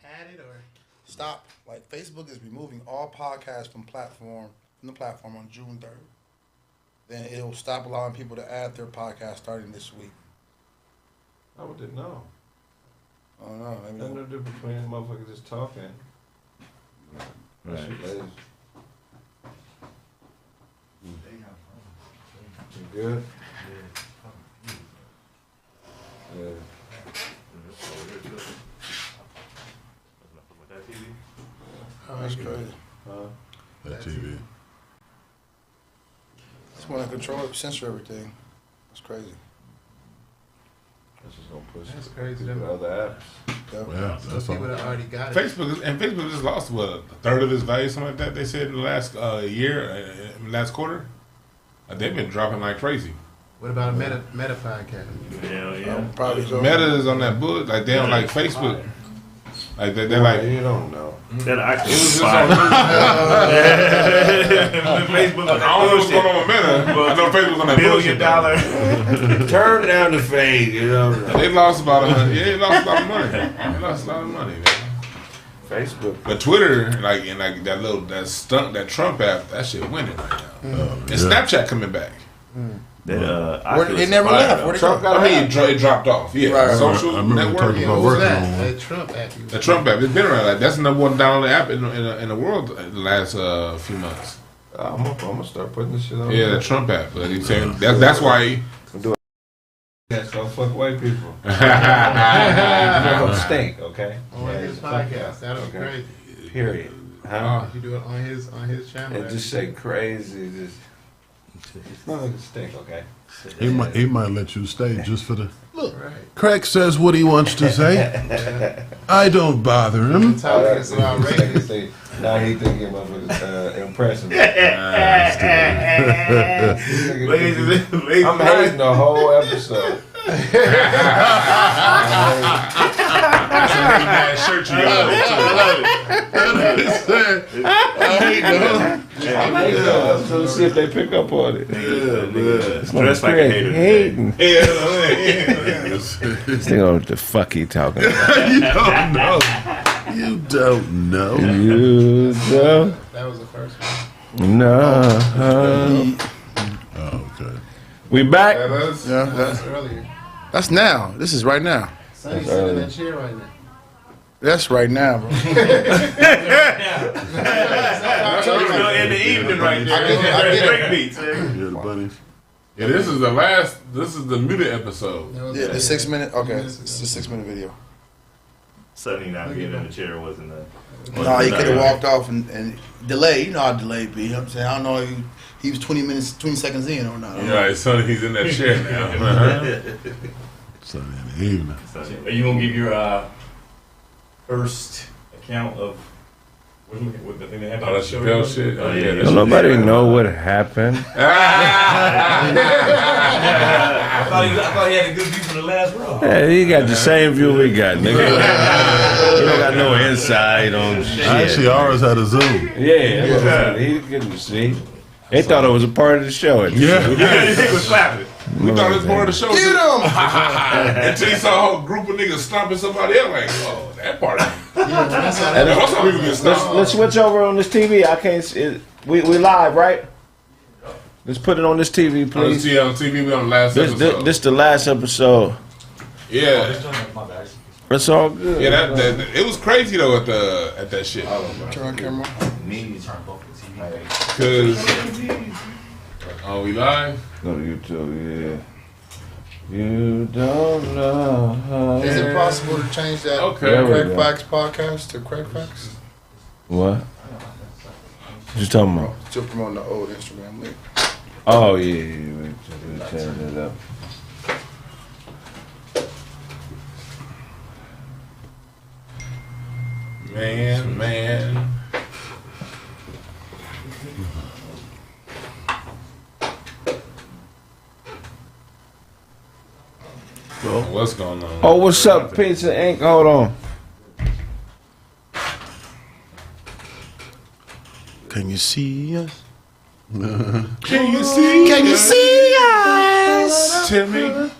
add it or stop. Like Facebook is removing all podcasts from the platform on June 3rd. Then it'll stop allowing people to add their podcast starting this week. I wouldn't know. I don't know. There's no difference between motherfuckers just talking. Right. You good? Yeah. That's crazy. That TV. Just want to control it, censor everything. That's crazy. That's just gonna push That's it crazy. to the other apps. Yeah, that's people all. that already got it. Facebook just lost what, a third of its value, something like that. They said in the last year, last quarter. They've been dropping like crazy. What about a Meta podcast? Hell yeah. Probably so. Meta is on that book, like they don't like Facebook. Like they're like, You don't know. That actually it was was just fire. on Facebook. I don't know what's going on with Meta. I know Facebook was on that $1 bullshit. billion. Turn down the fade, you know. They lost about they lost a lot of money. They lost a lot of money, man. Facebook. But Twitter, like that Trump app, that shit winning right now. And Snapchat coming back. They They never left. Where'd it Trump go? got It dropped off. Yeah, Right. social I remember network. talking about What was working that? on one. That Trump app. The Trump app. It's been around. Like that's the number one downloaded app in the world in the last few months. I'm gonna start putting this shit on. Yeah, the Trump app. But he's saying that's why. That's gonna fuck white people. He, They're gonna stink, okay? On his podcast. That'll be crazy. Period. Huh? If you do it on his channel. And just say crazy. Just it's not gonna stink, okay? He might let you stay just for the look. Right. Craig says what he wants to say. I don't bother him. Talking about race. Now he thinking about impressing. I'm hating the whole episode. shirt you I'm hating the episode to see if they pick up on it. Dressed like a hater. Hating. Yes. This thing on what the fuck he talking about. You don't know. You don't know. You know? That was the first one. No. Oh, okay. We back? Yeah, That's earlier. that's now. This is right now. Sonny's sitting in that chair right now. That's right now, bro. In the evening right there. Break beats. Yeah, the bunnies. Yeah, this is the muted episode. Yeah, the 6 minute. Okay, it's a 6 minute video. Sonny not being in the chair wasn't a... No, he could have walked off and delayed. You know how delayed be. You know what I'm saying? I don't know if he was 20 seconds in or not. Yeah, so he's in that chair now. Sunday in the evening. Are you gonna give your first account of what the thing that happened? Oh, that's Chappelle shit. Oh yeah, that's Don't nobody know what happened. I thought he had a good view from the last row. Yeah, he got the same view we got, nigga. He don't got no inside on shit. Actually, ours had a Zoom. Yeah, he couldn't see. They thought it was a part of the show. Yeah. He was clapping. We thought it was part of the show. Get him! Until you saw a whole group of niggas stomping somebody else. Like, oh, that part. That's how And that what's up, people get stomped? Let's switch over on this TV. I can't see. We live, right? Let's put it on this TV, please. On TV, we on the last episode. This the last episode. Yeah, It's all good. yeah. That it was crazy though at that shit. Turn on camera. Cause we live. Go to YouTube, yeah. You don't know. Is it possible to change that Okay. Craig Facts podcast to Craig Facts? What? What you talking about? Still promoting the old Instagram link. Oh yeah. We'll change it up. Man. What's going on? Oh, what's up, Pizza Inc? Hold on. Can you see us? Can you see? Can you see us? Tell me.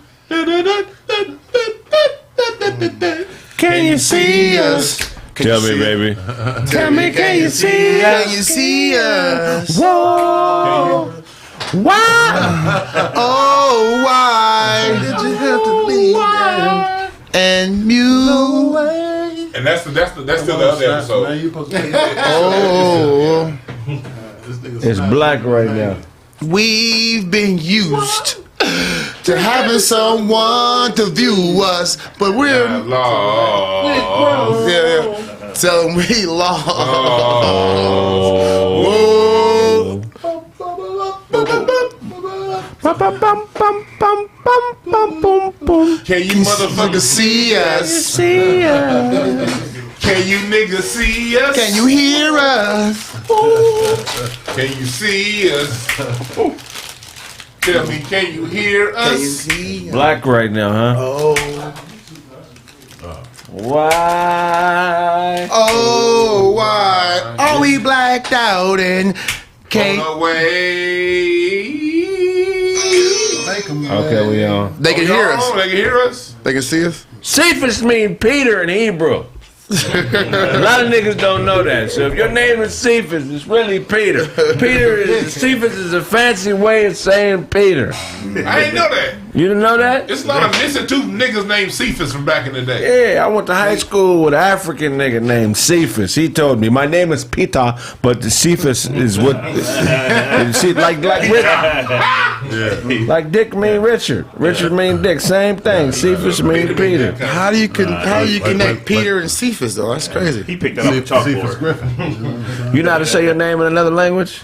Can you see us? Tell me, baby. Tell me, can you see us? Can you see us? Whoa. Why? Oh, why did you have to leave them and mute? And that's still the other episode. Man, you supposed to Oh, It's black right now. we've been used to having someone to view us, but we're Lost. yeah. Tell them we lost. Oh. Can you motherfuckers See us? See us. Can you niggas see us? Can you hear us? Can you see us? Tell me, can you hear Can you us? see us? Black right now, huh? Oh, Why? oh, why are we blacked out and On can't? the way. Okay, we on. They can hear us. They can hear us. They can see us. Cephas mean Peter in Hebrew. A lot of niggas don't know that. So if your name is Cephas, it's really Peter. Cephas is a fancy way of saying Peter. I ain't know that. You didn't know that? It's a lot of missing tooth niggas named Cephas from back in the day. Yeah, I went to high school with an African nigga named Cephas. He told me, my name is Peter, but the Cephas is what... See, like Rick, like Dick mean Richard. Richard mean Dick. Same thing. Cephas mean Peter. How do you connect Peter and Cephas though? That's crazy. He picked that up the Cephas chalkboard. Griffin. You know how to say your name in another language?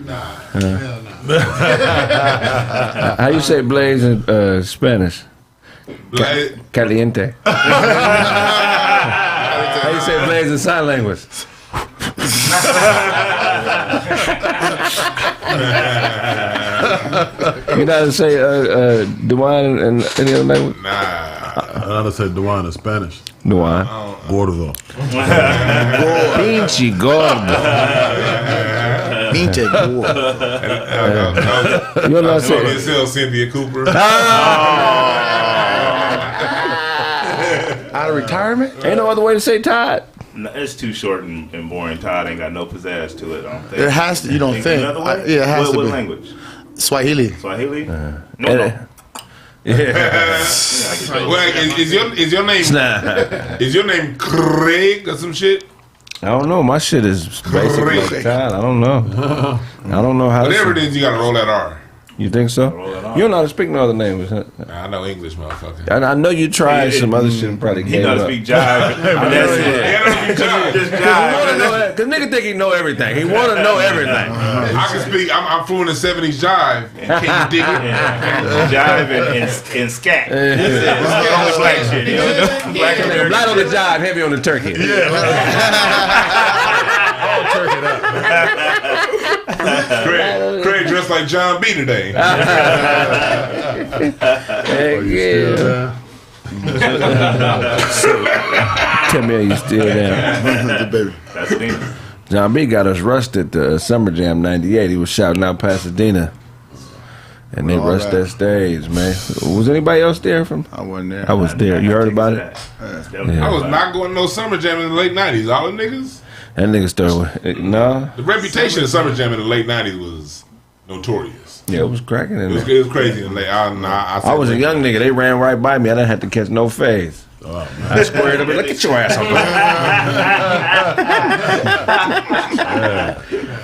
Hell no. How you say Blaze in Spanish? Caliente. How you say Blaze in sign language? You know how to say Dewan in any other language? Nah. I know to say Dewan in Spanish. Dewan. Gordo. Pinche gordo. Pinche gordo. You know what I'm So saying? you sell Cynthia Cooper. Out of retirement? Ain't no other way to say Todd. No, it's too short and boring. Todd ain't got no pizzazz to it. I don't think. It has to. You don't think? Another way? Yeah, it has what, to what be. language? Swahili. Swahili? And- No. Yeah. Well, is your name is your name Craig or some shit? I don't know. My shit is basically like Todd. I don't know. I don't know how Whatever it to. is, you gotta roll that R. You think so? You don't know how to speak no other language, huh? Nah, I know English, motherfucker. I know you tried some other shit and probably He gave knows up. speak jive. And that's it. Just jive. Cause nigga think he know everything. He want to know everything. I can speak. I'm fluent in '70s jive. Can you dig it? Jive and scat. That's it. This is only black shit. You know? Black American Light on the shit. jive, heavy on the turkey. Craig dressed like John B today. Heck yeah. Tell me you still there. Baby. That's the thing. John B got us rushed at the Summer Jam '98. He was shouting out Pasadena. And they rushed that stage, man. Was anybody else there from? I wasn't there. I was there. You heard about it? I was not going to no Summer Jam in the late '90s. All the niggas. That nigga started. No. The reputation of Summer Jam in the late '90s was notorious. Yeah, it was cracking in there. It was crazy. In the late, I was a young nigga. They ran right by me. I didn't have to catch no phase. I squared up and look at your ass.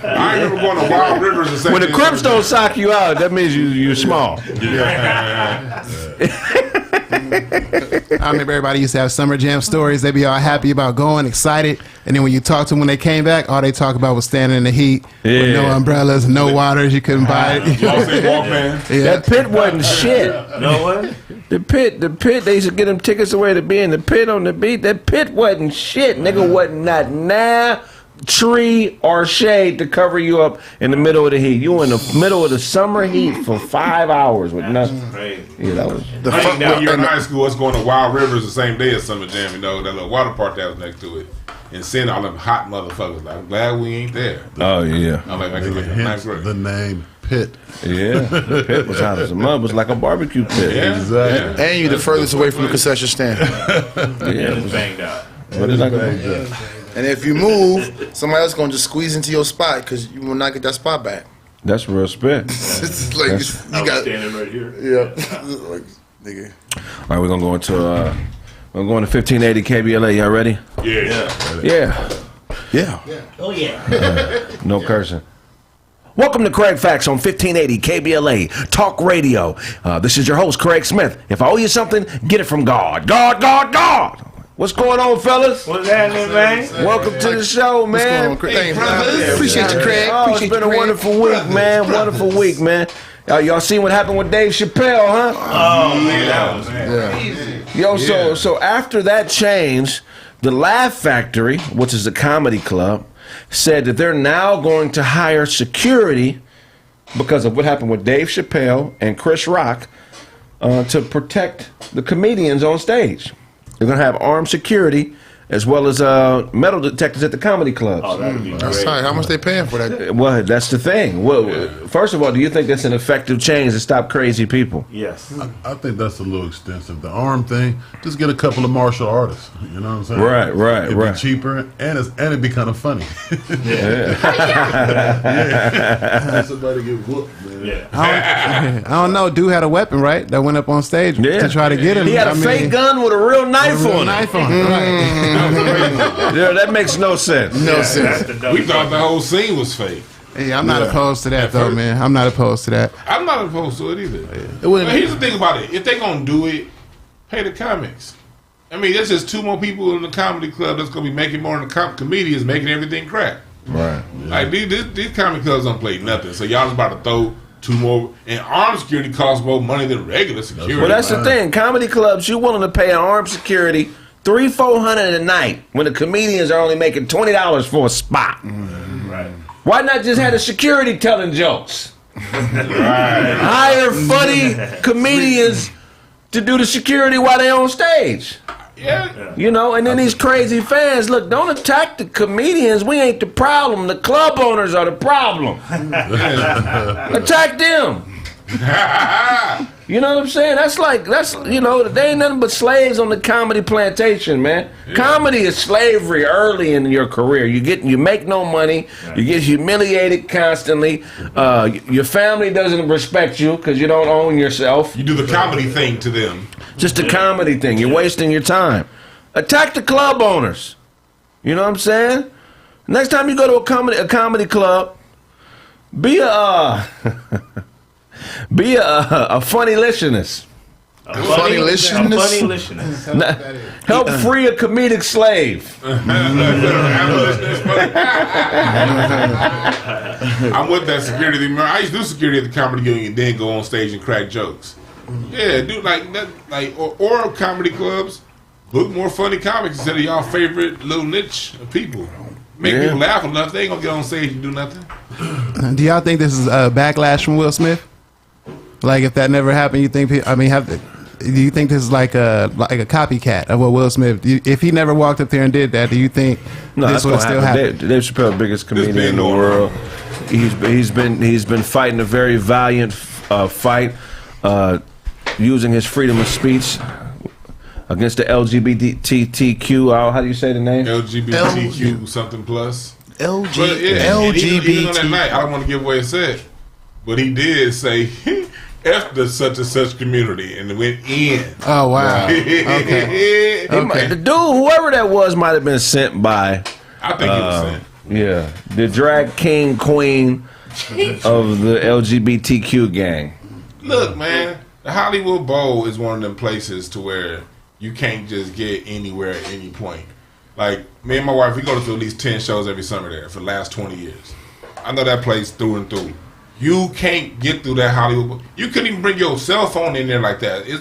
I remember going to Wild Rivers and When the Crips don't sock you out, that means you're small. I remember everybody used to have Summer Jam stories. They'd be all happy about going, excited. And then when you talk to them when they came back, all they talk about was standing in the heat with no umbrellas, no waters. You couldn't buy it. Walkman. Yeah. That pit wasn't shit. No what? The pit, they used to get them tickets away to be in the pit on the beat. That pit wasn't shit. Nigga wasn't not tree or shade to cover you up in the middle of the heat. You in the middle of the summer heat for 5 hours with nothing. Crazy. Yeah, that was. When you're in high school, us going to Wild Rivers the same day as Summer Jam, you know, that little water park that was next to it. And seeing all them hot motherfuckers, like, I'm glad we ain't there. Oh, yeah. I'm like Nigga, ninth hence grade. the name Pit. Yeah. The pit was hot as a mud. It was like a barbecue pit. Yeah, Exactly. yeah. And you the furthest away from the concession stand. Yeah, it And was, banged out. What is that? And if you move, somebody else gonna just squeeze into your spot because you will not get that spot back. That's real spit. It's like I was standing right here. yeah, like, nigga. All right, we're gonna go into 1580 KBLA. Y'all ready? Yeah. Oh yeah. No cursing. Welcome to Craig Facts on 1580 KBLA Talk Radio. This is your host, Craig Smith. If I owe you something, get it from God. God. What's going on, fellas? What's happening, man? Welcome to the show, man. What's going on, Craig? Thanks, appreciate you, Craig. Oh, it's Appreciate been a you, Craig. wonderful week, man. Wonderful week, man. Y'all seen what happened with Dave Chappelle, huh? Oh man, that was crazy. Yo, so after that change, the Laugh Factory, which is a comedy club, said that they're now going to hire security because of what happened with Dave Chappelle and Chris Rock to protect the comedians on stage. They're going to have armed security as well as metal detectors at the comedy clubs. Oh, that'd be That's great. right. How much they paying for that? Well, that's the thing. Well, first of all, do you think that's an effective change to stop crazy people? Yes. I think that's a little extensive. The arm thing, just get a couple of martial artists. You know what I'm saying? Right. It'd be cheaper and it'd be kind of funny. Somebody get whooped, man. Yeah. I don't know. Dude had a weapon, right? That went up on stage to try to get him. He had a fake gun with a real knife on it. Knife on it, right. Yeah, that makes no sense. No sense. That's the dumb We thought the whole scene was fake. Hey, I'm not opposed to that, though, man. I'm not opposed to that. I'm not opposed to it either. It wouldn't But here's the thing about it. If they gonna do it, pay the comics. I mean, there's just two more people in the comedy club that's gonna be making more than the comedians making everything crack. Right. Like these comedy clubs don't play nothing. So y'all about to throw two more, and armed security costs more money than regular security. Well, that's the thing. Comedy clubs, you willing to pay an armed security $300-400 a night when the comedians are only making $20 for a spot. Right. Why not just have the security telling jokes? Hire funny comedians to do the security while they're on stage. Yeah. You know, and then these crazy fans, look, don't attack the comedians. We ain't the problem. The club owners are the problem. Attack them. You know what I'm saying? They ain't nothing but slaves on the comedy plantation, man. Yeah. Comedy is slavery early in your career. You make no money. Right. You get humiliated constantly. Your family doesn't respect you because you don't own yourself. You do the comedy thing to them. Just a comedy thing. You're wasting your time. Attack the club owners. You know what I'm saying? Next time you go to a comedy club, be a funny listeners. Funny listeners? Funny listeners. Help free a comedic slave. I'm with that security thing. I used to do security at the comedy union and then go on stage and crack jokes. Yeah, do like that, or comedy clubs. Book more funny comics instead of y'all favorite little niche of people. Make people laugh enough. They ain't gonna get on stage and do nothing. Do y'all think this is a backlash from Will Smith? Like, if that never happened, you think? Do you think this is like a copycat of what Will Smith? If he never walked up there and did that, do you think this would still happen? Dave Chappelle, the biggest comedian in the world. He's been fighting a very valiant fight, using his freedom of speech against the LGBTQ. How do you say the name? LGBTQ something plus. LGBT. Even on that night, I don't want to give away his set, but he did say F the such and such community, and it went in. Oh wow! Okay. The dude, whoever that was, might have been sent by. I think he was sent. Yeah, the drag king queen of the LGBTQ gang. Look, man, the Hollywood Bowl is one of them places to where you can't just get anywhere at any point. Like, me and my wife, we go to at least 10 shows every summer there for the last 20 years. I know that place through and through. You can't get through that Hollywood Bowl. You couldn't even bring your cell phone in there like that. It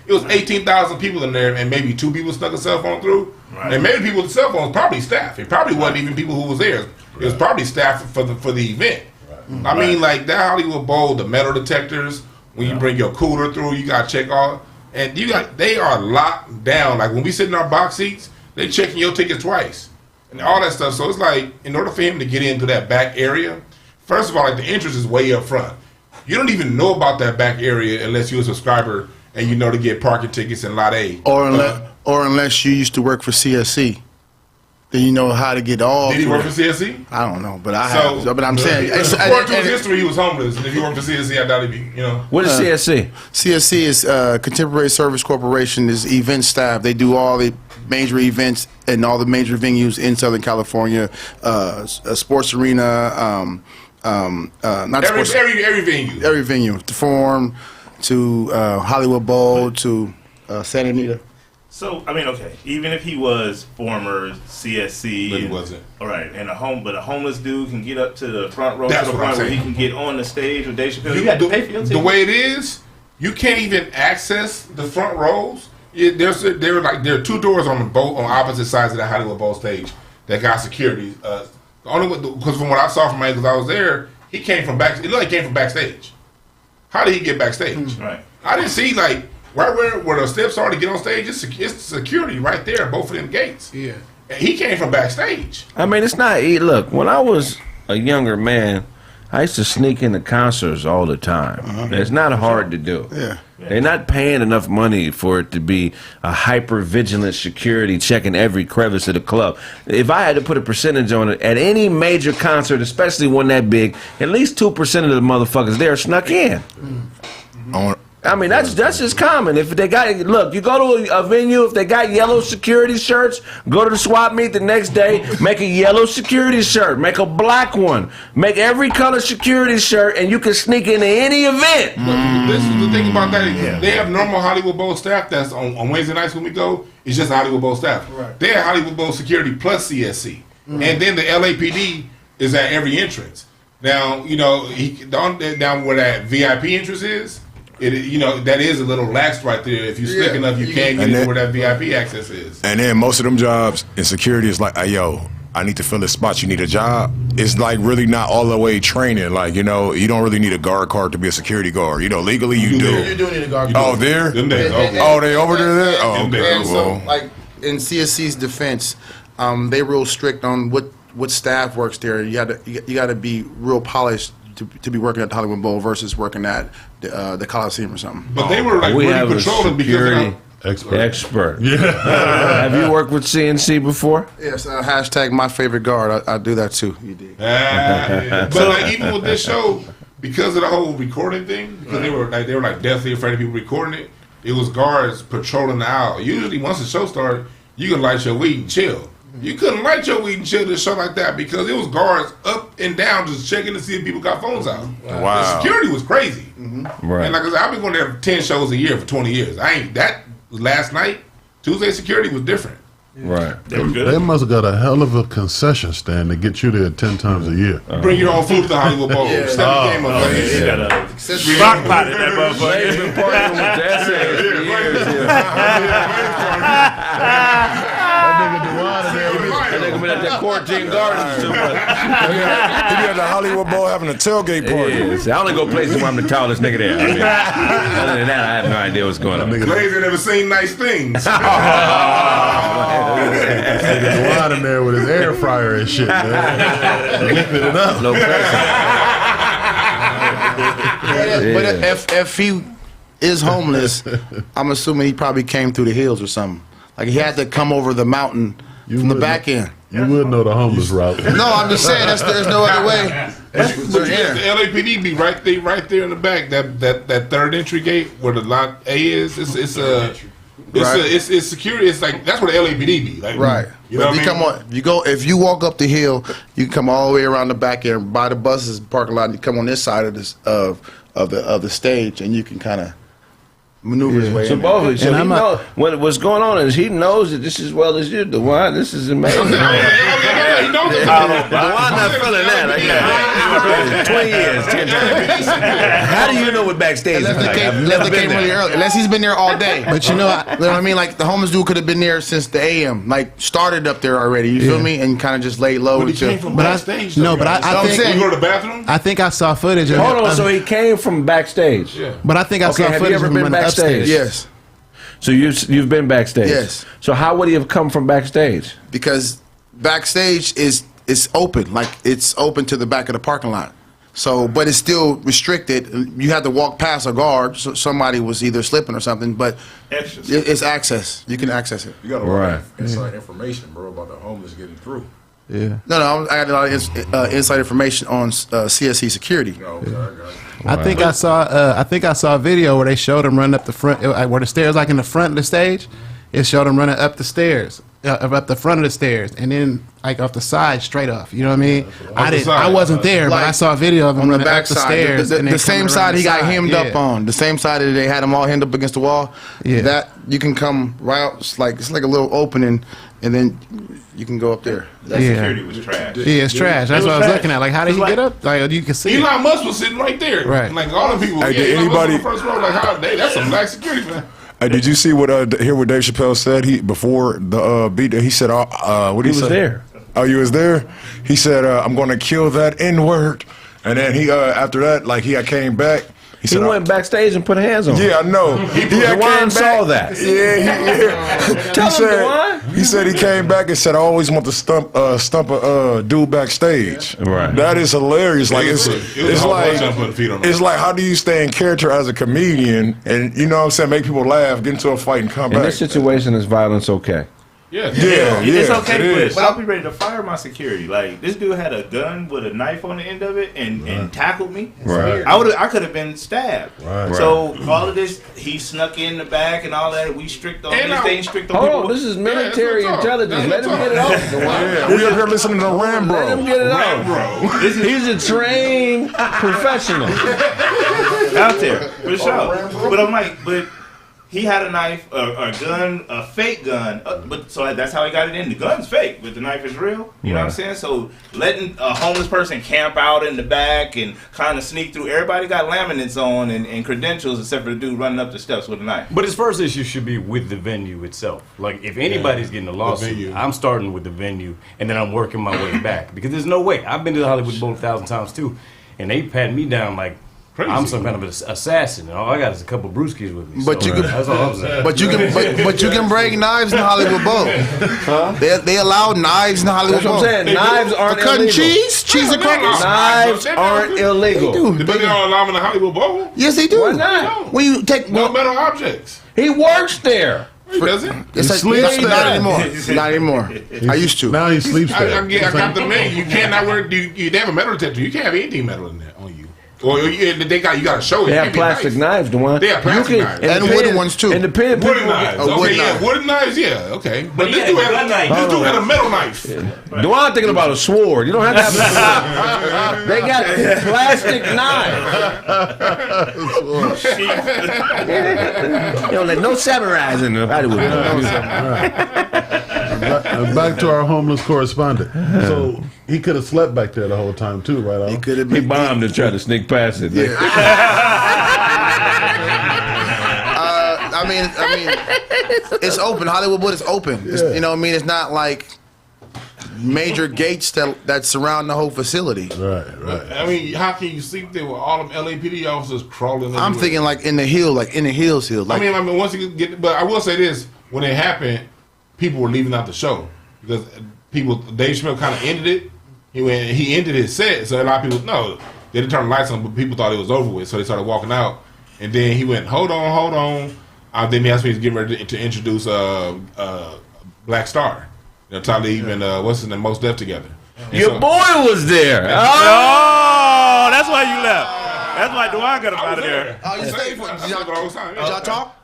was 18,000 people in there, and maybe 2 people snuck a cell phone through. Right. And maybe people with cell phones probably staff. It probably wasn't even people who was there. It was probably staff for the event. Right. I mean, like that Hollywood Bowl, the metal detectors. When you bring your cooler through, you gotta check all, and they are locked down. Like when we sit in our box seats, they checking your tickets twice and all that stuff. So it's like, in order for him to get into that back area, first of all, like the entrance is way up front. You don't even know about that back area unless you're a subscriber and you know to get parking tickets in Lot A. Or or unless you used to work for CSC. Then you know how to get all. Did he work for CSC? I don't know, but But I'm saying, according to his history, he was homeless, and if he worked for CSC, I doubt he'd be. What is CSC? CSC is Contemporary Service Corporation. Is event staff. They do all the major events and all the major venues in Southern California. A sports arena. Not sports. Every venue. Every venue. The Forum, to Hollywood Bowl, to Santa Anita. So I mean, okay, even if he was former CSC, but he wasn't. All right, and a homeless dude can get up to the front row That's to the what I'm point where he saying. can get on the stage with Dave Chappelle. You got to pay for your ticket. The way it is, you can't even access the front rows. There are 2 doors on the boat on opposite sides of the Hollywood Bowl stage that got security. Because from what I saw from because I was there, he came from back. It looked like he came from backstage. How did he get backstage? Right. I didn't see right where the steps are to get on stage. It's security right there, both of them gates. Yeah. And he came from backstage. I mean, it's not. Look, when I was a younger man, I used to sneak into concerts all the time. It's not hard to do. Yeah. They're not paying enough money for it to be a hyper-vigilant security checking every crevice of the club. If I had to put a percentage on it, at any major concert, especially one that big, at least 2% of the motherfuckers there snuck in. I mean, that's just common. If they got, look, you go to a venue, if they got yellow security shirts, go to the swap meet the next day, make a yellow security shirt, make a black one, make every color security shirt, and you can sneak into any event. This is the thing about that. They have normal Hollywood Bowl staff that's on Wednesday nights when we go. It's just Hollywood Bowl staff. Right. They have Hollywood Bowl security plus CSC. And then the LAPD is at every entrance. Now, down where that VIP entrance is, that is a little lax right there. If you're slick enough, you can't get in where that VIP access is. And then most of them jobs in security is like, hey, yo, I need to fill this spot. You need a job. It's like really not all the way training. Like, you don't really need a guard card to be a security guard. Legally you do. You do need a guard card. Oh, there? They over there? Oh, okay. And so, in CSC's defense, they real strict on what staff works there. You got to be real polished to be working at the Hollywood Bowl versus working at the Coliseum or something. But they were we really have a patrolling security expert. Yeah. Have you worked with CNC before? Yes. Hashtag my favorite guard. I do that too. You did. But even with this show, because of the whole recording thing, because they were deathly afraid of people recording it. It was guards patrolling the aisle. Usually, once the show started, you can light your weed and chill. You couldn't light your weed and chill to a show like that because it was guards up and down just checking to see if people got phones out. Wow. The security was crazy. Right. And like I said, I've been going there 10 shows a year for 20 years. That last night, Tuesday security was different. Right. They must have got a hell of a concession stand to get you there 10 times a year. Bring your own food to the Hollywood Bowl. Step the game up. You got a stock pot in that motherfucker. They've been partnering with the SAS for years. That nigga been at that Quarantine Gardens too much. He be at the Hollywood Bowl having a tailgate party. Yes. I only go places where I'm the tallest nigga there. Other than that, I have no idea what's going on. Glazer never seen nice things. Nigga Dwan in there with his air fryer and shit, man. Whipping it up. No pressure. But if he is homeless, I'm assuming he probably came through the hills or something. Like he had to come over the mountain from the back end. You would know the homeless route. No, I'm just saying there's no other way. But the LAPD be right there in the back. That third entry gate where the lot A is. It's security. It's like that's where the LAPD be. Like, Right. You know But what I mean? if you walk up the hill, you can come all the way around the back end by the buses parking lot. And you come on this side of the stage, and you can kind of maneuver his way So in. both of you. So And what's going on is he knows it just as well as you do. Why? This is amazing. He knows it. Why not feeling that? 20 years, 10 times. How do you know what backstage is like? Unless they came really early. Unless he's been there all day. But you know what I mean? Like the homeless dude could have been there since the AM. Like started up there already. You feel me? And kind of just laid low. But he came from backstage. I think You go to the bathroom? I think I saw footage of Hold on, of- so he came from backstage. Yeah. But I think I Okay, saw have you footage ever of him been running backstage? upstairs. Yes. So you've been backstage. Yes. So how would he have come from backstage? Because backstage is open. Like it's open to the back of the parking lot. So, but it's still restricted. You have to walk past a guard. So somebody was either slipping or something. But it's access. You can access it. You got a lot of inside information, bro, about the homeless getting through. Yeah. No, I got a lot of inside information on CSC security. Okay, I got it. I think I saw a video where they showed him running up the front, where the stairs, like in the front of the stage. It showed him running up the stairs, up the front of the stairs, and then like off the side, straight off. You know what I mean? I wasn't there, but I saw a video of him running up the stairs. The same side he got hemmed up on. The same side that they had him all hemmed up against the wall. Yeah. That you can come right out. It's like a little opening, and then you can go up there. That security was trash. Yeah, it's trash. That's what I was looking at. Like, how did he get up? Like, you can see Elon Musk was sitting right there. Right. Like all the people. Hey, Yeah, did Elon Musk anybody- on the first row. Like, how? That's some black security, man. Hey, did you see hear what Dave Chappelle said? He before the beat. He said, "What did he say?" was there. Oh, you was there. He said, "I'm going to kill that N-word," and then he after that, like he came back. He He said, went backstage and put hands on him. "Yeah, I know." Dewan saw that. Yeah. Tell him, Dewan. He said he came back and said, "I always want to stump a dude backstage." Right. That is hilarious. Like It was it's a whole like bunch of putting feet on it's them. like how do you stay in character as a comedian and you know what I'm saying, make people laugh, get into a fight, and come In back. this situation, is violence okay? Yeah. It's okay, it is. but I'll be ready to fire my security. Like this dude had a gun with a knife on the end of it and tackled me. Right. I could have been stabbed. Right. So all of this, he snuck in the back and all that. We strict on And this, I- they ain't strict on Hold people. on, this is military that's what I'm intelligence. talking. Let him get it off. Dewan. Yeah, we up here listening to Let him Rambo. get it off. He's a trained professional. out there for sure. But I'm like, but he had a knife, a gun, a fake gun. But so that's how he got it in. The gun's fake, but the knife is real. You know what I'm saying? So letting a homeless person camp out in the back and kind of sneak through. Everybody got laminates on and credentials except for the dude running up the steps with a knife. But his first issue should be with the venue itself. Like, if anybody's getting a lawsuit, venue. I'm starting with the venue, and then I'm working my way back. Because there's no way. I've been to the Hollywood Bowl 1,000 times, too, and they pat me down like I'm some kind of an assassin. And all I got is a couple brewskis with me. But So, you can- that's all I'm saying. But you can break knives in the Hollywood Bowl. They allow knives in the Hollywood That's what Bowl. I'm saying. Knives For aren't cutting illegal. cheese and crackers. Knives aren't illegal. But they don't allow him in the Hollywood Bowl. Yes, they do. Why not? When you take No metal objects. He works there. He doesn't. it's like, sleeps not there. anymore. Not anymore. I used to. Now he sleeps there. I got the man. You cannot wear. They have a metal detector. You can't have anything metal in there on you. Or you got to show it. They It have can't be plastic nice. knives, Dewan. They have plastic knives. And wooden ones, too. Independent Wooden people. knives. a Okay, wood yeah, knife. wooden knives. Yeah, okay. But he this had dude a gun knife. had a metal knife. Dewan thinking about a sword. You don't have to have a sword. They got plastic knives. You don't let no samurais in the Hollywood. Back to our homeless correspondent. So he could have slept back there the whole time too, right? He Al? could have He been. bombed and tried to sneak past it. I mean, it's open. Hollywood Bowl is open. It's, you know what I mean? It's not like major gates that surround the whole facility. Right. I mean, how can you sleep there with all them LAPD officers crawling? I'm everywhere? thinking like in the hill, like in the hills. Like, I mean, once you get, but I will say this: when it happened, people were leaving out the show because Dave Chappelle kind of ended it. He ended his set, so a lot of people they didn't turn the lights on, but people thought it was over with, so they started walking out. And then he went, hold on. Then he asked me to get ready to introduce Black Star, Talib and what's his name, Most Def together. And Your boy was there. Oh, that's why you left. That's why Dewan got up out of there. oh, you stayed for it. Did y'all talk?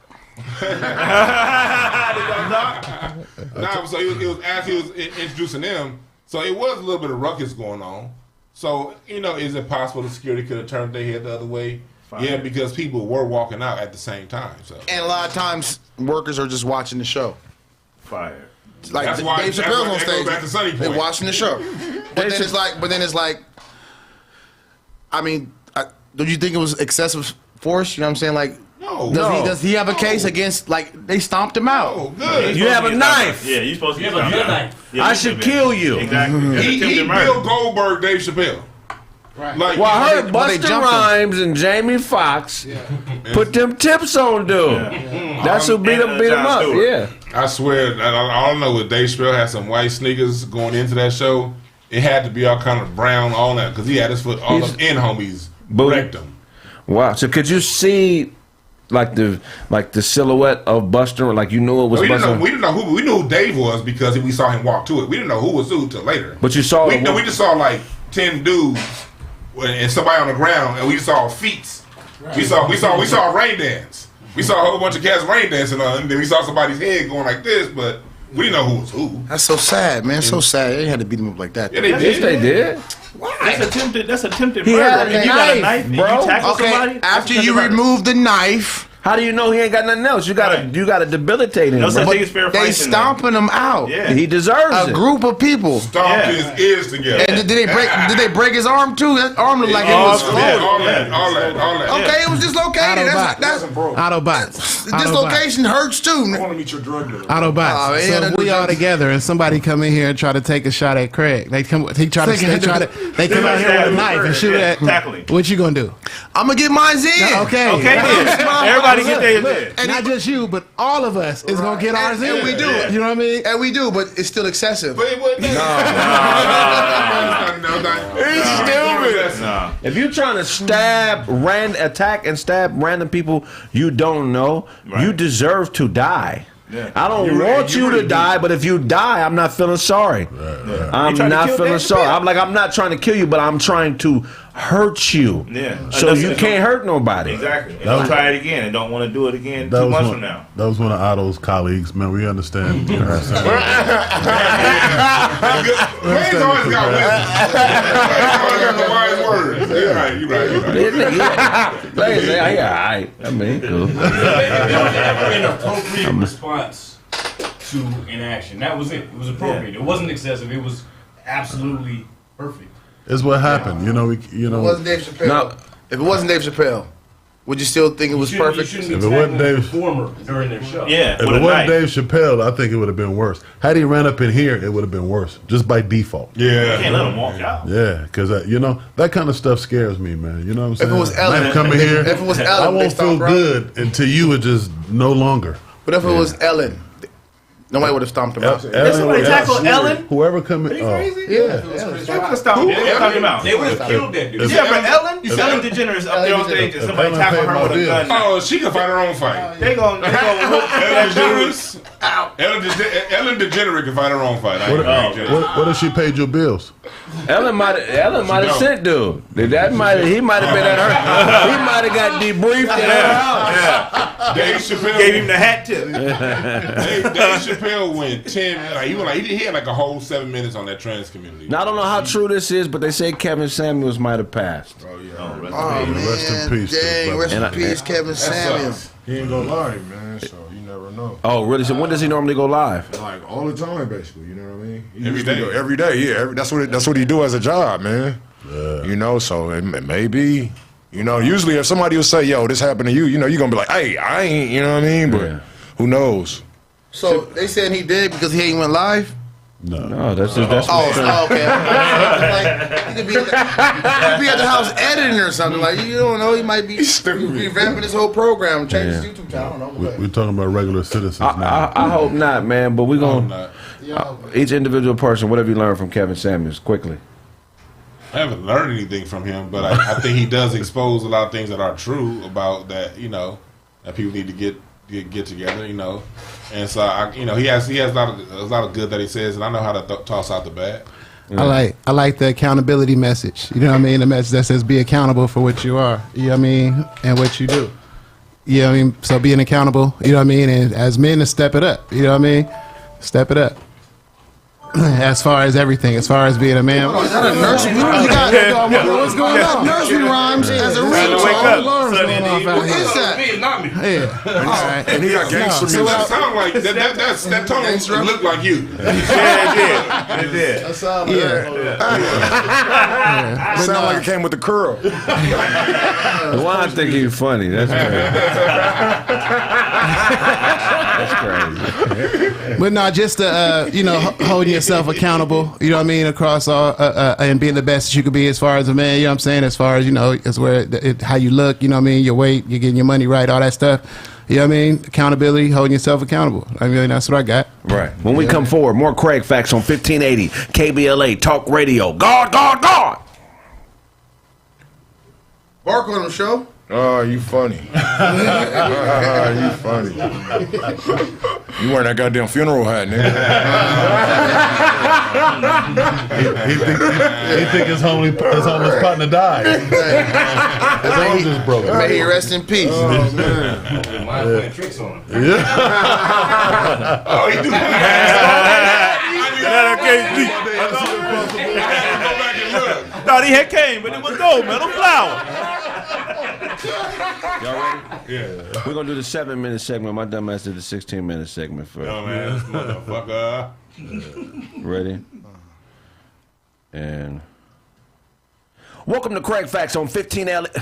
No, so it was as he was introducing them. So it was a little bit of ruckus going on. So, is it possible the security could have turned their head the other way? Fine. Yeah, because people were walking out at the same time. So, And a lot of times, workers are just watching the show. Fire. Like That's why- Dave that's Chappelle's why on that goes stage. back to Sunny They're Point. watching the show. But then it's like, I mean, don't you think it was excessive force? You know what I'm saying? Like, no. does he have a case against, like, they stomped him out? Oh, good. You have a knife. Yeah, you're supposed to get You have a stomped good out. knife. Yeah, I you should have kill been. you. Exactly. He Attempted murder. Bill Goldberg, Dave Chappelle. Right. Like, Well, I heard but they Busta jumped him. Rhymes and Jamie Foxx put them tips on dude. That's who beat him And, Jon up. Stewart. Yeah. I swear, I don't know, if Dave Chappelle had some white sneakers going into that show, it had to be all kind of brown, all that, because he had his foot, all the in homies wrecked him. Wow. So could you see like the silhouette of Buster? Like you knew it was Buster? We didn't know who. We knew who Dave was because we saw him walk to it. We didn't know who was who till later. But you saw we just saw like 10 dudes and somebody on the ground, and we saw feet. We saw a rain dance. We saw a whole bunch of cats rain dancing on, and then we saw somebody's head going like this, but we didn't know who was who. That's so sad, man. So sad. They had to beat him up like that. Yeah, they did. Yes, they did. Why? That's attempted He murder. had a If you got a knife, knife and bro. you tackle somebody, After you remove the knife, How do you know he ain't got nothing else? You gotta debilitate him. No such bro. thing as fair they fighting. stomping him out. Yeah. He deserves A it. group of people. Stomped his ears together. And did they break his arm too? That arm looked like it was all frozen. that. Okay, it was dislocated. That's Autobots. dislocation hurts too. Autobots. Oh, yeah, So that if we was- all together and somebody come in here and try to take a shot at Craig. They come out here with a knife and shoot at. Tackling. What you gonna do? I'm gonna get mine in. Okay. Okay, then. Everybody get their. And not just you, but all of us is gonna get ours in. And we do it. You know what I mean? And we do, but it's still excessive. But it wasn't. He's stupid. Nah. If you're trying to attack and stab random people you don't know, you deserve to die. Yeah. I don't You want you really to die, but if you die, I'm not feeling sorry. I'm trying to not kill feeling Dave sorry. Chappelle. I'm not trying to kill you, but I'm trying to hurt you. Yeah. So you can't hurt nobody. Exactly. And don't try it again, and don't want to do it again That 2 was months one, from now. that was one of Otto's colleagues, man. We understand. You know what I'm saying? Craig's always got wisdom. Craig's always got the wise words. You're right. Yeah, I mean, cool. An appropriate response to inaction. That was it. It was appropriate. It wasn't excessive. It was absolutely perfect. It's what happened. You know, If it wasn't Dave Chappelle, No. if it wasn't Dave Chappelle, would you still think it was perfect? You If shouldn't it be wasn't tackling a Dave- performer during their show. Yeah. if with it a wasn't knife. Dave Chappelle, I think it would have been worse. Had he ran up in here, it would have been worse, just by default. You can't Yeah. let him walk out. Yeah, because that kind of stuff scares me, man. You know what I'm saying? it was Ellen- Knife coming here, if it was Ellen, I they won't feel stopped right. good until you would just no longer. But if it was Ellen, nobody would have stomped him out. somebody tackle Ellen? Whoever come in, Yeah. Yeah. They would have stopped him out. They would have killed that dude. Yeah, but Ellen DeGeneres up there on stage and somebody Ellen tackle paid her my with a bills. gun. Oh, she can fight her own fight. They gonna whoop Ellen that dude. DeGeneres. Ellen DeGeneres can fight her own fight. I agree. what if she paid your bills? Ellen might have sent dude. He might have been at her. He might have got debriefed at her house. Dave Chappelle Gave him the hat tip. Dave Chappelle went 10. He had like a whole 7 minutes on that trans community. Now I don't know how true this is, but they say Kevin Samuels might have passed. Oh Rest in man, peace to his dang! brother. Rest in And peace, Kevin Samuels. He ain't gonna lie, man. So you never know. Oh, really? So when does he normally go live? Like all the time, basically. You know what I mean? He Every used to day. go Every day, yeah. That's what he do as a job, man. You know, so it may be. You know, usually if somebody will say, "Yo, this happened to you," you know, you're gonna be like, "Hey, I ain't," you know what I mean? But Yeah. who knows? So they said he did because he ain't went live. No, that's just Oh, okay. Like, he could be at the house editing or something. Like you don't know, he might be revamping his whole program, change his YouTube channel. I don't know. We're talking about regular citizens now. I hope not, man. But we're I'm gonna not. each individual person. What have you learned from Kevin Samuels? Quickly. I haven't learned anything from him, but I think he does expose a lot of things that are true about that. You know, that people need to get together. You know, and so he has a lot of good that he says, and I know how to toss out the bad. I like the accountability message. You know what I mean? The message that says be accountable for what you are. You know what I mean? And what you do. You know what I mean? So being accountable, you know what I mean? And as men to step it up. You know what I mean? Step it up. As far as everything, as far as being a man. Is that a nursery? What's going on? Nursery rhymes as a Trying to real wake talk. up. Sunday in the evening. What is that? Me, not me. Yeah. All right. And he got gangster So music. that sound like that tone look like you. Yeah, it did. That sounds Sound like it came with the curl. Why I think he's funny? That's crazy. That's crazy. But no, just holding yourself accountable. You know what I mean, across all and being the best that you could be as far as a man. You know what I'm saying? As far as as where how you look. You know what I mean? Your weight, you're getting your money right, all that stuff. you know what I mean, accountability, holding yourself accountable. I mean, that's what I got. Right. When we come forward, more Craig Facts on 1580 KBLA Talk Radio. God. Bark on him, show. Oh, you funny. You funny. You wearing that goddamn funeral hat, nigga. he think his homeless partner died. His arm just broke. May he rest in peace. Oh, man. Mine playing tricks on him. Oh, he do Thought he had came, but it was gold medal flower. Y'all ready? Yeah. We're going to do the 7-minute segment. My dumbass did the 16-minute segment first. Oh, man, this motherfucker. Ready? And welcome to Craig Facts on 1580.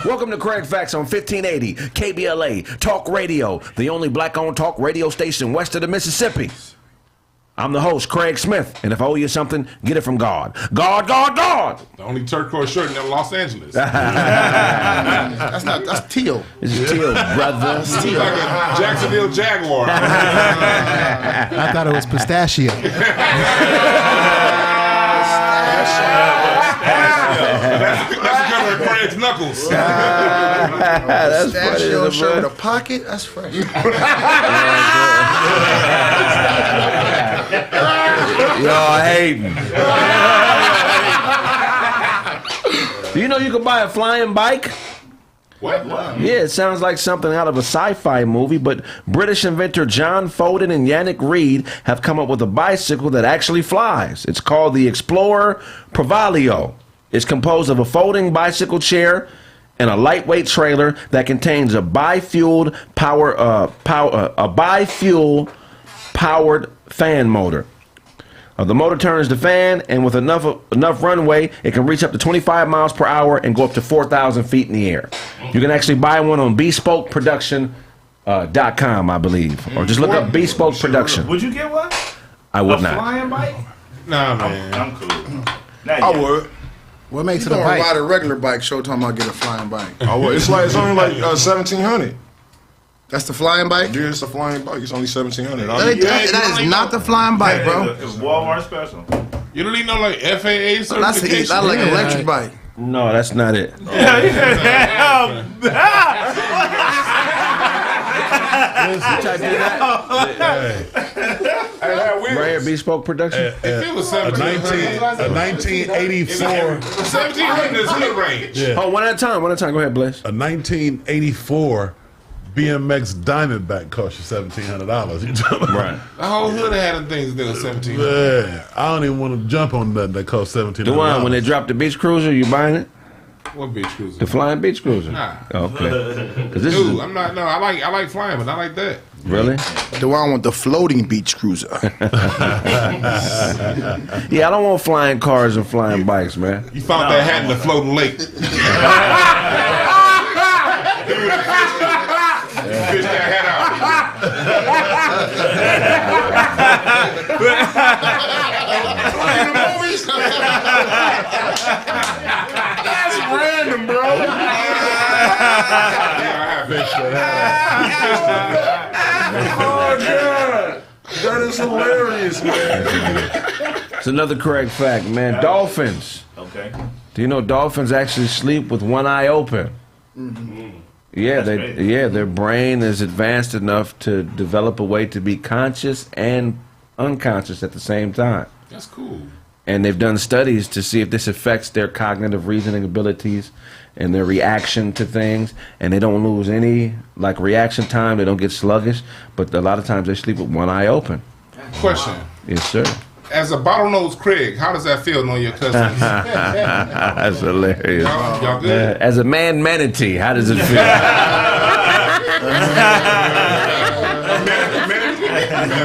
Welcome to Craig Facts on 1580 KBLA Talk Radio, the only black-owned talk radio station west of the Mississippi. I'm the host, Craig Smith, and if I owe you something, get it from God. God. The only turquoise shirt in Los Angeles. That's teal. It's teal, brother. It's like a Jacksonville Jaguar. I thought it was pistachio. That's the color of Craig's knuckles. That's Pistachio funny. shirt with a pocket. That's fresh. Y'all hating. Do you know you can buy a flying bike? What? Yeah, it sounds like something out of a sci-fi movie, but British inventor John Foden and Yannick Reed have come up with a bicycle that actually flies. It's called the Explorer Provalio. It's composed of a folding bicycle chair and a lightweight trailer that contains a bi-fuel powered fan motor. The motor turns the fan, and with enough runway, it can reach up to 25 miles per hour and go up to 4,000 feet in the air. You can actually buy one on bespokeproduction.com, I believe, or just look up Bespoke Production. Would you get one? I would A not. flying bike? Nah, man. I'm cool. I would. What makes You it a gonna bike? ride a regular bike? Show talking about get a flying bike. Oh, well, it's only like 1,700. That's the flying bike. Yeah, it's a flying bike. It's only 1,700. That is not the flying bike, bro. It's Walmart special. You don't need no like FAA That's certification. like an electric bike. No, that's not it. Right here, Bespoke Production. If it was A 1700, 1984. 1700 is hood range. Yeah. Oh, one at a time. Go ahead, Bliss. A 1984 BMX Diamondback cost you $1,700. You talking about? Right. The whole hood had them things that was 1700. Yeah, I don't even want to jump on nothing that cost $1,700. Dewan, when they drop the beach cruiser, you buying it? What beach cruiser? The flying beach cruiser. Nah. Okay. 'Cause this Dude, is I'm not. No, I like flying, but not like that. really. Do I want the floating beach cruiser? Yeah, I don't want flying cars and flying bikes, man. You found that hat in the floating lake. Fish that hat That's random, bro. Oh, God. That is hilarious, man. It's another correct fact, man. Dolphins. Okay. Do you know dolphins actually sleep with one eye open? Yeah, their brain is advanced enough to develop a way to be conscious and unconscious at the same time. That's cool. And they've done studies to see if this affects their cognitive reasoning abilities and their reaction to things. And they don't lose any reaction time. They don't get sluggish. But a lot of times they sleep with one eye open. Question. Yes, sir. As a bottlenose Craig, how does that feel knowing your cousins? That's hilarious. Y'all good? As a man manatee, how does it feel?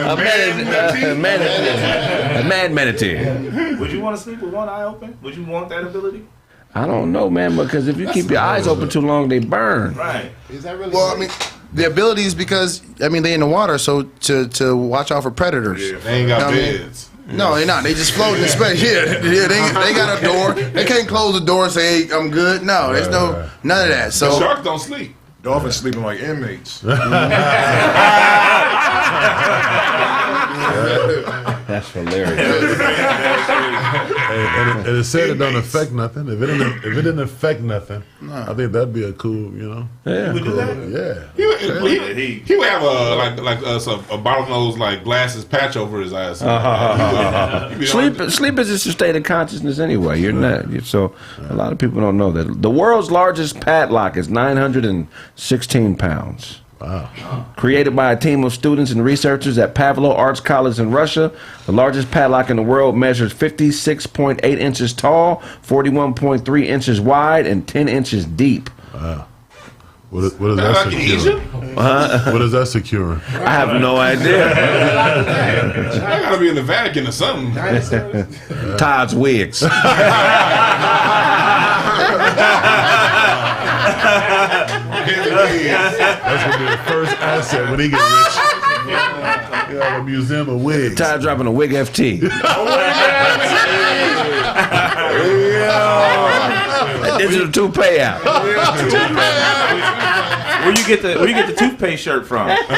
A man manatee. Would you want to sleep with one eye open? Would you want that ability? I don't know, man, because if you keep your eyes open too long, they burn. Right. Is that really? Well, I mean, the ability is because they in the water, so to watch out for predators. Yeah, they ain't got You know what I mean? beds. No, they're not. They just float in space. Yeah, they got a door. They can't close the door and say, "Hey, I'm good." No, there's none of that. The So sharks don't sleep. Dolphins sleeping like inmates. That's hilarious. And it said it don't affect nothing. If it didn't affect nothing, I think that'd be a cool, Yeah. We do that? Yeah. He would have a bottlenose like glasses patch over his eyes. Sleep is just a state of consciousness anyway. You're not. So a lot of people don't know that. The world's largest padlock is 916 pounds. Wow. Created by a team of students and researchers at Pavlo Arts College in Russia, the largest padlock in the world measures 56.8 inches tall, 41.3 inches wide, and 10 inches deep. Wow. What is that securing? What is that securing? I have no idea. I gotta be in the Vatican or something. Todd's wigs. That's gonna be the first asset when he get rich. You have a museum of wigs. Todd dropping a wig FT. A digital toupee out. Where you get the toothpaste shirt from? Look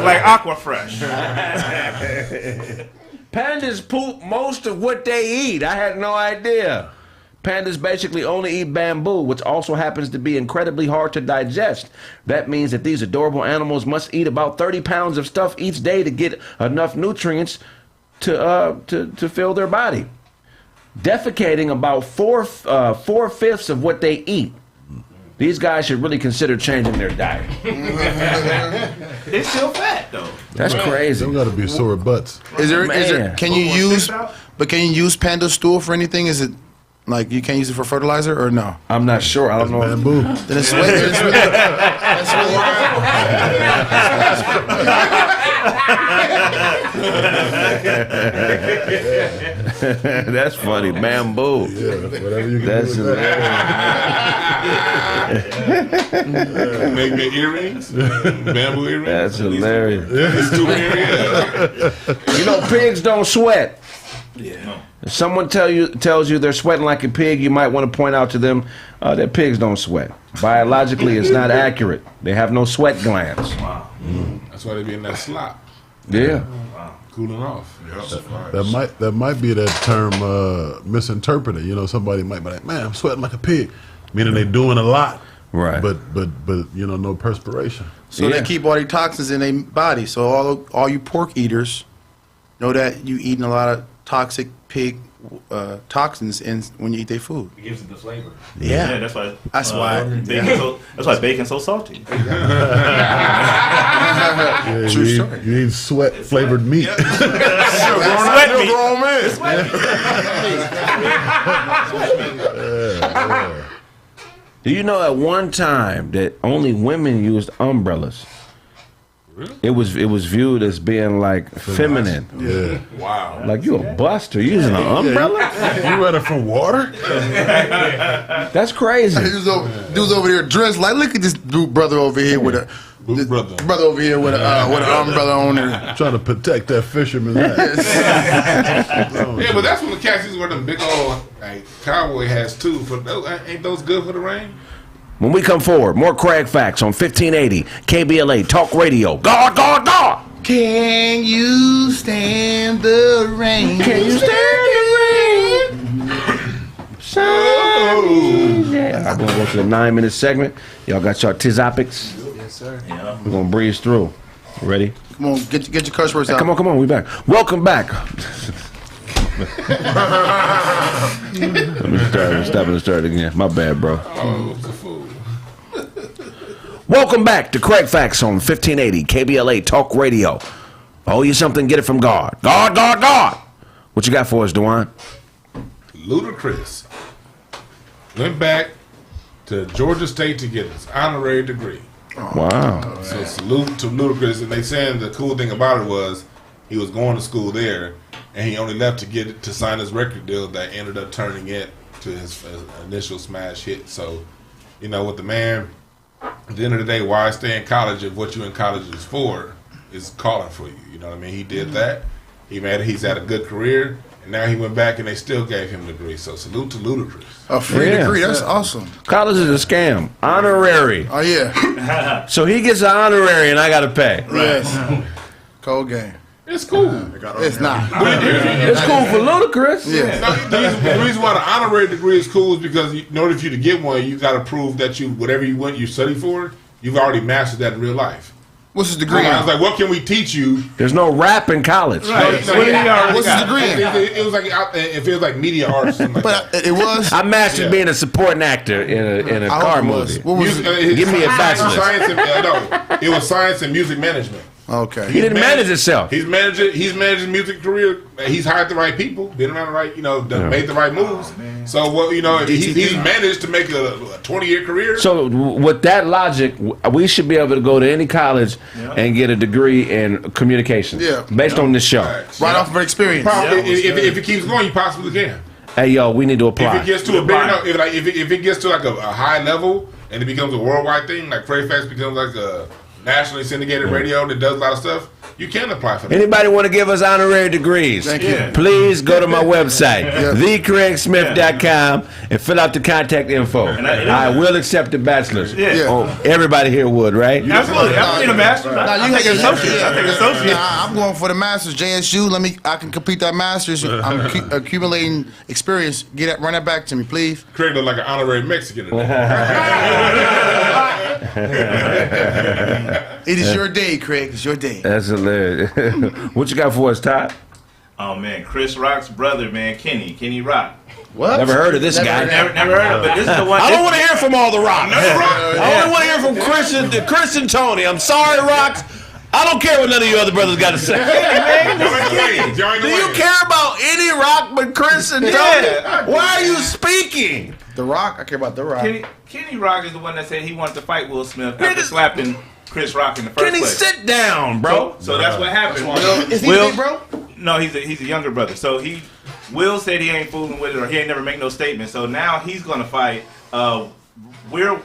like Aqua Fresh. Pandas poop most of what they eat. I had no idea. Pandas basically only eat bamboo, which also happens to be incredibly hard to digest. That means that these adorable animals must eat about 30 pounds of stuff each day to get enough nutrients to fill their body. Defecating about four-fifths of what they eat. These guys should really consider changing their diet. They're still fat though. That's crazy. They gotta be sore butts. Is there? Can you use panda stool for anything? Is it like you can't use it for fertilizer or no? I'm not sure. I don't know. Bamboo. Then it's really That's funny. Bamboo. Yeah, whatever you can That's do with that. Make the earrings, bamboo earrings. That's hilarious. It's too many. You know, pigs don't sweat. Yeah. If someone tells you they're sweating like a pig, you might want to point out to them that pigs don't sweat. Biologically, it's not accurate. They have no sweat glands. Wow. That's why they be in that slop, Yeah. cooling off. That might be that term misinterpreted. Somebody might be like, "Man, I'm sweating like a pig," meaning they doing a lot, Right. But no perspiration. So they keep all the toxins in their body. So all you pork eaters know that you eating a lot of toxic pig toxins when you eat their food. It gives it the flavor. Yeah, That's why. That's why. That's why bacon's so salty. Yeah, True you story. need sweat flavored meat. Sweat meat. Do you know at one time that only women used umbrellas? Really? It was viewed as being like feminine. Yeah. Wow. Like you a buster using an umbrella? You ready for water? That's crazy. Dude's over there dressed like, look at this dude brother over here with an umbrella on there. Trying to protect that fisherman's ass. Yeah, but that's when the cats used to wear them big old cowboy hats too. Ain't those good for the rain? When we come forward, more Craig Facts on 1580 KBLA Talk Radio. God, God, God! Can you stand the rain? Can you stand the rain? Yeah. I'm going to go to the 9-minute segment. Y'all got your tizopics? Yes, sir. Yeah. We're going to breeze through. Ready? Come on, get your curse words out. Come on, we back. Welcome back. Let me start again. My bad, bro. Oh, it's a fool. Welcome back to Craig Facts on 1580 KBLA Talk Radio. Owe you something, get it from God. God, God, God. What you got for us, Dewan? Ludacris went back to Georgia State to get his honorary degree. Wow. So salute to Ludacris, and they saying the cool thing about it was he was going to school there, and he only left to sign his record deal that ended up turning it to his initial smash hit. So, with the man, at the end of the day, why stay in college if what you in college is for is calling for you? You know what I mean? He did that. He's had a good career, And now he went back and they still gave him the degree. So salute to Ludacris. A free degree, that's awesome. College is a scam. Honorary. Oh, yeah. So he gets an honorary and I got to pay. Yes. Cold game. It's cool. It's not. It's cool for Ludacris. Yeah. No, the reason why the honorary degree is cool is because in order for you to get one, you got to prove that whatever you study for, you've already mastered that in real life. What's his degree? I was like, what can we teach you? There's no rap in college. Right. What's his degree? It was like it feels like media arts. Something like but it was. I mastered being a supporting actor in a car movie. What was Give me a bachelor's. It was science and music management. Okay. He didn't manage himself. He's managed his music career. He's hired the right people. Been around the right, made the right moves. So he's managed to make a 20-year career. So with that logic, we should be able to go to any college and get a degree in communications. Yeah. Based on this show. Right off of experience. If it keeps going, you possibly can. Hey yo, we need to apply. If it gets to if it gets to like a high level and it becomes a worldwide thing, like Prairie Facts becomes like a nationally syndicated radio that does a lot of stuff, you can apply for that. Anybody want to give us honorary degrees? Thank you. Please go to my website, thecraigsmith.com, and fill out the contact info. I will accept the bachelor's. Yeah. Oh, everybody here would, right? Absolutely. I don't need a master's. I take an associate. I take an associate. Nah, I'm going for the master's. JSU. I can complete that master's. I'm accumulating experience. Run that back to me, please. Craig look like an honorary Mexican today. It is your day, Craig. It's your day. That's hilarious. What you got for us, Todd? Oh man, Chris Rock's brother, man, Kenny Rock. What? Never heard of this guy. Never heard of it. But this is the one. I don't want to hear from all the Rocks. I only want to hear from Chris and Tony. I'm sorry, Rocks. I don't care what none of you other brothers got to say. Do you care about any Rock but Chris and Tony? Why are you speaking? The Rock? I care about The Rock. Kenny Rock is the one that said he wanted to fight Will Smith after slapping Chris Rock in the first Kenny, place. sit down, bro. So that's what happened. Is he big, bro? No, he's a younger brother. So Will said he ain't fooling with it, or he ain't never make no statement. So now he's gonna fight real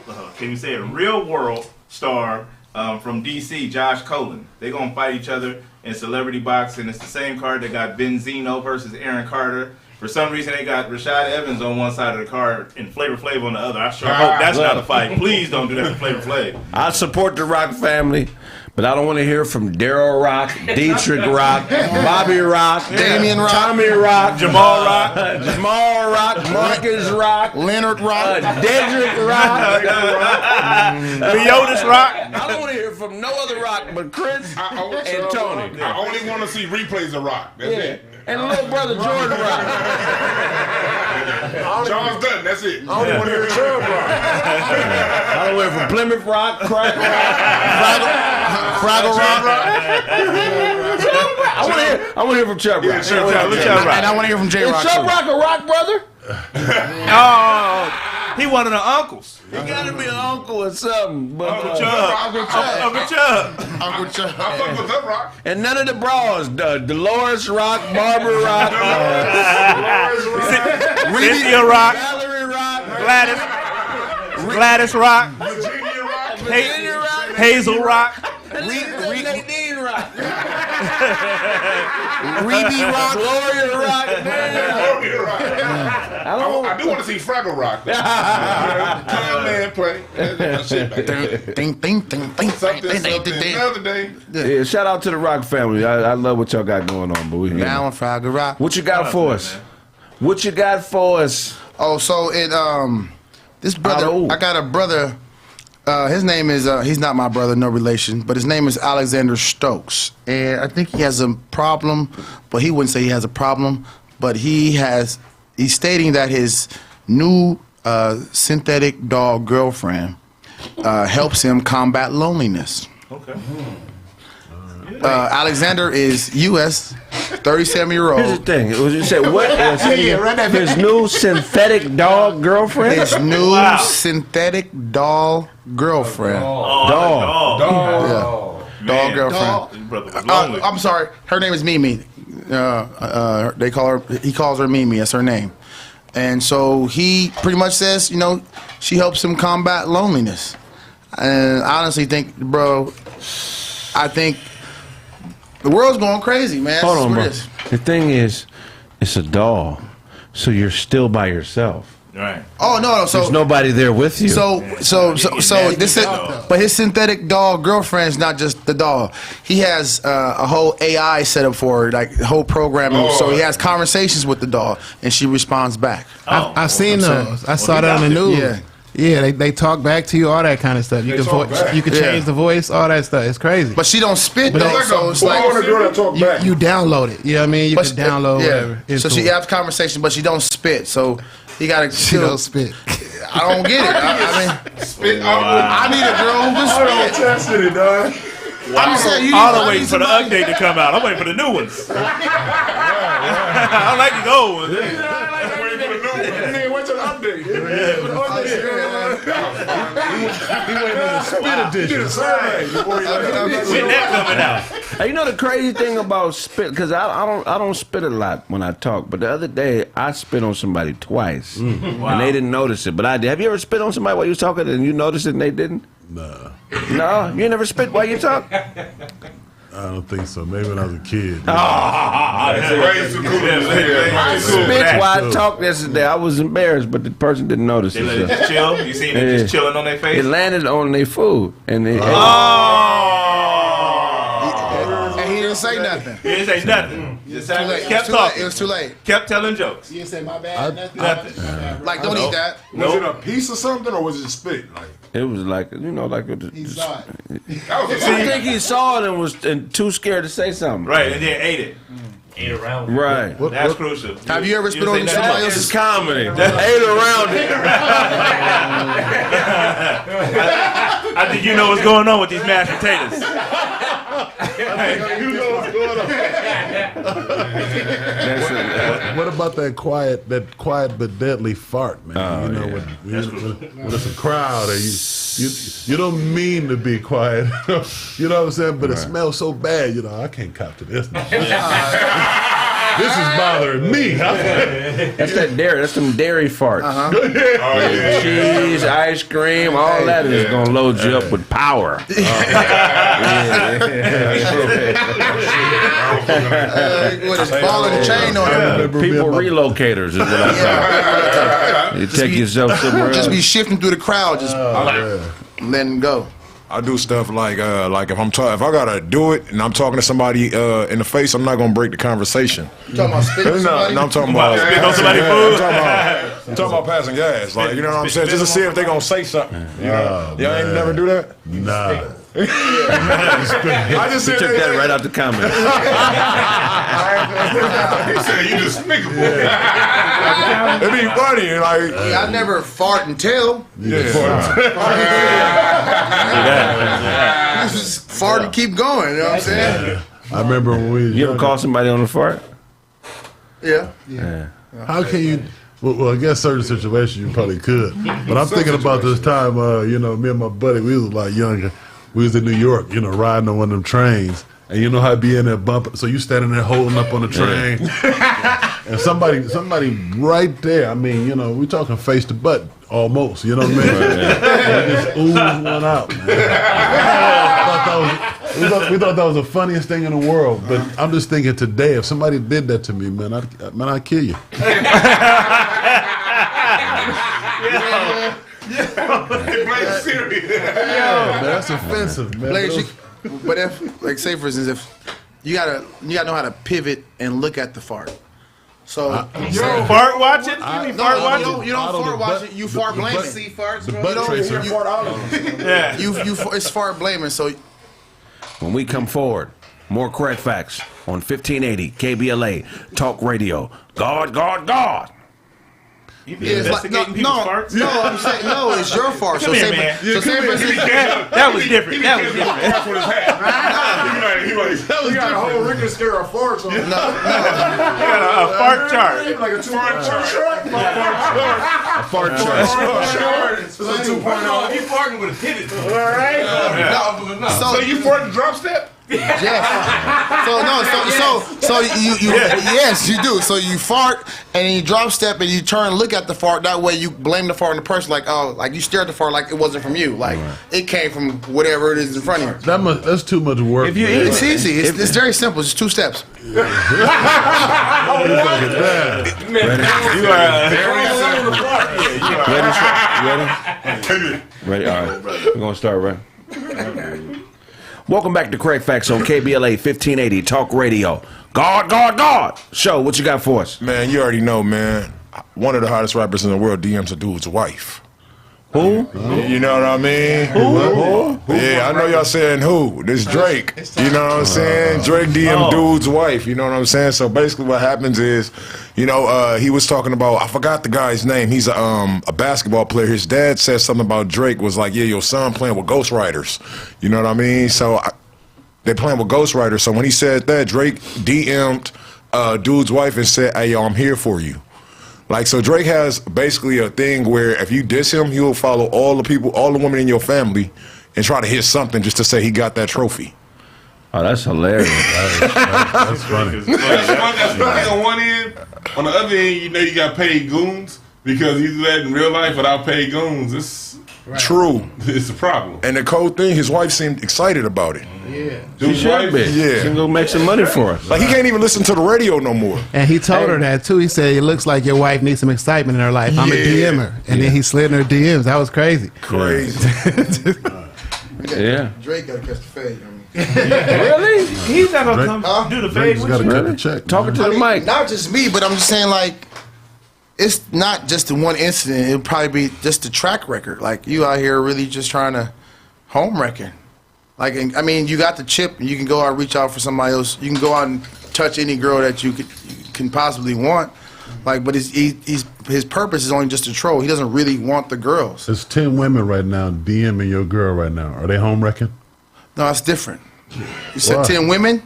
world star from DC, Josh Colin. They're gonna fight each other in celebrity boxing. It's the same card that got Benzino versus Aaron Carter. For some reason, they got Rashad Evans on one side of the card and Flavor Flav on the other. I sure hope that's not a fight. Please don't do that to Flavor Flav. I support the Rock family, but I don't want to hear from Daryl Rock, Dietrich Rock, Bobby Rock, Damian Rock, Tommy Rock, Jamal Rock, Marcus Rock, Leonard Rock, Dedrick Rock, Leonis Rock. I don't want to hear from no other Rock but Chris and Tony. I only want to see replays of Rock. That's it. And little brother Jordan Rock. Charles Dutton, that's it. I only want to hear Chubb Rock. I don't want to hear from Plymouth Rock, Crack Rock, Fraggle Rock. I want to hear from Chubb Rock. And I want to hear from J Rock. Is Chubb Rock a Rock brother? Oh, he one of the uncles. He got to be an uncle or something. But, Uncle Chubb. Uncle Chubb. Uncle Chubb. I fuck with that Rock. and none of the bras. Dolores Rock, Barbara Rock, Cynthia Rock. Valerie Rock, Gladys Rock. Virginia Rock. Hazel Rock. Nadine Rock, Rebe Rock. Gloria Rock. I do want to see Fraggle Rock. Clown Man play. That shit back there. Something, another day. Yeah, shout out to the Rock family. I love what y'all got going on, but we Now on Fraggle Rock. What you got for us? What you got for us? Oh, so this brother, Oh. I got a brother. His name is he's not my brother, no relation, but his name is Alexander Stokes, and I think he has a problem, but he wouldn't say he has a problem, but he's stating that his new synthetic dog girlfriend helps him combat loneliness. Okay. Alexander is U.S. 37-year-old. Here's the thing. You say what? His new synthetic dog girlfriend. His new synthetic doll girlfriend. Dog. Dog girlfriend. I'm sorry. Her name is Mimi. He calls her Mimi. That's her name. And so he pretty much says, she helps him combat loneliness. And I honestly think, bro, I think the world's going crazy, man. Hold on, bro. The thing is, It's a doll, so you're still by yourself. Right. Oh no! So There's nobody there with you. So this is, but his synthetic doll girlfriend's not just the doll. He has a whole AI set up for her, like whole programming. So he has conversations with the doll, and she responds back. I've seen those. I saw that on the news. Yeah. Yeah, they talk back to you, all that kind of stuff. You can change the voice, all that stuff. It's crazy. But she don't spit But though, it's so it's like you download it. You know what I mean? You can download whatever. So she has conversation, but she don't spit. So he gotta. She don't spit. I don't get it. I mean, Spit I need a girl who can spit. tested it, dog. I'm just saying, I'm waiting for the update to come out. I'm waiting for the new ones. I don't like these old ones. Wait till the update. He waiting on the spit edition. When that coming out? Hey, you know the crazy thing about spit, because I don't spit a lot when I talk, but the other day I spit on somebody twice, and they didn't notice it. But I did. Have you ever spit on somebody while you was talking and you noticed it and they didn't? Nah, No, you never spit while you talk. I don't think so. Maybe when I was a kid. Spit while I talked yesterday. I was embarrassed, but the person didn't notice They let it. it just chill. You seen it just chilling on their face? It landed on their food, and they. And he didn't say nothing. He didn't say nothing. Just Too late. kept It was too late. talking. It was too late. Kept telling jokes. You say my bad. Nothing. Like, don't eat that. Was it a piece of something or was it spit? Like, It was like like a. He saw it. I think he saw it and was too scared to say something. Right, and then ate it. Ate around. Right. That's crucial. Have you ever spit on somebody else's? It's comedy. Ate around it. I think you know what's going on with these mashed potatoes. you know what's going on. What about that quiet but deadly fart, man? When it's a crowd and you don't mean to be quiet. You know what I'm saying? But it smells so bad, I can't cop to this. This is bothering me. That's that dairy. That's some dairy farts. Cheese, ice cream, all that is gonna load you up with power. With his ball and chain on it. People relocators is what I call it. You take yourself somewhere else. Just be shifting through the crowd, just letting go. I do stuff like if if I gotta do it and I'm talking to somebody in the face, I'm not gonna break the conversation. You talking about spitting on somebody? No, I'm talking about Spit on somebody's food? I'm talking about passing gas. Like, you know what I'm saying? Just to see if they gonna say something. Y'all ain't never do that? Nah. I just You said took that right out the comments. He said you despicable. It'd be funny, like I never fart and tell. Just fart and keep going. You know what I'm saying? I remember when we. You ever call somebody on the fart? Yeah. How can you? Well, I guess certain situations you probably could. But I'm thinking about this time. Me and my buddy, we was a lot younger. We was in New York, riding on one of them trains. And you know how it be in there bumping. So you standing there holding up on the train. And somebody right there, I mean, we talking face to butt almost, you know what I mean? And just ooze one out, man. We thought that was the funniest thing in the world. But I'm just thinking today, if somebody did that to me, man, I'd kill you. Man, that's offensive, man. But if, like, say for instance, if you gotta know how to pivot and look at the fart. So Fart watching? You mean fart watching? You don't fart watching. You fart blaming. See farts, The bro. butt tracer. Yeah. It's fart blaming. So When we come forward, more correct facts on 1580 KBLA Talk Radio. God. You be it's like investigating people's farts? no. I'm saying no. It's your fart. Come here, man. So say for instance, That was different. That was different. He got a whole Richter scale of farts on it. You got a fart chart. Like a fart chart. A fart chart. You farting with a pivot. so So you fart and drop step? Yes. So yes, you do. So you fart and then you drop step and you turn and look at the fart. That way you blame the fart on the person, like, oh, like you stare at the fart like it wasn't from you, like it came from whatever it is in front of you. That's too much work. If you man. It's easy. It's very simple. It's 2 steps. You are ready? All right. We're gonna start right. Welcome back to Craig Facts on KBLA 1580 Talk Radio. God. Show, what you got for us? Man, you already know, man. One of the hottest rappers in the world DMs a dude's wife. Who? You know what I mean? Who? Yeah, I know y'all saying who. This Drake. You know what I'm saying? Drake DM dude's wife. You know what I'm saying? So basically what happens is, you know, he was talking about, I forgot the guy's name. He's a basketball player. His dad said something about Drake, was like, yeah, your son playing with ghostwriters. You know what I mean? So they playing with ghostwriters. So when he said that, Drake DM'd dude's wife and said, hey, yo, I'm here for you. Like, so Drake has basically a thing where if you diss him, he'll follow all the people, all the women in your family and try to hit something just to say he got that trophy. Oh, that's hilarious. That's funny. That's funny on one end. On the other end, you know you got paid goons because you do that in real life without paid goons. It's True. It's a problem. And the cold thing, his wife seemed excited about it. Yeah. She should be. Yeah. She can go make some money for us. Like, he can't even listen to the radio no more. And he told her that too. He said, it looks like your wife needs some excitement in her life. I'm a DM her. And then he slid in her DMs. That was crazy. Crazy. Yeah. Drake got to catch the fade. Really? He's not gonna come do the fade Drake's with got to you. cut the check. Talking to the mic. Not just me, but I'm just saying, like, it's not just the one incident. It'll probably be just the track record. Like, you out here really just trying to home wrecking. Like, I mean, you got the chip, and you can go out and reach out for somebody else. You can go out and touch any girl that you can possibly want. Like, but his purpose is only just to troll. He doesn't really want the girls. There's 10 women right now DMing your girl right now. Are they home wrecking? No, that's different. You said Why? 10 women?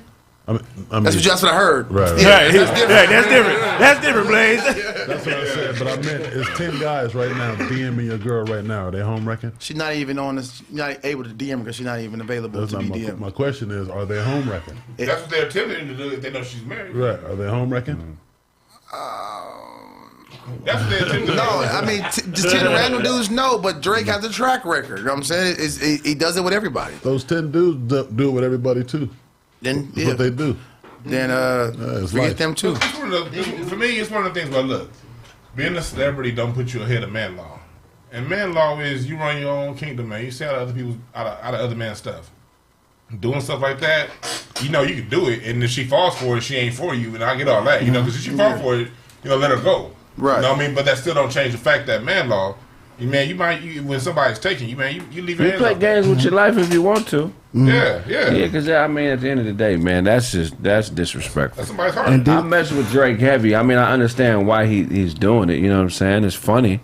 I mean, That's what I heard. Right. Yeah, That's different. That's different, Blaze. That's what I said. But I meant it's 10 guys right now DMing your girl right now. Are they home wrecking? She's not even on this. Not able to DM because she's not even available That's to not be my, DM'd. my question is, are they home wrecking? That's what they're attempting to do if they know she's married. Right. Are they home wrecking? That's what they're attempting to do. No, I mean, just 10 random dudes, no, but Drake has a track record. You know what I'm saying? He does it with everybody. Those 10 dudes do it with everybody too. Then, That's what they do. Then it's forget life. them too. For me, it's one of the things. But look, being a celebrity don't put you ahead of man law. And man law is you run your own kingdom, man. You stay out of other people's out of other man's stuff. Doing stuff like that, you know you can do it. And if she falls for it, she ain't for you. And I get all that, you know, because if she falls for it, you know, let her go. Right. You know what I mean? But that still don't change the fact that man law, man, when somebody's taking you, man, you leave your You hands play off. games with your life if you want to. Yeah. Yeah, because I mean, at the end of the day, man, that's disrespectful. That's somebody's heart. I mess with Drake heavy. I mean, I understand why he's doing it. You know what I'm saying? It's funny,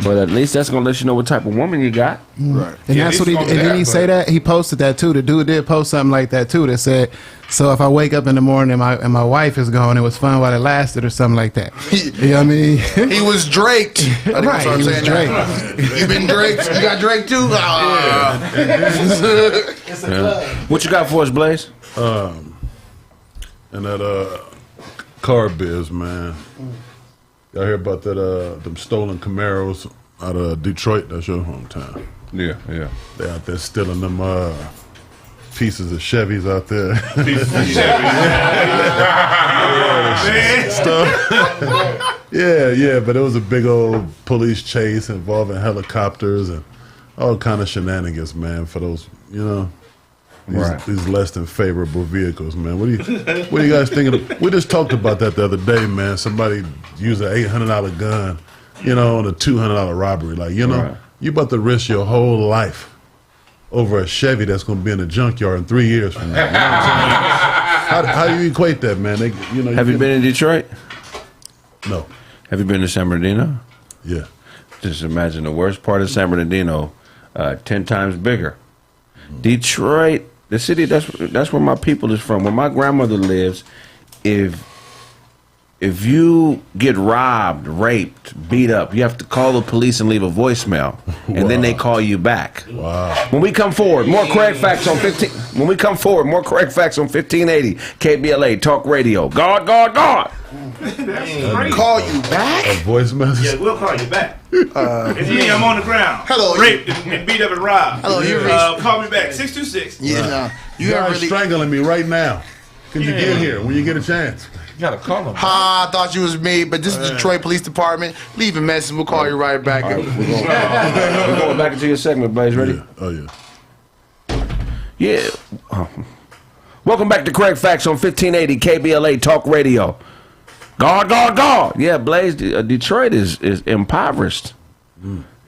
but at least that's gonna let you know what type of woman you got. Right. And Yeah, that's what he's he gonna and do then that, he but- say that he posted that too. The dude did post something like that too. That said, so if I wake up in the morning and my wife is gone, it was fun while it lasted, or something like that. You know what I mean? He was Draked. I think Right, that's what I'm he was saying. Drake. You been Draked? You got Drake too? It's a club. What you got for us, Blaze? And that car biz, man. Y'all hear about that them stolen Camaros out of Detroit? That's your hometown. Yeah. They out there stealing them pieces of Chevys out there. Yeah, but it was a big old police chase involving helicopters and all kind of shenanigans, man, for those, you know, these less than favorable vehicles, man. What do you guys thinking of? We just talked about that the other day, man. Somebody used an $800 gun, you know, on a $200 robbery. Like, you know, you about to risk your whole life over a Chevy that's going to be in a junkyard in 3 years from now. You know what I'm saying? How do you equate that, man? Have you been in Detroit? No. Have you been to San Bernardino? Yeah. Just imagine the worst part of San Bernardino, 10 times bigger. Detroit, the city, that's where my people is from. Where my grandmother lives, if if you get robbed, raped, beat up, you have to call the police and leave a voicemail, and then they call you back. Wow. When we come forward, more correct facts on 15. When we come forward, more correct facts on 1580 KBLA Talk Radio. God. Call you back? A voice message? Yeah, we'll call you back. It's me. I'm on the ground. Hello, raped and beat up and robbed. Hello, you call me back. 626. Yeah, You are strangling me right now. Can you get here when you get a chance? You gotta call them. I thought you was me, but this is Detroit Police Department. Leave a message. We'll call you right back. We're going back into your segment, Blaze. Ready? Yeah. Oh, yeah. Yeah. Welcome back to Correct Facts on 1580 KBLA Talk Radio. God. Yeah, Blaze, Detroit is impoverished.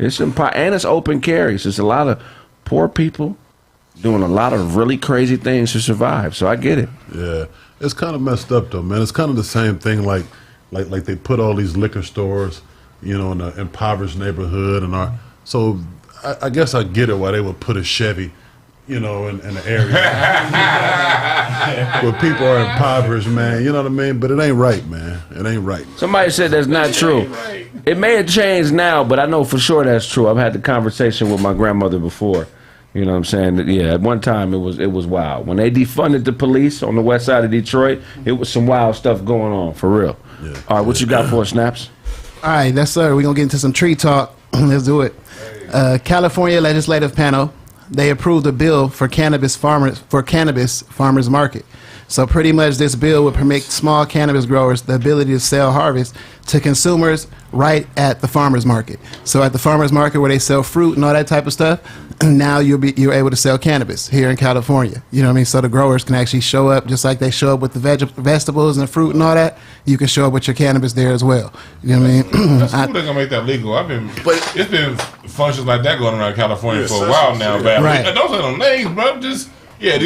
It's and it's open carry. So it's a lot of poor people doing a lot of really crazy things to survive. So I get it. Yeah. It's kind of messed up, though, man. It's kind of the same thing like they put all these liquor stores, in an impoverished neighborhood. So I guess I get it why they would put a Chevy, in the area where people are impoverished, man. You know what I mean? But it ain't right, man. It ain't right. Somebody said that's not true. It may have changed now, but I know for sure that's true. I've had the conversation with my grandmother before. You know what I'm saying? Yeah, at one time it was wild. When they defunded the police on the west side of Detroit, it was some wild stuff going on, for real. Yeah. All right, what you got for us, Snaps? All right, yes, sir. We're going to get into some tree talk. Let's do it. California Legislative Panel, they approved a bill for cannabis farmers market. So pretty much this bill would permit small cannabis growers the ability to sell harvest to consumers right at the farmers market. So at the farmers market where they sell fruit and all that type of stuff, now you're able to sell cannabis here in California. You know what I mean? So the growers can actually show up just like they show up with the vegetables and the fruit and all that. You can show up with your cannabis there as well. You know what I mean? That's cool they're gonna make that legal. It's been functions like that going around California for a while now, man. Right. Those are no names, bro. These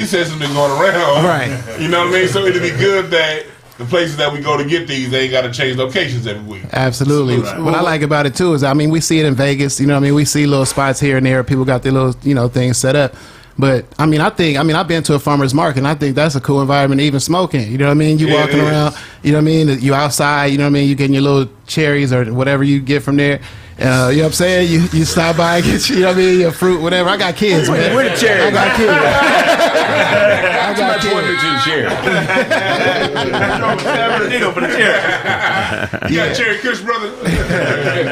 systems been going around. Right. You know what I mean? So it'd be good that the places that we go to get these, they ain't got to change locations every week. Absolutely. What I like about it too is, we see it in Vegas. You know what I mean? We see little spots here and there. People got their little, things set up. But I've been to a farmer's market, and I think that's a cool environment, even smoking. You know what I mean? You walking around, you know what I mean? You outside, you know what I mean? You getting your little cherries or whatever you get from there. You know what I'm saying? You stop by and get, your fruit, whatever. I got kids, man. Where the cherries? I got kids. I got kids. You got a cherry kush, brother?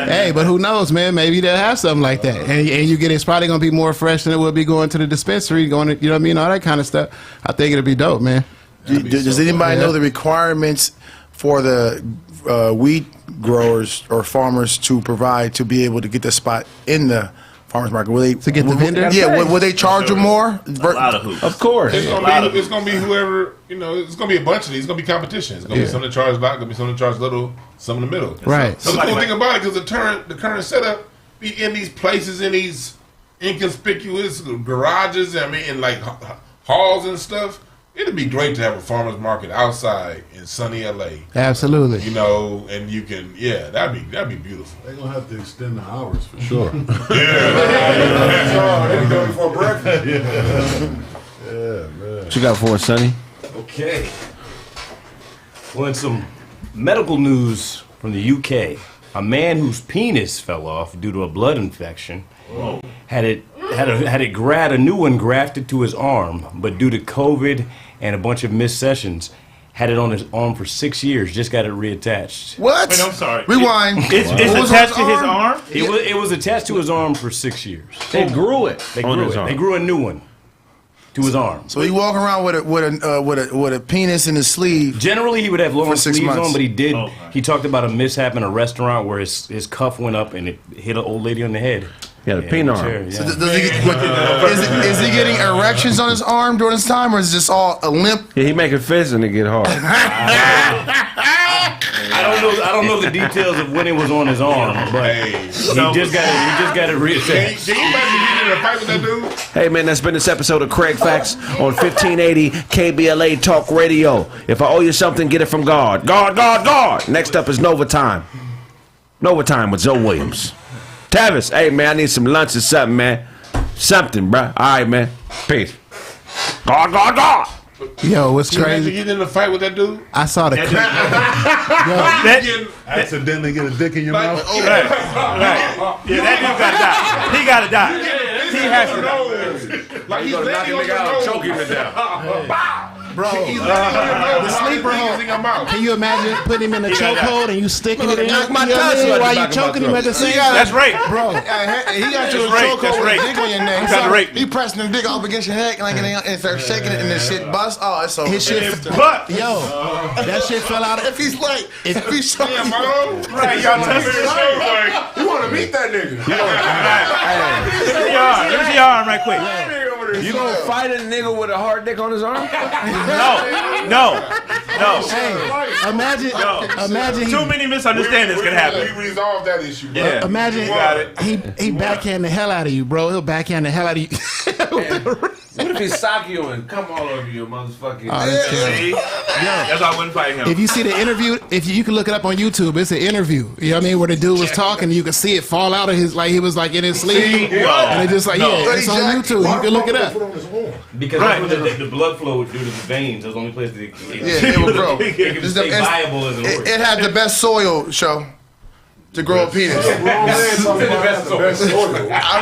Hey, but who knows, man? Maybe they'll have something like that. And you get it's probably going to be more fresh than it would be going to the dispensary, going to, you know what I mean? All that kind of stuff. I think it'll be dope, man. Does anybody know the requirements for the weed growers or farmers to be able to get the spot in the farmers market? Will they to get the vendor? Yeah, will they charge them more? A lot of hoops. Of course. It's gonna be whoever, it's gonna be a bunch of these. It's gonna be competition. It's gonna be some that charge a lot, gonna be some that charge little, some in the middle. Right. So the cool thing about it, because the current setup be in these places, in these inconspicuous garages, and like halls and stuff. It'd be great to have a farmer's market outside in sunny LA. Absolutely. And you can, that'd be beautiful. They're gonna have to extend the hours for sure. They go before breakfast. Yeah, man. What you got for us, Sonny? Okay. Well, in some medical news from the UK, a man whose penis fell off due to a blood infection had a new one grafted to his arm, but due to COVID and a bunch of missed sessions, had it on his arm for 6 years. Just got it reattached. What? Wait, I'm sorry. Rewind. It's attached to his arm? It was attached to his arm for 6 years. They grew it. They grew a new one to his arm. So he walking around with a penis in his sleeve. Generally, he would have long For 6 sleeves months. on, but he did. Oh. He talked about a mishap in a restaurant where his cuff went up and it hit an old lady on the head. Yeah, the penis arm. So does he is he getting erections on his arm during this time, or is this all a limp? Yeah, he making fists and it get hard. I don't know the details of when it was on his arm, but he just got it reattached. Can you imagine getting in a fight with that dude? Hey, man, that's been this episode of Craig Facts on 1580 KBLA Talk Radio. If I owe you something, get it from God. God. Next up is Nova Time. Nova Time with Zoe Williams. Tavis, hey, man, I need some lunch or something, man. Something, bruh. All right, man. Peace. God. Yo, what's You imagine crazy? getting in a fight with that dude? I saw the clip. Accidentally get a dick in your mouth. Right. Yeah, that dude gotta die. He gotta die. He has to die. Like he's Knock landing him on your out, nose. choke him to death. Bro, He's landing on your nose. the sleeper hold. In your mouth. Can you imagine putting him in a chokehold and you sticking it in? knock my You know what I tongue mean? out the While back you of my choking him at the same gotta- time? That's rape. Bro, He got you in a That's rape. chokehold That's with rape. a dick on your neck. That's kinda rape. He pressing the dick up against your neck like, and start shaking it and the shit bust. Oh, it's so. his shit, But yo, that shit fell out. If he's like, if he's so. Yeah, bro. right, y'all touch his shoulder. Like, You want to meet that nigga? Let me see your arm right quick. You gonna fight a nigga with a hard dick on his arm? No. Hey, imagine Too many misunderstandings can happen. We resolved that issue. Bro. Yeah. imagine got it. he backhand the hell out of you, bro. He'll backhand the hell out of you. What if he sock you and come all over you, motherfucker? Oh, that's terrible. See? That's why I wouldn't fight him. If you see the interview, if you can look it up on YouTube, it's an interview. You know what I mean? Where the dude was talking, and you could see it fall out of his, like he was like in his sleeve, and it just like it's on YouTube. You can look it up. Because that's where the blood flow due to the veins. That's the only place that it Bro. can stay viable as an organ. It had the best soil show to grow a penis. I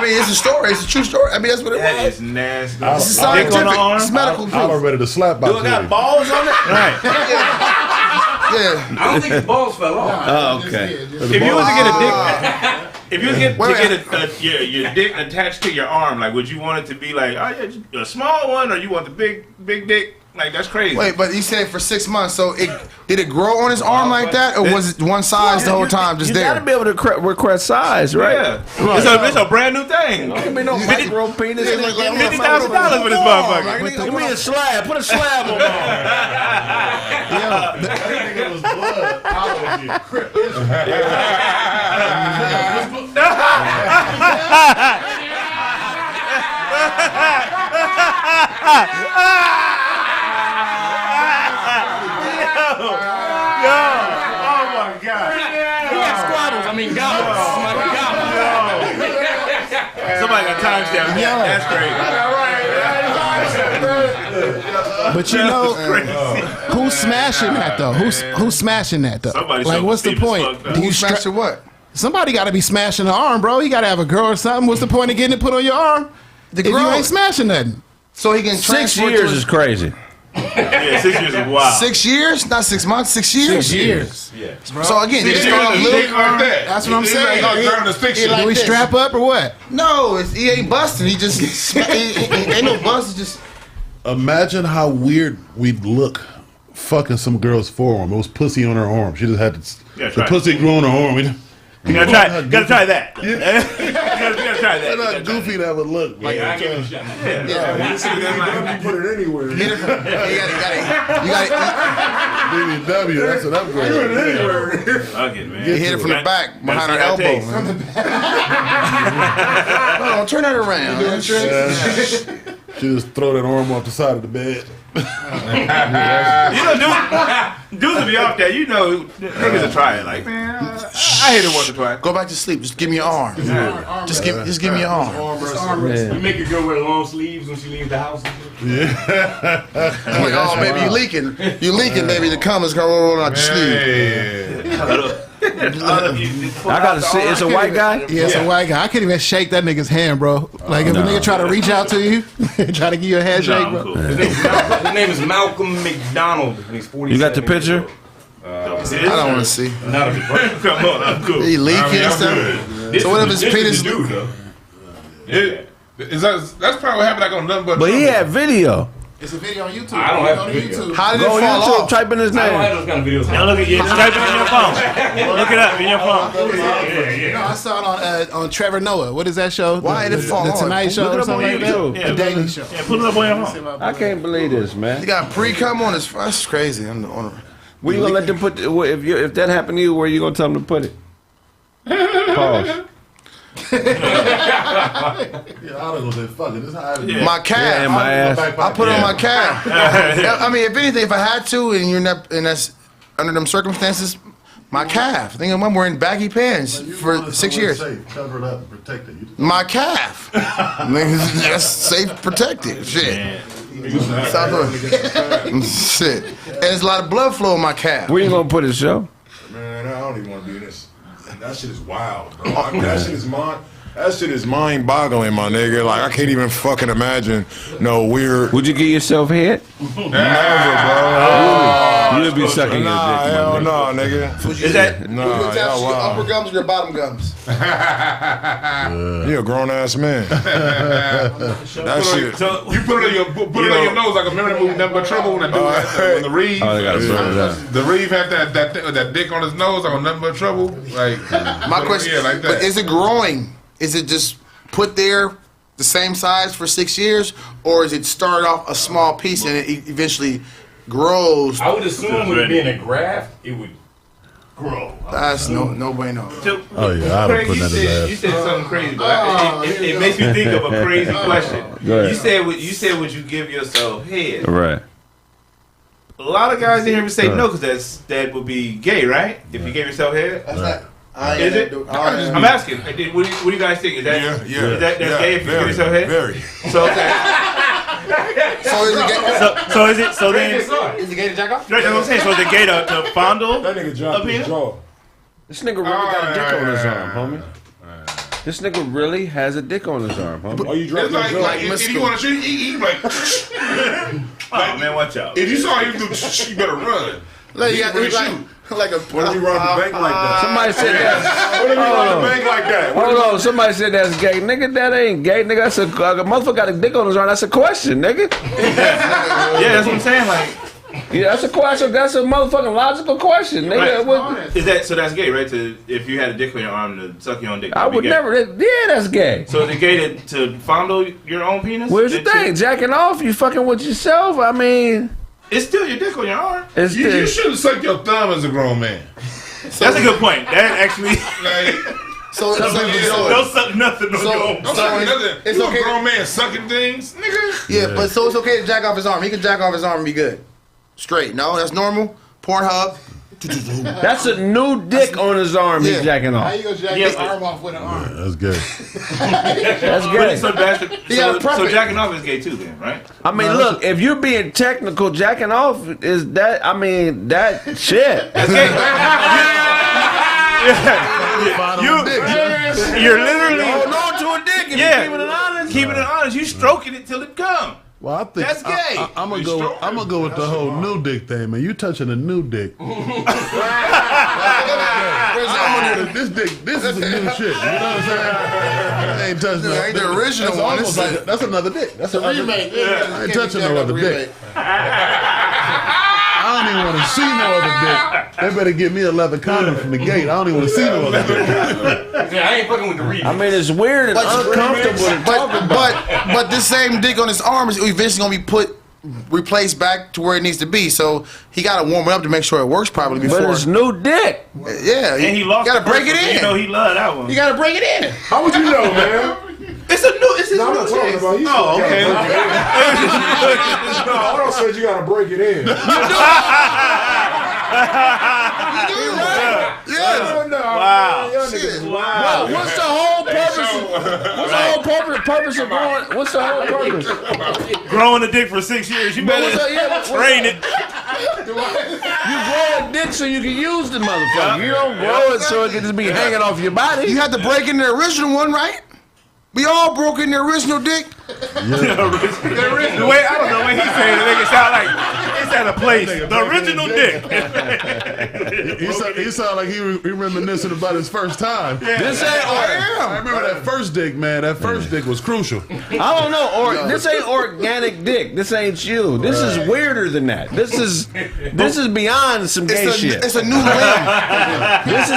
mean, it's a story. It's a true story. I mean, that's what it That was. is nasty. It's Dick on the scientific. arm? It's medical I'm proof. ready to slap by Do it got you. balls on it? Right. Yeah. I don't think his balls fell off. Oh, okay. If you was to get a dick, if you was to Wait, get your dick attached to your arm, like, would you want it to be like, oh yeah, just a small one, or you want the big dick? Like, that's crazy. Wait, but he said for 6 months. So did it grow on his arm like that, or was it one size the whole time, just You there? gotta be able to request size, right? Yeah, it's a brand new thing. There be no micro penis. $50,000 for this motherfucker. Give me a slab. Put a slab on it. It was blood out of you. Somebody got timestamp that. That's crazy. But you know, who's smashing that though? Who's smashing that though? Somebody Like, what's the self-esteem is point? fucked up. Do you Who smashed it? What? Somebody got to be smashing the arm, bro. You got to have a girl or something. What's the point of getting it put on your arm if you grow. ain't smashing nothing? So he can 6 transfer it to years his- is crazy. Yeah, 6 years is wild. 6 years, not 6 months. 6 years. 6 years. So again, did it start off little? Dick like that. That's what I'm saying. Like Do we strap up or what? No, he ain't busting. He just he ain't no bust. He just Imagine how weird we'd look fucking some girl's forearm. It was pussy on her arm. She just had Yeah, the try it. pussy grew on her arm. You gotta try that. You gotta try that. Look how goofy that would look. Like, I give it a shot. Put it anywhere. you got BBW, that's an upgrade. Fuck it, man. to hit it from the back behind her Gotta see how elbow. it tastes. No, turn that around. She just throw that arm off the side of the bed. You know, dudes will be off there. You know, niggas will try it. Like, man, I hit it once or twice. Go back to sleep. Just give me your arm. Just give me your arm. You make your girl wear long sleeves when she leaves the house. I'm like, oh, baby, you leaking. You leaking, baby. The cum is gonna roll out your sleeve. I gotta see. It's a white guy. Yeah, it's a white guy. I couldn't even shake that nigga's hand, bro. Like if a nigga try to reach out to you, try to give you a handshake, No, I'm bro. cool. His name is Malcolm McDonald. And he's 47. You got the picture? I don't want to see. Not a big Come on, I'm cool. He leaking and I'm stuff. good. So what if his penis? That's probably what happened like on Nothing But But he Trouble. had video. It's a video on YouTube. I don't Go have to video. YouTube. How did it Go on fall YouTube. off? Type in his I don't have name. those kind of videos. Now look at you. Type it in your phone. Look it up in your phone. No, I saw it on Trevor Noah. What is that show? Why did it fall The off? Tonight Show Look it or up something on like that? YouTube. The Daily Show. Yeah, put it up on your phone. I can't believe this, He man. got pre-cum on his. That's crazy. On the Where you gonna let them put? If that happened to you, where you gonna tell them to put it? Pause. Yeah, I was gonna say, fuck it. This is how I Yeah. my calf. Yeah, in my ass. I put it on my calf. I mean, if anything, if I had to, and you're not, and that's under them circumstances, my calf. I think I'm wearing baggy pants for 6 years. Safe, cover it up and protect it. You just- My calf. That's safe, protected. Shit. Shit. And there's a lot of blood flow in my calf. Where you gonna put it, show? Man, I don't even want to do this. That shit is wild, bro. I mean, that shit is mind-boggling, my nigga. Like, I can't even fucking imagine no weird. Would you give yourself head? Never, bro. You'd be sucking your dick. Hell no, nigga. Is that Nah, y'all Your wild. upper gums or your bottom gums? You a grown ass man. That shit. so? You put it on your nose like remember that movie Nothing But Trouble when the Reeve. Oh, they gotta burn it up. The Reeve had that dick on his nose like on Nothing But Trouble. Like My question, yeah, like that. but is it growing? Is it just put there the same size for 6 years? Or is it start off a small piece and it eventually grows? I would assume with it being a graft, it would grow. That's no bueno. So, Oh, yeah, I'd Craig, put that in his ass. you said something crazy, but it makes me think of a crazy question. Go ahead. You said would you give yourself head? Right. A lot of guys in here would say no because that would be gay, right? If you gave yourself head. That's not. Is it? I'm asking. What do you guys think? Is that is that gay if you give yourself head? Very. So okay. So is it gay? So is it? So then. Is it gay to jack off? That's what I'm saying. So is it gay to fondle? That nigga dropped his jaw. This nigga really got a dick on his arm, homie. This nigga really has a dick on his arm, homie. Oh, you dropped It's your like jaw. if you want to shoot, he like. Oh man, watch out. If you saw him do, you better run. Like, You yeah, really like a. What if you run the bank like that? Somebody said that. What if you run the bank like that? Hold on, somebody said that's gay. Nigga, that ain't gay. Nigga, that's a motherfucker got a dick on his arm. That's a question, nigga. Yeah, that's what I'm saying. Like, Yeah, that's a question. That's a motherfucking logical question, nigga. Right. What- is that so? That's gay, right? To if you had a dick on your arm to suck your own dick. I that'd be would gay. never. Yeah, that's gay. So is it gay to fondle your own penis? Where's the That thing? shit- Jacking off? You fucking with yourself? I mean, It's still your dick on your arm. it's You the, shouldn't suck your thumb as a grown man. That's a good point. That actually. Like, So Don't suck nothing on your own. don't suck nothing. it's You okay a to- grown man sucking things, nigga. yeah, but so it's okay to jack off his arm. He can jack off his arm and be good. Straight. No, that's normal. Pornhub. that's a new dick on his arm. Yeah. He's jacking How off. you gonna jack Yeah, his but- arm off with an arm? That's good. That's But gay. so, that's gotta prep so it. jacking off is gay too, then, right? I mean, look, if you're being technical, jacking off is that. I mean, that shit. That's gay. You're literally Hold on to a dick and Yeah. keeping it honest. keeping it honest. You stroking it till it come. Well, I think That's gay. I'm gonna go. I'm gonna go with the whole new dick thing, man. You touching a new dick. This dick, this is a new shit. You know what I'm saying? I ain't touching That ain't the original That's one. almost This like that's another dick. That's a remake. Yeah. I ain't touching no other dick. I don't even want to see no other dick. They better get me a leather condom from the gate. I don't even want to see no other dick. Yeah, I ain't fucking with the read. I mean, it's weird and uncomfortable to talk about. But this same dick on his arm is eventually gonna be replaced back to where it needs to be. So he gotta warm it up to make sure it works properly before. But it's new dick. Yeah, And he lost. gotta the break first it one, in. You know he loved that one. You gotta break it in. How would you know, man? It's a new. It's his No, I'm new not talking dick. about you. Oh, okay. No, I don't say you gotta break it in. Yeah. Wow. Well, what's the whole purpose? What's the whole purpose of going? What's the whole purpose? Growing a dick for 6 years. You better train it. You grow a dick so you can use the motherfucker. You don't grow it so it can just be hanging off your body. You had to break in the original one, right? We all broke in the original dick. The way I don't know when he said it, make it sound like it's at a place. The original dick. He sound like he reminiscing about his first time. This ain't I remember that first dick, man. That first dick was crucial. I don't know. Or this ain't organic dick. This ain't you. This is weirder than that. This is beyond some gay shit. It's a new limb. This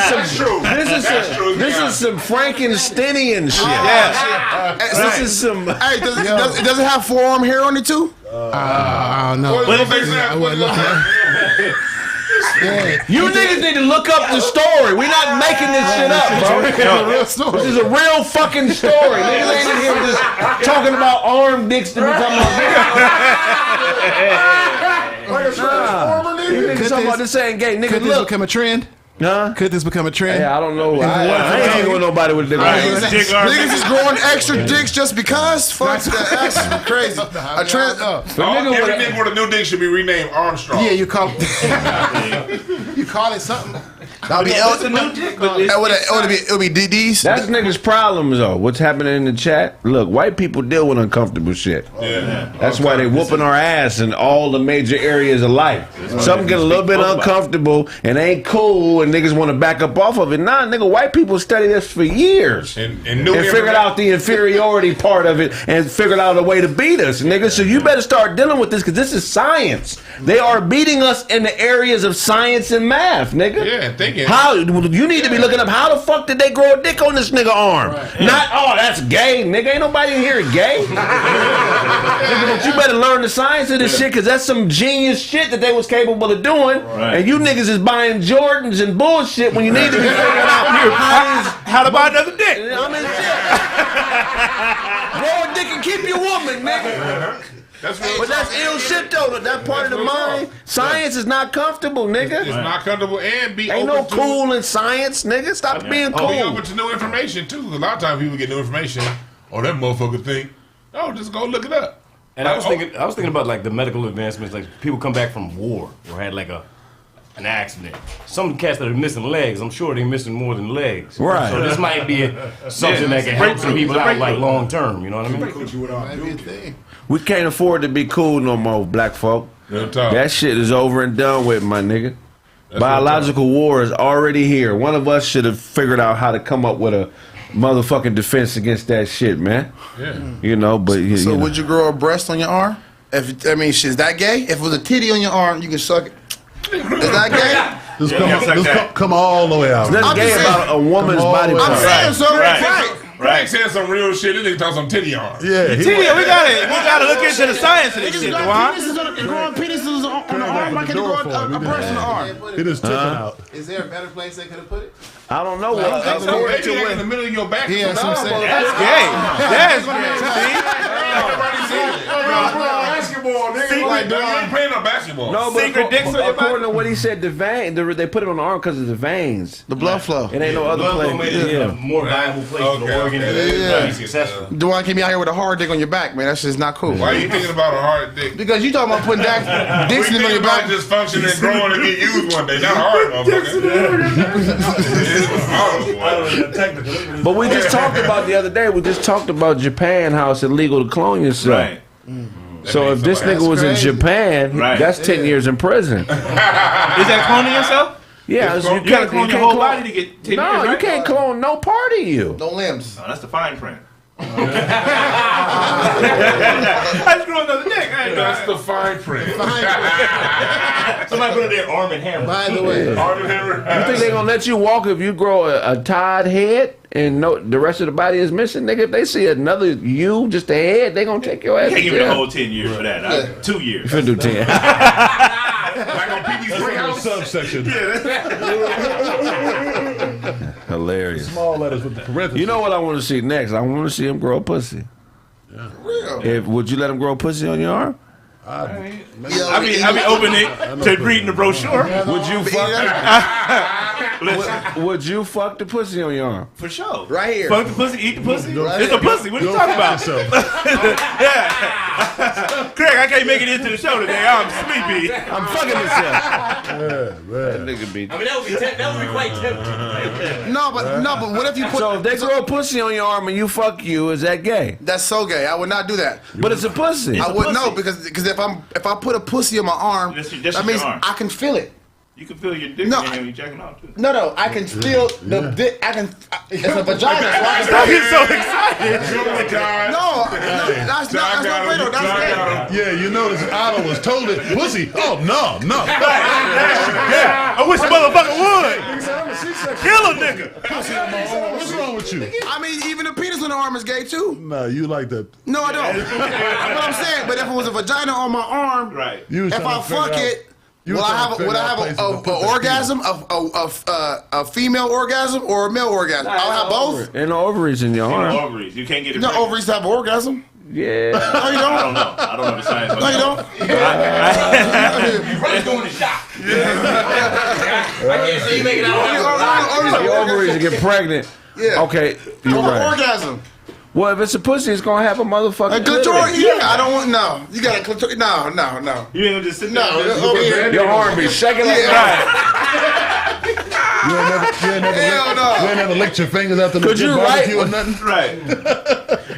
is some Frankensteinian shit. Yeah. This is some. Hey, does it have forearm hair on it too? I don't know. But if I it's wasn't looking at it. Yeah. You niggas need to look up the story. We're not making this shit up, bro. It's a real story. This is a real fucking story. Niggas ain't in here just talking about arm dicks to become a Like a transformer, nigga. niggas talking about this ain't gay. Nigga, Could this look. become a trend? Huh? Could this become a trend? Yeah, I don't know. I ain't hanging with nobody with a dick arm. Niggas is growing extra dicks just because? Fuck that. That's crazy. Every nigga with a new dick should be renamed Armstrong. Yeah, you call it something. That'll be It's a new dick, but it'll be DDs. That's niggas' problems though. What's happening in the chat? Look, white people deal with uncomfortable shit. Yeah. That's why they whooping our ass in all the major areas of life. Something get a little bit uncomfortable and ain't cool, and niggas want to back up off of it. Nah, nigga, white people study this for years And figured out the inferiority part of it and figured out a way to beat us, nigga. So you better start dealing with this because this is science. They are beating us in the areas of science and math, nigga. Yeah, thinking. How you need to be looking up how the fuck did they grow a dick on this nigga arm? Right. Not that's gay, nigga. Ain't nobody in here gay. Nigga, but you better learn the science of this shit because that's some genius shit that they was capable of doing. Right. And you niggas is buying Jordans and bullshit when you need to be figuring out how to buy another dick. I mean, shit. Grow a dick and keep your woman, nigga. But that's ill shit though. That part of the mind. Science is not comfortable, nigga. It's not comfortable and be ain't open no cool in science, nigga. Stop being cool. Be open to new information too. A lot of times people get new information. Oh, that motherfucker think. Oh, just go look it up. And I was thinking about like the medical advancements. Like people come back from war or had like an accident. Some cats that are missing legs, I'm sure they're missing more than legs. Right. So this might be something that can help some people out like long term. You know what I mean? We can't afford to be cool no more, black folk. That shit is over and done with, my nigga. Biological war is already here. One of us should have figured out how to come up with a motherfucking defense against that shit, man. Yeah. You know, but so would you grow a breast on your arm? Is that gay? If it was a titty on your arm, you can suck it. Is that gay? Just come all the way out. That's gay about a woman's body part. I'm saying so. Right. Saying some real shit. This nigga talking some titty on. Yeah. Titty, we gotta look into the science of this shit, Juwan. Growing penises on the arm. Why can't you grow a breast on the arm? It is tipping out. Is there a better place they could have put it? I don't know. Maybe in the middle of your back. Yeah, that's gay. That's gay. Basketball, nigga. Like, you ain't playing no basketball. No, but according to what he said, the vein, they put it on the arm because of the veins, the blood flow. It ain't no other place. Yeah, more valuable place for the organ to be successful. Duane can't be out here with a hard dick on your back, man. That's just not cool. Why are you thinking about a hard dick? Because you talking about putting dicks on your back. Just functioning and growing and get used one day. Not hard, motherfucker. But we just talked about the other day. We just talked about Japan, how it's illegal to clone yourself. Right. So if this nigga was in Japan, that's 10 years in prison. Is that cloning yourself? Yeah, you can't clone your whole body to get 10 years. No, you can't clone no part of you. No limbs. No, that's the fine print. I just grew another dick. That's the fine print. Somebody put it there, arm and hammer. By the way, Arm and hammer. You think they gonna let you walk if you grow a tied head and the rest of the body is missing? Nigga, if they see another you, just a head, they gonna take your ass. You can't give me the whole 10 years for that. 2 years. You finna do 10. Like on PB's Playhouse. Subsection. Hilarious. Small letters with the parentheses. You know what I want to see next? I want to see him grow a pussy. Yeah. Real. Would you let him grow a pussy on your arm? I be opening to reading the brochure. Would you would you fuck the pussy on your arm? For sure. Right here. Fuck the pussy, eat the pussy. Right it's here. a pussy. What are you talking about? Yeah. Craig, I can't make it into the show today. I'm sleepy. I'm fucking myself. Yeah, man. That nigga be. I mean, that would be quite tempting. No, but what if you put? So if they grow a pussy on your arm and you fuck you, is that gay? That's so gay. I would not do that. But it's a pussy. I wouldn't know because if I put a pussy on my arm, That's that means your arm. I can feel it. You can feel your dick when you're jacking off too. No, I can feel the dick. It's a vagina. So I can Stop getting so excited. No, that's no way though. That's gay. Yeah, you notice Otto was told it pussy. Oh no. Yeah. I wish a motherfucker would. Kill a nigga. What's wrong with you? I mean, even the penis on the arm is gay too. No, you like that. No, I don't. That's what I'm saying. But if it was a vagina on my arm, Right. if I fuck it. Will I have an orgasm, a female orgasm, or a male orgasm? I'll have both. And the ovaries in your arm. Ovaries. You can't get it. No, ovaries have an orgasm. Yeah. No, you don't. I don't know. I don't know the science. No, you don't. You really going to shock. can't see you making out. Your ovaries get pregnant. Yeah. Okay, you're right. Orgasm. Well, if it's a pussy, it's gonna have a motherfucking A clitoris? Yeah, I don't want. No, you got a clitoris. No. You ain't gonna just sit there. No, and over here. Your arm be shaking like that. You ain't never licked your fingers after the Could you barbecue write- or nothing? Right.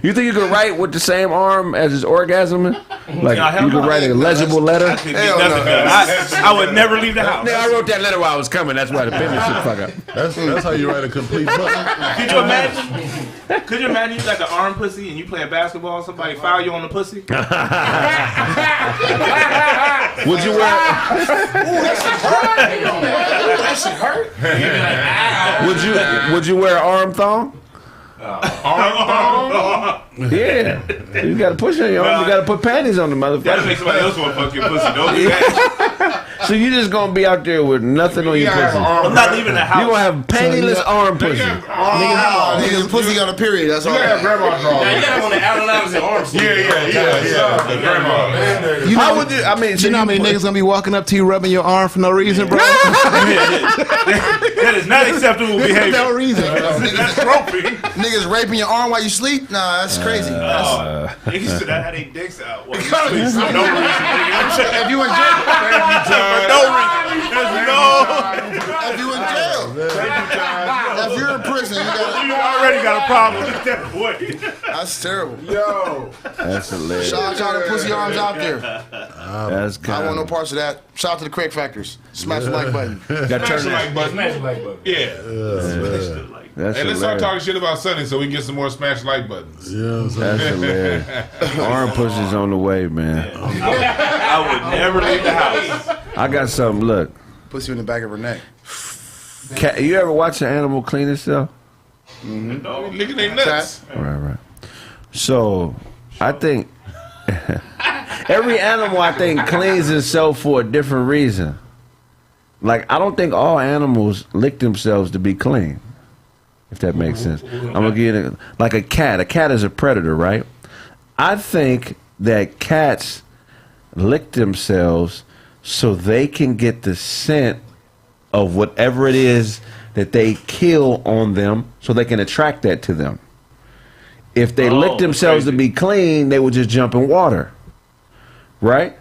You think you could write with the same arm as his orgasm? Like Nah, hell you could no. write a legible letter? I couldn't get Hell nothing no. done. I would never leave the house. I wrote that letter while I was coming. That's why the business should fuck up. That's how you write a complete book. Could you imagine? Could you imagine you got the arm pussy and you playing basketball and somebody foul you on the pussy? Would you wear? That shit hurt. Would you wear an arm thong? Yeah, you gotta push on your arm. You gotta put panties on the That'll motherfucker. make somebody else want to fuck your pussy. Don't do that. So you just gonna be out there with nothing on your pussy. I'm not leaving the house. You gonna have pantyless arm pussy. Niggas pussy on a period. That's all. Grandma draw. Now you got him on the Allen Iverson arm sleeve. Yeah. The grandma. You know, How would you? I mean, so you know how many niggas gonna be walking up to you rubbing your arm for no reason, bro? That is not acceptable behavior. No reason. That's groping. Niggas raping your arm while you sleep? Nah, that's crazy. Niggas should have had their dicks out. While you sleep for no reason. If you in jail, For no reason. There's no. if you in jail, if you're in prison, You already got a problem with that boy. that's terrible. That's hilarious. Shout out to the pussy arms out there. That's I want no kind. parts of that. Shout out to the Craig Factors. Smash the like button. Got Smash turned. the like button. Smash the like button. Yeah. That's Hey, let's start hilarious. talking shit about Sunny so we can get some more smash like buttons. Yeah, That's hilarious. Arm pussy's on the way, man. I would never leave the house. I got something. Look, Pussy in the back of her neck. cat, you ever watch an animal clean itself? Licking their nuts. Right. So, I think every animal I think cleans itself for a different reason. Like I don't think all animals lick themselves to be clean. If that makes sense. I'm gonna give you like a cat. A cat is a predator, right? I think that cats lick themselves so they can get the scent of whatever it is that they kill on them, so they can attract that to them. If they lick themselves to be clean, they would just jump in water, right?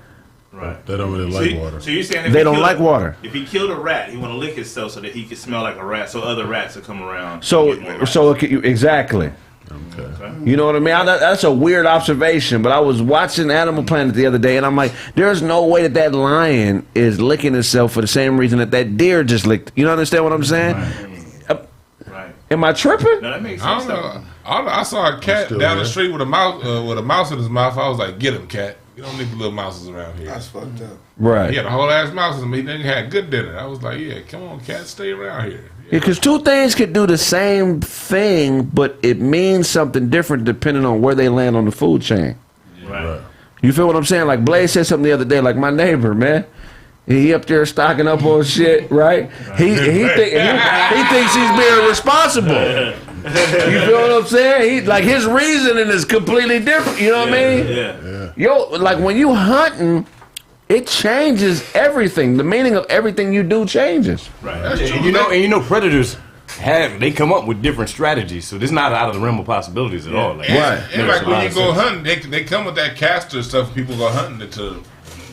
Right. they don't really like water. So you're saying if They he don't killed like water. If he killed a rat, he want to lick himself so that he can smell like a rat, so other rats will come around. So, and get more rats. exactly. Okay. You know what I mean? That's a weird observation, but I was watching Animal Planet the other day, and I'm like, there's no way that lion is licking itself for the same reason that deer just licked. You understand what I'm saying? Right. Am I tripping? No, that makes I sense. don't know. I saw a cat still down the there. street with a mouse in his mouth. I was like, "Get him, cat! You don't leave the little mouses around here." That's fucked up. Right. He had a whole ass mouse in him. He had good dinner. I was like, "Yeah, come on, cat, stay around here." Because two things could do the same thing, but it means something different depending on where they land on the food chain. Right. You feel what I'm saying? Like Blaze said something the other day, like my neighbor, man. He up there stocking up on shit, right? He thinks he's being responsible. You feel what I'm saying? His reasoning is completely different. You know what I mean? Yeah. Yo, like when you hunting, it changes everything. The meaning of everything you do changes. Right. That's true. And you know predators they come up with different strategies, so this is not out of the realm of possibilities at all. Like, And like when you go hunting, they come with that castor stuff. People go hunting to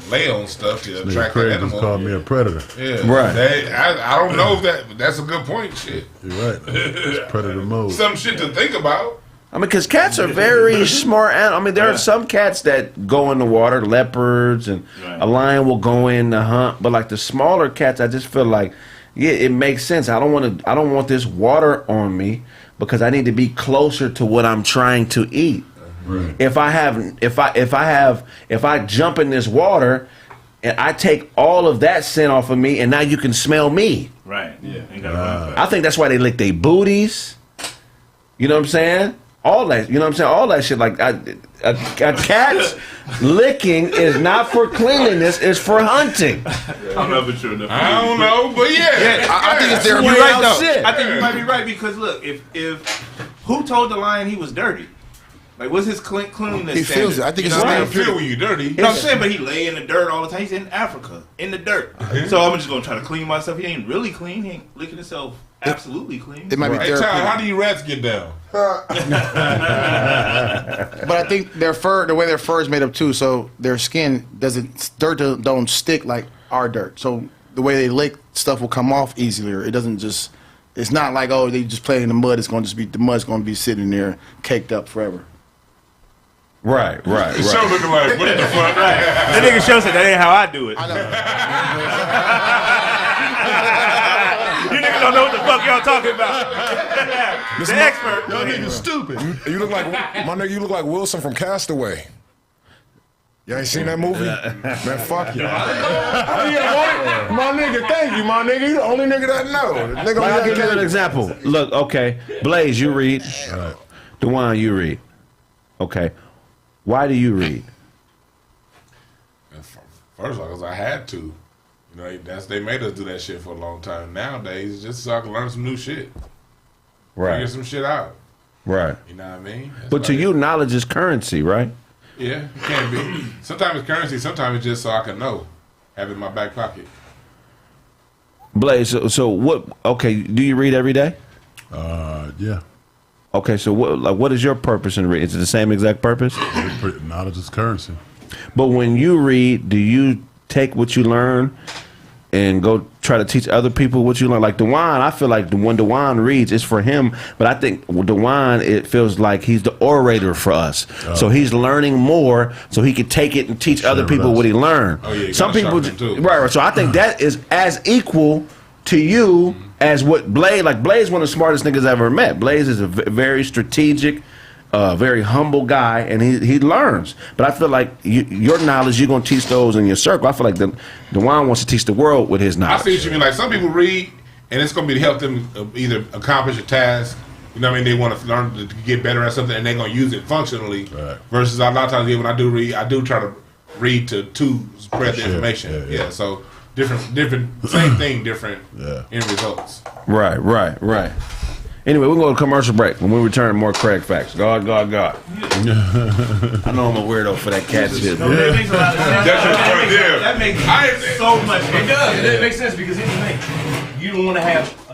lay on stuff to Nigga attract the Craig just animal. called me a predator. Yeah, Right. I don't know if that's a good point. Shit, You're right. It's predator mode. some shit to think about. I mean, because cats are very smart animals. I mean, there are some cats that go in the water, leopards, and a lion will go in to hunt. But like the smaller cats, I just feel like, yeah, it makes sense. I don't want this water on me because I need to be closer to what I'm trying to eat. Right. If I jump in this water and I take all of that scent off of me, and now you can smell me. Right. Yeah. Ain't gotta run fast. I think that's why they lick their booties. You know what I'm saying? All that, you know what I'm saying? All that shit. Like a cat's licking is not for cleanliness; it's for hunting. I'm not for sure. I don't know, but yeah, I think it's You're therapeutic. right though. I think you might be right because look, if who told the lion he was dirty? Like, what's his cleanliness He feels it. I think it's You his don't name. feel when you dirty. You know what I'm saying? But he lay in the dirt all the time. He's in Africa, in the dirt. So I'm just gonna try to clean myself. He ain't really clean. He ain't licking himself absolutely clean. It might be Hey, therapeutic. child, how do you rats get down? But I think their fur, the way their fur is made up too, so their skin don't stick like our dirt. So the way they lick, stuff will come off easier. It doesn't just. It's not like, oh, they just play in the mud. It's going to just be the mud's going to be sitting there caked up forever. Right. The show looking like, what the fuck? That nigga show said that ain't how I do it. I know. You niggas don't know what the fuck y'all talking about. The expert. Y'all niggas stupid. You look like my nigga. You look like Wilson from Castaway. You ain't seen that movie? Man, fuck you. My nigga, thank you, my nigga. You the only nigga that know. Nigga, I'll give you an example. Look, okay. Blaze, you read. Right. DeJuan, you read. Okay. Why do you read? First of all, because I had to. You know, they made us do that shit for a long time. Nowadays, it's just so I can learn some new shit. Figure some shit out. Right. You know what I mean? That's But to like you, knowledge is currency, right? Yeah, it can be. Sometimes it's currency, sometimes it's just so I can know. Have it in my back pocket. Blaze, so what, okay, do you read every day? Yeah. Okay, so what is your purpose in reading? Is it the same exact purpose? Knowledge is currency. But when you read, do you take what you learn and go try to teach other people what you learn? Like DeJuan, I feel like when DeJuan reads, it's for him. But I think DeJuan, it feels like he's the orator for us. So he's learning more, so he can take it and teach other people what he learned. Oh, yeah, Some people, too. right? So I think that is as equal to you as what Blaze. Like Blaze, one of the smartest niggas I've ever met. Blaze is a very strategic, very humble guy, and he learns. But I feel like your knowledge, you're going to teach those in your circle. I feel like DeJuan wants to teach the world with his knowledge. I see what you mean. Like, some people read, and it's going to be to help them either accomplish a task. You know what I mean? They want to learn to get better at something, and they're going to use it functionally. Right. Versus a lot of times, when I do read, I do try to read to spread the information. Yeah. So different, same thing, different end results. Right. Anyway, we're going to commercial break. When we return, more Craig Facts. God. I know I'm a weirdo for that cat shit. No, that makes a lot of sense. That makes so much sense. It does. It makes sense because here's the thing. You don't want to have a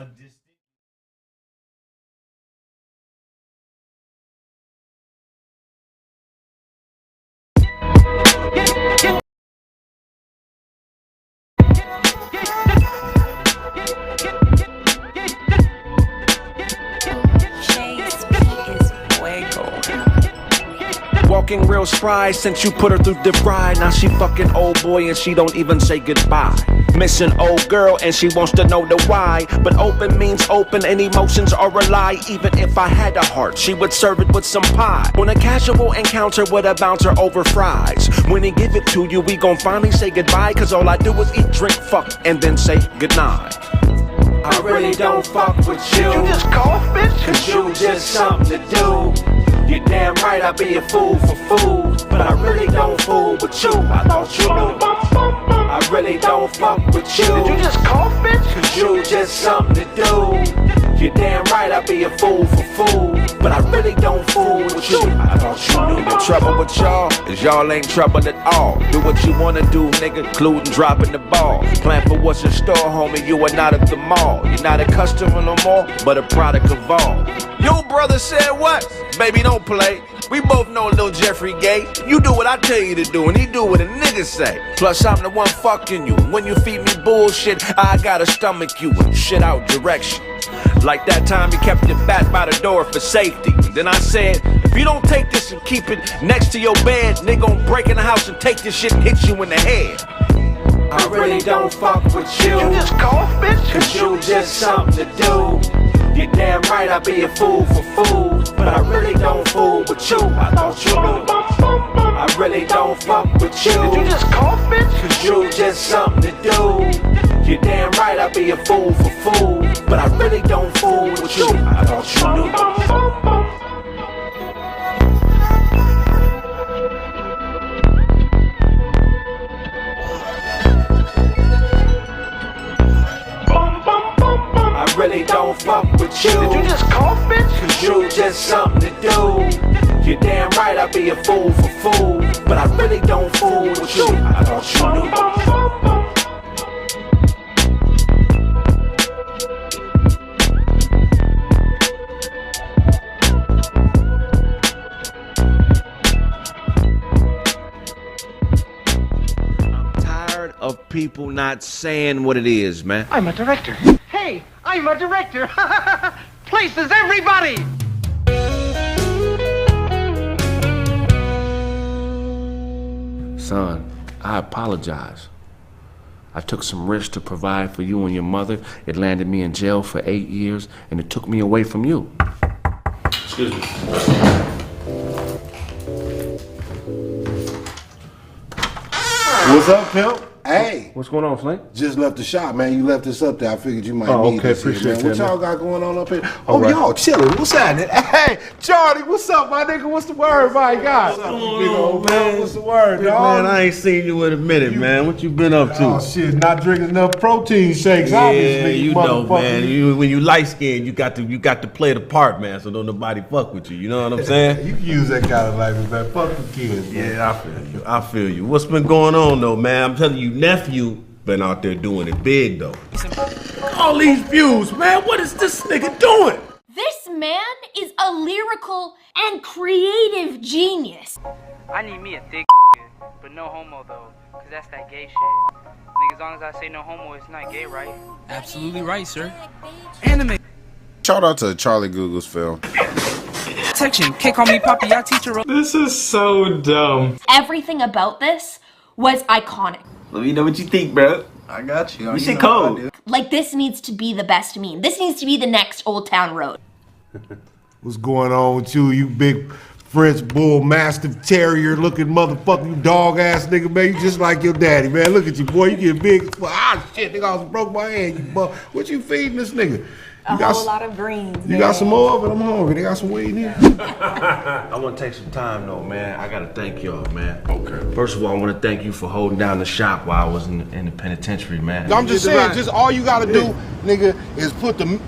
Walking real spry since you put her through the fry. Now she fucking old boy and she don't even say goodbye. Missing old girl and she wants to know the why. But open means open and emotions are a lie. Even if I had a heart, she would serve it with some pie. On a casual encounter with a bouncer over fries. When he give it to you, we gon' finally say goodbye. Cause all I do is eat, drink, fuck, and then say goodnight. I really don't fuck with you. Did you just cough, bitch? Cause you just something to do. You're damn right, I be a fool for food. But I really don't fool with you. I thought you knew. I really don't fuck with you. Did you just cough, bitch? Cause you just something to do. You're damn right, I be a fool for food. But I really don't fool with you. I thought you knew. The trouble with y'all is y'all ain't trouble at all. Do what you wanna do, nigga, including dropping the ball. Plan for what's in store, homie, you are not at the mall. You're not a customer no more, but a product of all. Your brother said what? Baby, don't play. We both know Lil Jeffrey gay. You do what I tell you to do, and he do what a nigga say. Plus, I'm the one fucking you. When you feed me bullshit, I gotta stomach you and shit out direction. Like that time you kept your bat by the door for safety. Then I said, if you don't take this and keep it next to your bed, nigga gon' break in the house and take this shit and hit you in the head. I really don't fuck with you. You just cough, bitch? Cause you just something to do. You're damn right, I be a fool for food. But I really don't fool with you. I thought you knew. I really don't fuck with you. Did you just cough, bitch? Cause you just something to do. You're damn right, I be a fool for food. But I really don't fool with you. I thought you knew. I really don't fuck with you. Did you just cough, bitch? Cause you just something to do. You're damn right, I'd be a fool for fool, but I really don't fool with you. I thought you knew. Of people not saying what it is, man. I'm a director. Hey, I'm a director. Places everybody. Son, I apologize. I took some risks to provide for you and your mother. It landed me in jail for 8 years, and it took me away from you. Excuse me. What's up, pimp? Hey. What's going on, Flint? Just left the shop, man. You left this up there. I figured you might need okay, this here, appreciate man. that, What y'all man. got going on up here? All right. Y'all chilling. What's happening? Hey, Charlie, what's up, my nigga? What's the word, my God? What's up, big old man? What's the word, dog? Man, I ain't seen you in a minute, man. What you been up to? Oh, shit, not drinking enough protein shakes, Yeah, obviously, you know, motherfucker. man. When you light skinned, you got to play the part, man. So don't nobody fuck with you. You know what I'm saying? You can use that kind of language, man. Fuck the kids, man. Yeah, I feel you. I feel you. What's been going on though, man? I'm telling you, nephew been out there doing it big though. All these views, man. What is this nigga doing? This man is a lyrical and creative genius. I need me a thick but no homo though, cause that's that gay shit. Nigga, as long as I say no homo, it's not gay, right? Absolutely right, sir. Anime. Shout out to Charlie Google's film. Protection. Can't call me Poppy, y'all teacher. This is so dumb. Everything about this was iconic. Let me know what you think, bro. I got you. You shit cold. Like, this needs to be the best meme. This needs to be the next Old Town Road. What's going on with you, you big French bull mastiff terrier looking motherfucker, you dog ass nigga, man? You just like your daddy, man. Look at you, boy. You get big. Ah, shit, nigga, I almost broke my hand. You buck. What you feeding this nigga? A whole lot of greens. You got some more of it? I'm hungry. They got some weed in here. I want to take some time, though, man. I got to thank y'all, man. Okay. First of all, I want to thank you for holding down the shop while I was in the penitentiary, man. I'm just saying, just all you gotta do, nigga, is put the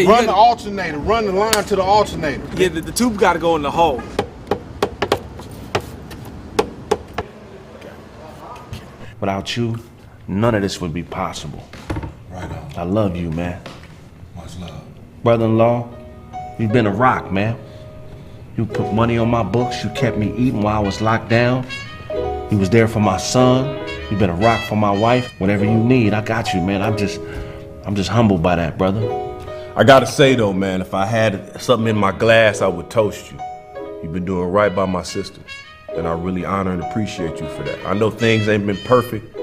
run the alternator, run the line to the alternator. Yeah, the tube gotta go in the hole. Without you, none of this would be possible. Right on. I love you, man. Much love. Brother-in-law, you've been a rock, man. You put money on my books. You kept me eating while I was locked down. You was there for my son. You've been a rock for my wife. Whatever you need, I got you, man. I'm just humbled by that, brother. I gotta say though, man, if I had something in my glass, I would toast you. You've been doing right by my sister, and I really honor and appreciate you for that. I know things ain't been perfect,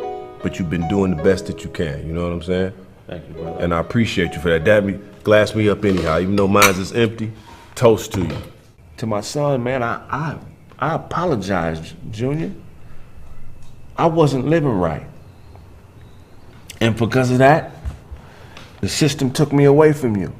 but you've been doing the best that you can. You know what I'm saying? Thank you, brother. And I appreciate you for that. Glass me up anyhow, even though mine's is empty. Toast to you. To my son, man, I apologize, Junior. I wasn't living right. And because of that, the system took me away from you.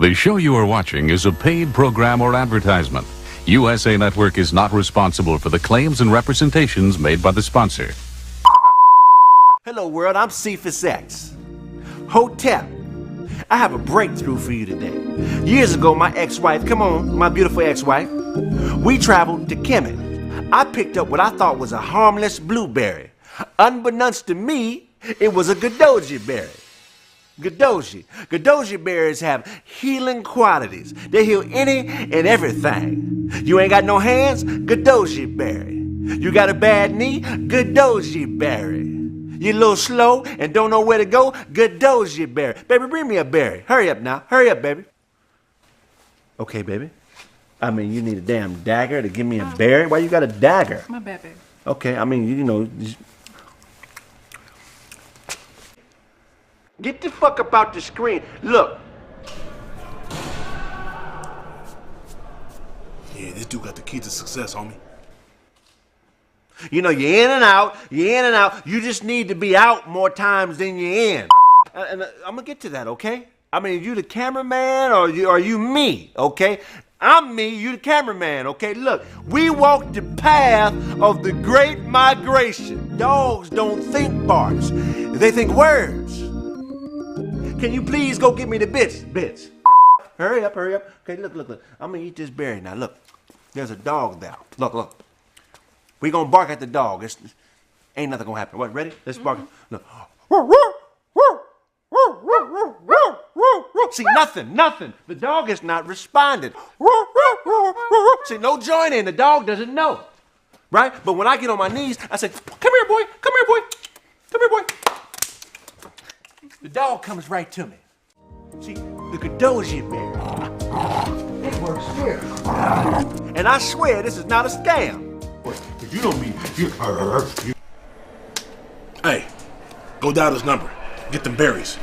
The show you are watching is a paid program or advertisement. USA Network is not responsible for the claims and representations made by the sponsor. Hello world, I'm Cephas X. Hotep, I have a breakthrough for you today. Years ago, my ex-wife, come on, my beautiful ex-wife, we traveled to Kemet. I picked up what I thought was a harmless blueberry. Unbeknownst to me, it was a Gadoji berry. Gadoji berries have healing qualities. They heal any and everything. You ain't got no hands? Gadoji berry. You got a bad knee? Gadoji berry. You a little slow and don't know where to go? Gadoji berry. Baby, bring me a berry. Hurry up now. Hurry up, baby. Okay, baby. I mean, you need a damn dagger to give me a berry? Why you got a dagger? My bad, baby. Okay, I mean, you know. Get the fuck up out the screen. Look. Yeah, this dude got the key to success, homie. You know, you're in and out, You just need to be out more times than you're in. And I'm gonna get to that, okay? I mean, you the cameraman or are you me, okay? I'm me, you the cameraman, okay? Look, we walk the path of the great migration. Dogs don't think barks, they think words. Can you please go get me the bits? Bits. Hurry up, hurry up. Okay, look. I'm gonna eat this berry now. Look, there's a dog there. Look. We gonna bark at the dog. Ain't nothing gonna happen. What, ready? Let's bark. Look. See, nothing. The dog is not responding. See, no joining. The dog doesn't know. Right? But when I get on my knees, I say, come here, boy. The dog comes right to me. See, the Kadoji berry. It works here. And I swear this is not a scam. You don't mean you. Hey, go dial this number. Get them berries.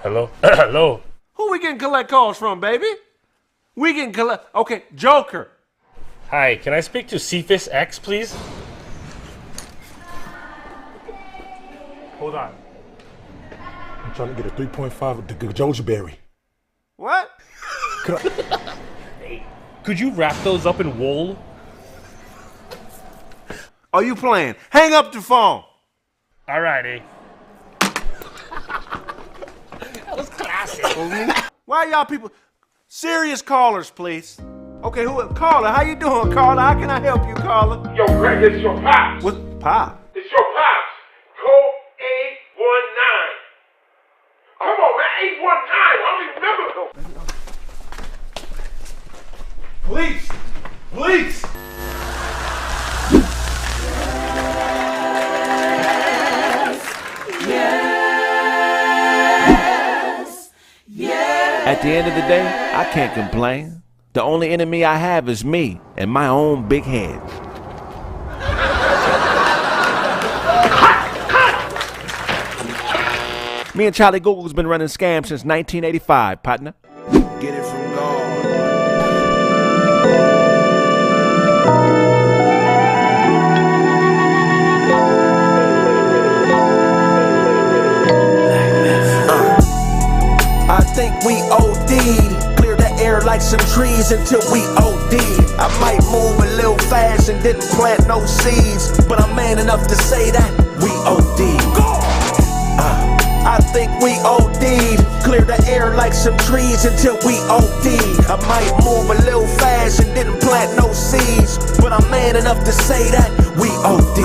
Hello? Hello? Who we getting collect calls from, baby? We getting collect. Okay, Joker. Hi, can I speak to Cephas X, please? Hold on. I'm trying to get a 3.5 of the Goji berry. What? Could you wrap those up in wool? Are you playing? Hang up the phone. Alrighty. That was classic. Why y'all people? Serious callers, please. Okay, caller? How you doing, caller? How can I help you, caller? Yo, Greg, it's your pops. What pop? It's your pops. Code 819. Come on, man. 819. I don't even remember. Police! At the end of the day, I can't complain. The only enemy I have is me and my own big head. Me and Charlie Google's been running scams since 1985, partner. Get it from God. I think we OD'd. Clear the air like some trees until we OD. I might move a little fast and didn't plant no seeds, but I'm man enough to say that we OD'd. I think we OD'd. Clear the air like some trees until we OD. I might move a little fast and didn't plant no seeds, but I'm man enough to say that we OD.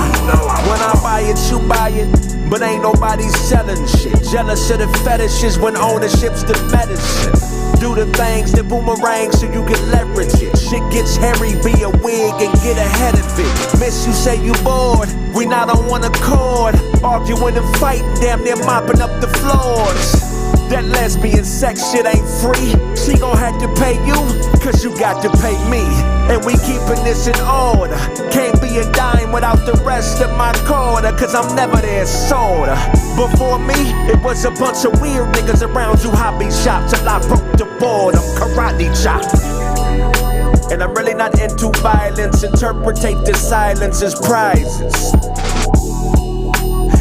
When I buy it, you buy it, but ain't nobody selling shit. Jealous of the fetishes when ownership's the medicine. Do the things that boomerang so you can leverage it. Shit gets hairy, be a wig and get ahead of it. Miss, you say you bored, we not on one accord. Arguing and fighting, damn near mopping up the floors. That lesbian sex shit ain't free. She gon' have to pay you, cause you got to pay me. And we keeping this in order. Can't be a dime without the rest of my quarter, cause I'm never there sorta. Before me, it was a bunch of weird niggas around you hobby shop till I broke the boredom, karate chop. And I'm really not into violence, interpretate the silence as prizes.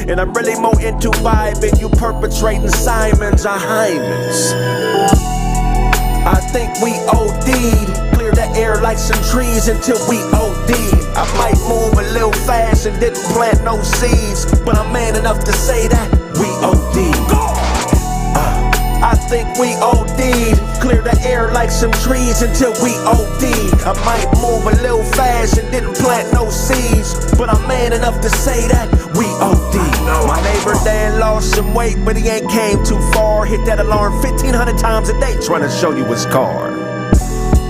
And I'm really more into vibing, you perpetrating Simons or Hymens. I think we OD'd. Clear the air like some trees until we OD. I might move a little fast and didn't plant no seeds, but I'm man enough to say that we OD'd. I think we OD'd. Clear the air like some trees until we OD. I might move a little fast and didn't plant no seeds, but I'm man enough to say that we OD. My neighbor Dan lost some weight, but he ain't came too far. Hit that alarm 1,500 times a day trying to show you his car.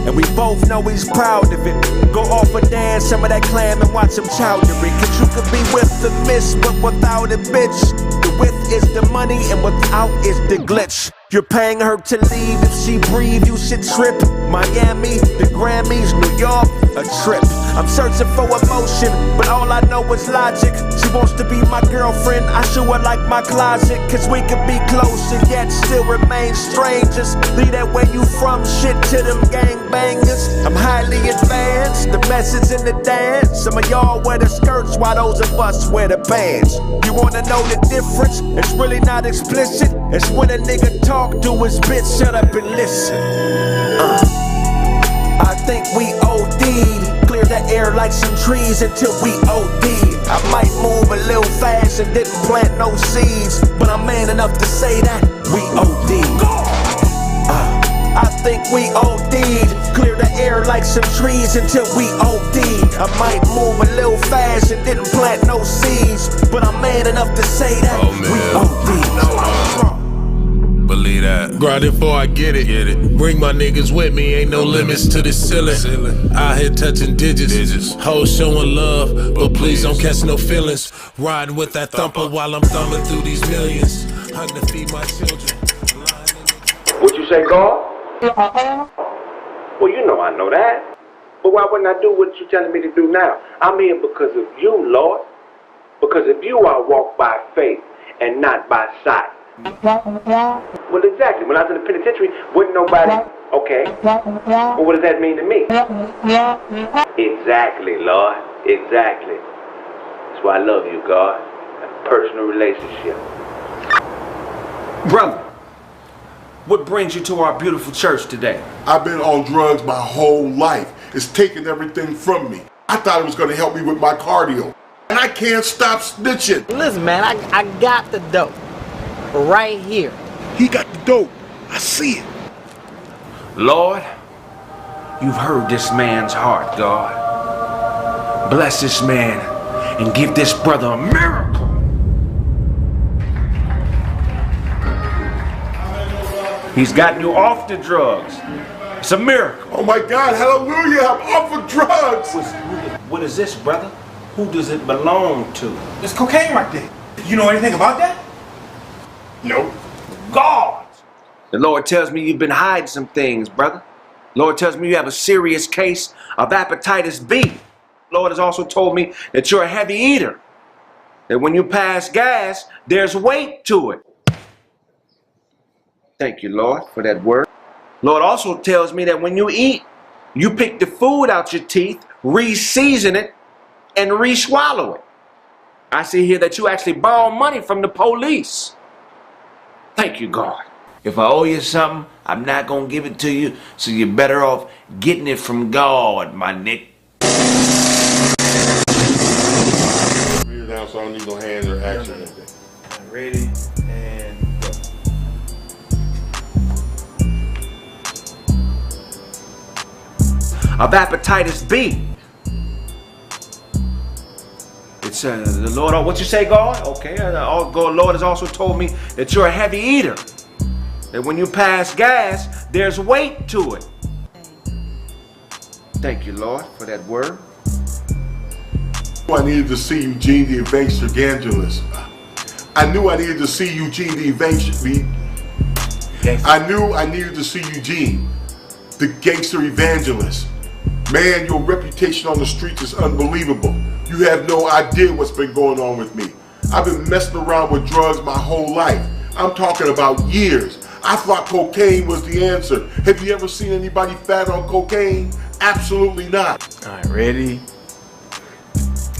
And we both know he's proud of it. Go off and dance some of that clam and watch him chowder it. Cause you could be with the miss, but without a bitch. The with is the money and without is the glitch. You're paying her to leave, if she breathe, you should trip. Miami, the Grammys, New York, a trip. I'm searching for emotion, but all I know is logic. She wants to be my girlfriend, I show her like my closet. Cause we could be close and yet still remain strangers. Leave that where you from shit to them gangbangers. I'm highly advanced, the message in the dance. Some of y'all wear the skirts while those of us wear the pants. You wanna know the difference? It's really not explicit. It's when a nigga talk to his bitch, shut up and listen. I think we OD'd. Clear the air like some trees until we OD. I might move a little fast and didn't plant no seeds, but I'm man enough to say that we OD. I think we OD'd. Clear the air like some trees until we OD. I might move a little fast and didn't plant no seeds, but I'm man enough to say that we OD. Believe that. Grind it before I get it. Bring my niggas with me, ain't no limits to the ceiling. Out here touching digits. Hoes showing love, but please don't catch no feelings. Riding with that thumper while I'm thumbing through these millions. Hunting to feed my children. What you say, God? Well, you know I know that. But why wouldn't I do what you're telling me to do now? I'm here because of you, Lord. Because of you, I walk by faith and not by sight. Well, exactly. When I was in the penitentiary, wasn't nobody. Okay. Well, what does that mean to me? Exactly, Lord. Exactly. That's why I love you, God. A personal relationship. Brother, what brings you to our beautiful church today? I've been on drugs my whole life. It's taken everything from me. I thought it was going to help me with my cardio. And I can't stop snitching. Listen, man, I got the dope. Right here. He got the dope. I see it. Lord, you've heard this man's heart, God. Bless this man and give this brother a miracle. He's gotten you off the drugs. It's a miracle. Oh my God, hallelujah, I'm off of drugs. What is this, brother? Who does it belong to? There's cocaine right there. You know anything about that? No. God! The Lord tells me you've been hiding some things, brother. The Lord tells me you have a serious case of hepatitis B. The Lord has also told me that you're a heavy eater. That when you pass gas, there's weight to it. Thank you, Lord, for that word. Lord also tells me that when you eat, you pick the food out your teeth, re-season it, and re-swallow it. I see here that you actually borrow money from the police. Thank you, God. If I owe you something, I'm not going to give it to you, so you're better off getting it from God, my Nick. Read it down so I don't need no hands or action or anything. Ready and go. Of hepatitis B. It's the Lord, what you say, God? Okay, God, Lord has also told me that you're a heavy eater. That when you pass gas, there's weight to it. Thank you, Lord, for that word. I needed to see Eugene the evangelist. I knew I needed to see Eugene the evangelist. I knew I needed to see Eugene, the gangster evangelist. Man, your reputation on the streets is unbelievable. You have no idea what's been going on with me. I've been messing around with drugs my whole life. I'm talking about years. I thought cocaine was the answer. Have you ever seen anybody fat on cocaine? Absolutely not. All right, ready?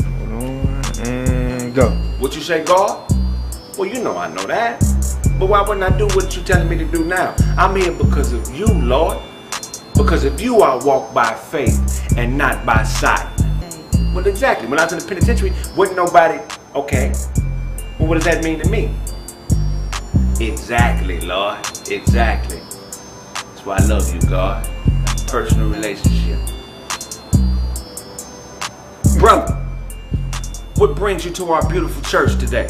Hold on, and go. What you say, God? Well, you know I know that. But why wouldn't I do what you're telling me to do now? I'm here because of you, Lord. Because of you, I walk by faith and not by sight. Well, exactly. When I was in the penitentiary, wasn't nobody. Okay. Well, what does that mean to me? Exactly, Lord. Exactly. That's why I love you, God. A personal relationship. Brother, what brings you to our beautiful church today?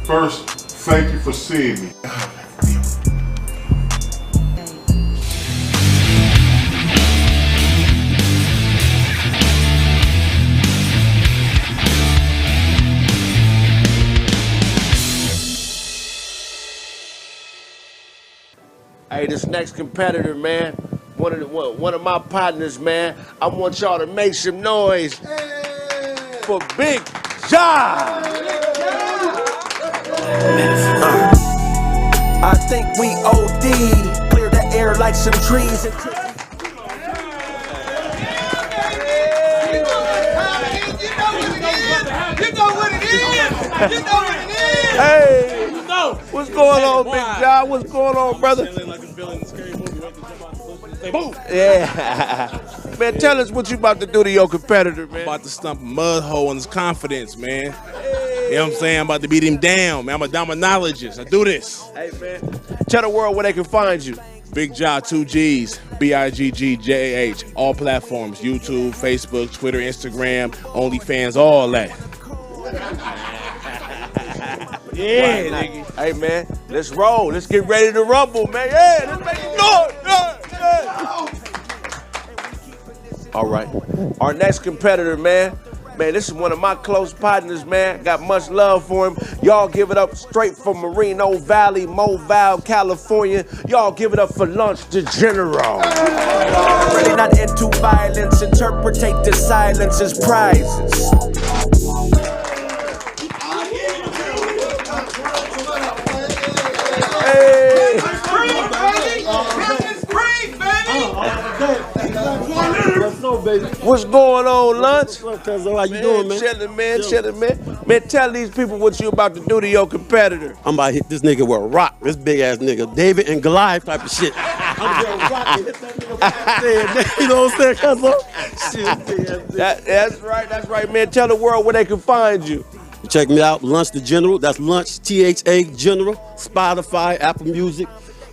First, thank you for seeing me. Hey, this next competitor, man, one of my partners, man, I want y'all to make some noise for Big John. I think we OD'd, clear the air like some trees and Hey, what's going on, Big John? What's going on, brother? Like a villain in a scary movie, right? To jump out the boom. Yeah. Man, tell us what you about to do to your competitor, man. I'm about to stump a mud hole in his confidence, man. You know what I'm saying? I'm about to beat him down, man. I'm a dominologist. I do this. Hey, man, tell the world where they can find you. Big Jah, 2 G's, BIGGJAH, all platforms, YouTube, Facebook, Twitter, Instagram, OnlyFans, all that. Yeah, nigga. Hey, man, let's roll. Let's get ready to rumble, man. Yeah, let's make it noise. Yeah. All right. Our next competitor, man. Man, this is one of my close partners, man. Got much love for him. Y'all give it up straight from Moreno Valley, Mobile, California. Y'all give it up for Lunch the General. Really not into violence. Interpretate the silence as prizes. Hey. What's going on, Lunch? How you doing, man? Chillin', man. Man, tell these people what you about to do to your competitor. I'm about to hit this nigga with a rock. This big ass nigga, David and Goliath type of shit. I'm gonna rock and hit that nigga. You know what I'm saying, That's right, man. Tell the world where they can find you. Check me out, Lunch the General. That's Lunch, THA General. Spotify, Apple Music,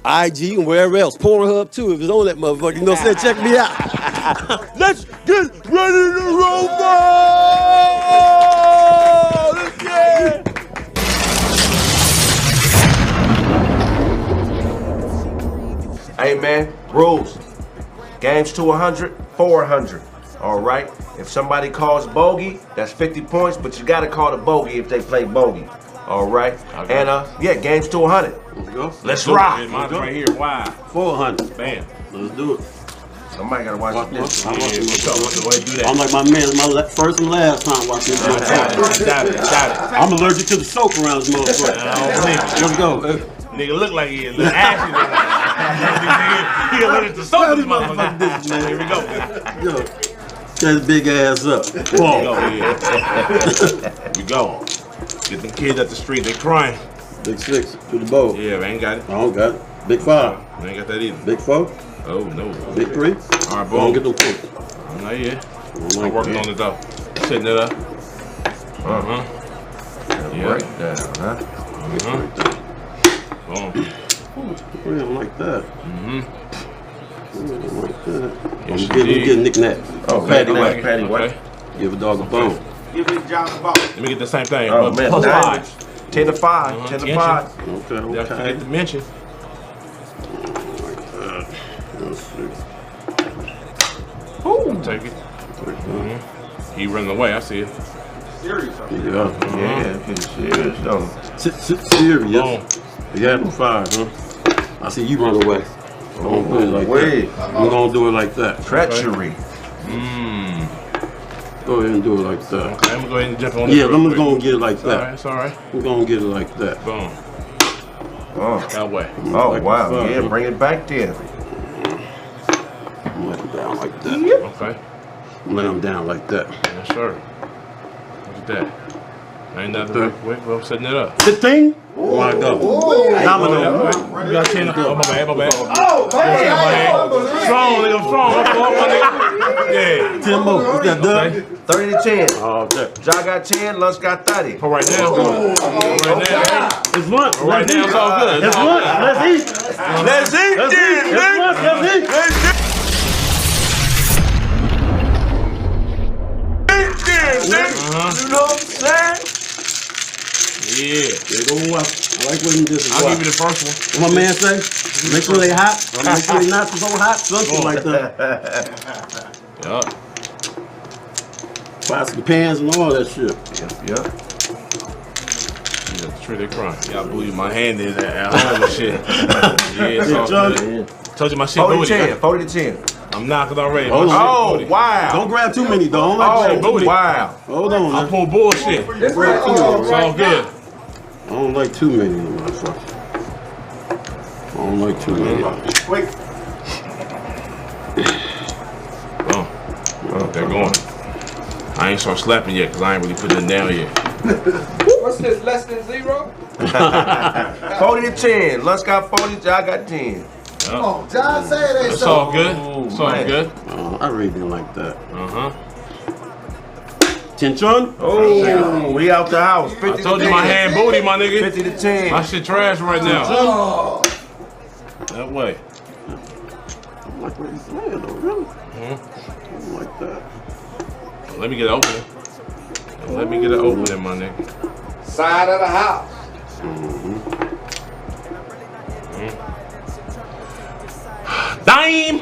IG, and wherever else. Pornhub too, if it's on that motherfucker. You know what I'm saying? Check me out. Let's get ready to rumble! Let's get Hey, man, rules. Games to 100, 400. All right? If somebody calls bogey, that's 50 points, but you got to call the bogey if they play bogey. All right? And, yeah, games to 100. Let's go. Let's rock. Mine's right here. Wow. 400. Bam. Let's do it. Somebody got to watch this. Go ahead and do that. I'm like my man, my first and last time watching this. Stop it. I'm allergic to the soap around this motherfucker. Let's go. Nigga look like he is. Look ashy. He allergic to soap. This motherfucker. Here we go. Yo, get his big ass up. We go. Get them kids at the street. They crying. Big 6 to the bowl. Yeah, they ain't got it. I don't got it. Big 5. We ain't got that either. Big 4. Oh, no. Big 3. All right, I boom. don't get no points. Not yet. I'm working on it, though. Setting it up. Yeah. Right down, huh? Boom. I don't like that. I don't like that. Yes, I'm getting knickknacks. Oh, patty white. Give a dog a bone. Give Big John a bone. Let me get the same thing. Oh, man. Plus 5. 10 to 5. 10 to 5. Okay. That's to get the mention. Let's see. Ooh. Take it. He running away. I see it. Serious. Yeah. Serious, though. Serious. You had no 5, huh? I see you run away. Don't do it like that. We're gonna do it like that. Treachery. Go ahead and do it like that. Okay, I'm gonna go ahead and jump on this. Yeah, I'm gonna get it like that. It's all right. We're gonna get it like that. Boom. Oh. That way. Oh, Like wow. the 5, Yeah, bring it back there. I'm laying him down like that. Okay. I'm laying him down like that. Yes, sir. Look at that. Ain't nothing quick. Well, I'm setting it up. The thing? Oh my God. Domino. You got 10. Oh, my bad. Oh, man. Strong, nigga. Strong. Yeah. 10 more. What's that, Doug? 30 to 10. Oh, okay. John got 10, Lunch got 30. For right now. It's lunch. Right now, it's all good. It's lunch. Let's eat. Let's eat. Let's eat. It's lunch. Let's eat. You know what I'm saying? Yeah. They go watch. I like when you just I'll give you the first one. What my man say? Make sure they hot. Make sure they not so hot. Something like that. Yup. Buy some pans and all that shit. Yep. Yeah, true, they crying. Y'all booty my hand in at home and shit. Yeah, it's all good. Told you my shit 40 booty. to 10. 40 to 10. I'm knocking already. Hold on. Oh, wow. Don't grab too many, though. Oh, wow. Hold on, I man. pull bullshit. It's all good. I don't like too many, motherfucker. I don't like too many. Wait. Boom. They're going. I ain't start slapping yet because I ain't really putting it down yet. What's this, less than 0? 40 to 10. Lunch got 40, John got 10. Come on, John, say it ain't It's so. all good. It's all good. I really didn't like that. Uh-huh. Chinchon? Oh, we out the house. I told you my hand booty, my nigga. 50 to 10. My shit trash right now. Oh. That way. I like what he's saying, though, really. Mm-hmm. I don't like that. Let me get an opening. Let me get an opening, my nigga. Side of the house. Dime!